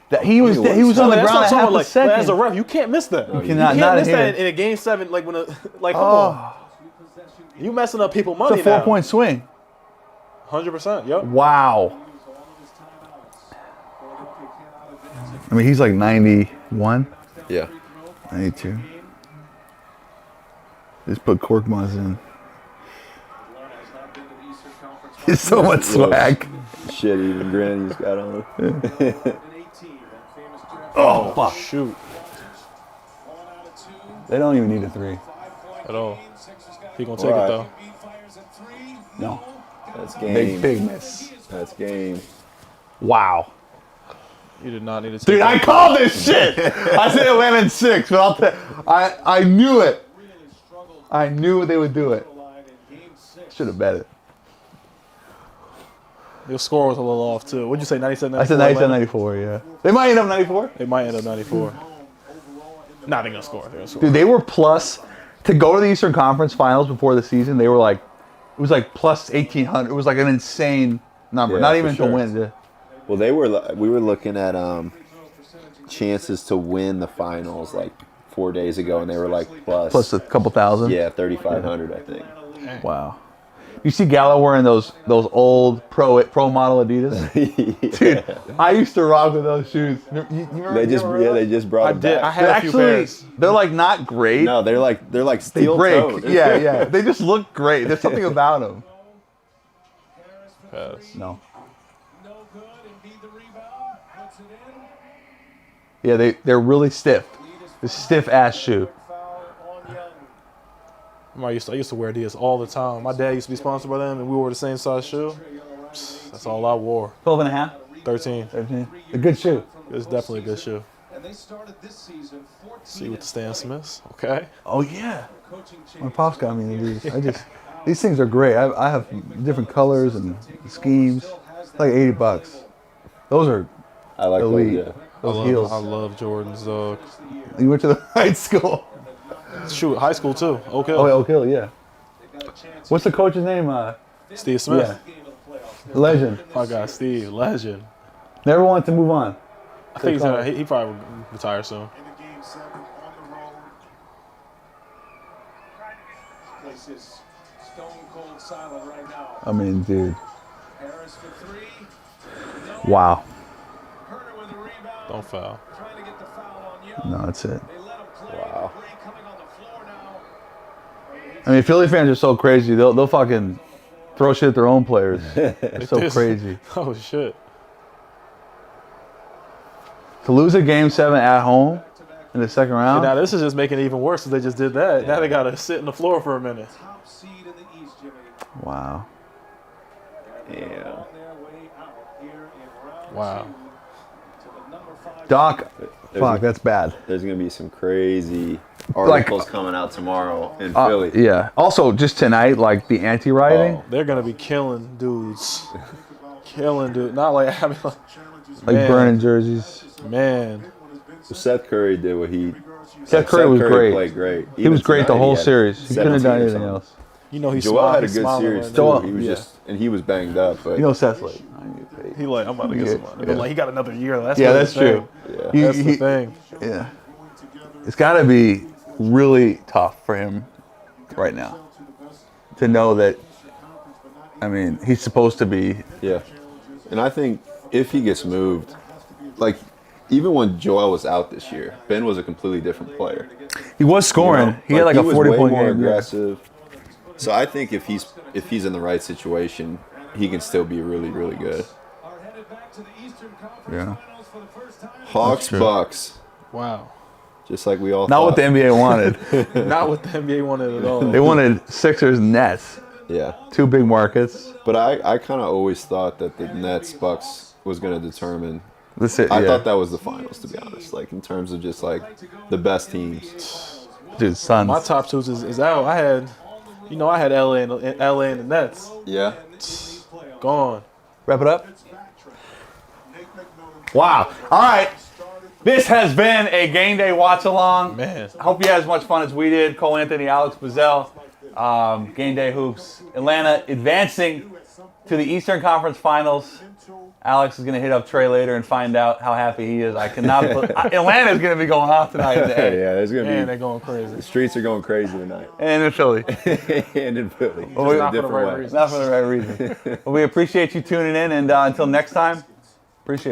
That he was on the ground half a second. As a ref, you can't miss that. You You cannot can't miss hit. that in a game 7. Like come on, you messing up people money It's a 4-point swing. 100%. Yep. Wow. I mean, he's like 91. Yeah. 92. Just put Korkmaz in. He's so much swag. Shit, even Granny's got on it. Oh, fuck. Shoot. They don't even need a 3. At all. He gonna take it though. No. That's game. Big miss. That's game. Wow. You did not need to take Dude, it. I called this shit. I said it went in 6, but I knew it. I knew they would do it. Should have bet it. Your score was a little off too. What'd you say, 97-94? I said 97-94, yeah. They might end up 94. They might end up 94. Nah, they're gonna score. Dude, they were plus to go to the Eastern Conference Finals before the season. They were like, it was like plus 1,800. It was like an insane number. Yeah, Not even for to sure. win. Well, we were looking at chances to win the finals like 4 days ago, and they were like Plus a couple thousand. Yeah, 3,500, I think. Wow. You see Gallo wearing those old pro model Adidas? Dude, I used to rock with those shoes. You remember They just brought them back. I had a few pairs. They're like not great. No, they're like They steel break. toed. Yeah. They just look great. There's something about them. Pass. No. Yeah, they're really stiff. A stiff ass shoe. I used to wear these all the time. My dad used to be sponsored by them, and we wore the same size shoe. That's all I wore. 12 and a half? 13. 13. A good shoe. It's definitely a good shoe. See with the Stan Smiths. Okay. Oh yeah. My pops got me these. These things are great. I have different colors and schemes. It's like $80. Those are I like elite. those, Those heels. I love Jordans, dog. You went to the high school. Shoot, high school too. Oak Hill. Oh, Oak Hill, yeah. What's the coach's name? Steve Smith. Yeah. Legend. My guy, Steve. Legend. Never wanted to move on. I think he probably retire soon. I mean, dude. Wow. Don't foul. No, that's it. Wow. I mean, Philly fans are so crazy. They'll fucking throw shit at their own players. It's so crazy. Oh, shit. To lose a game 7 at home in the second round. Now, this is just making it even worse because they just did that. Now they got to sit on the floor for a minute. Wow. Yeah. Wow. Doc, fuck, that's bad. There's going to be some crazy articles coming out tomorrow in Philly. Yeah. Also, just tonight, like the anti-rioting. Oh, they're going to be killing dudes. Killing dudes. Not like, I mean, like burning jerseys. Man. So Seth Curry did what he... Seth Curry was great. Played great. He was great the whole series. He couldn't have done 17 or anything something. else. You know, Joel had a good series too. Joel, He was just, and he was banged up. But You know, Seth's like, He like, I'm about to get some money. Yeah. But like, he got another year. That's that's true. Yeah. That's the thing. Yeah. It's got to be really tough for him right now to know that, I mean, he's supposed to be. Yeah. And I think if he gets moved, like, even when Joel was out this year, Ben was a completely different player. He was scoring. You know? He had like a 40-point more game. aggressive. So I think if he's in the right situation, he can still be really, really good. to the Eastern Conference Yeah. Finals for the first time. Hawks, true. Bucks. Wow. Just like we all Not thought. what the NBA wanted. Not what the NBA wanted at all. They wanted Sixers, Nets, Yeah. two big markets. But I kind of always thought that the Nets Bucks was going to determine. I I thought that was the finals, to be honest. Like in terms of just like the best teams. Dude, Suns. My top twos is out. I had LA and the Nets. Yeah. Gone. Wrap it up. Wow. All right. This has been a game day watch along. Man. I hope you had as much fun as we did. Cole Anthony, Alex Bazell, game day hoops. Atlanta advancing to the Eastern Conference Finals. Alex is going to hit up Trey later and find out how happy he is. I cannot. Atlanta is going to be going off tonight. Yeah, there's going to Man, be. they're going crazy. The streets are going crazy tonight. And in Philly. And in Philly. Well, we- Just Not for the different right way. reasons. Not for the right reason. Well, we appreciate you tuning in, and until next time, appreciate it.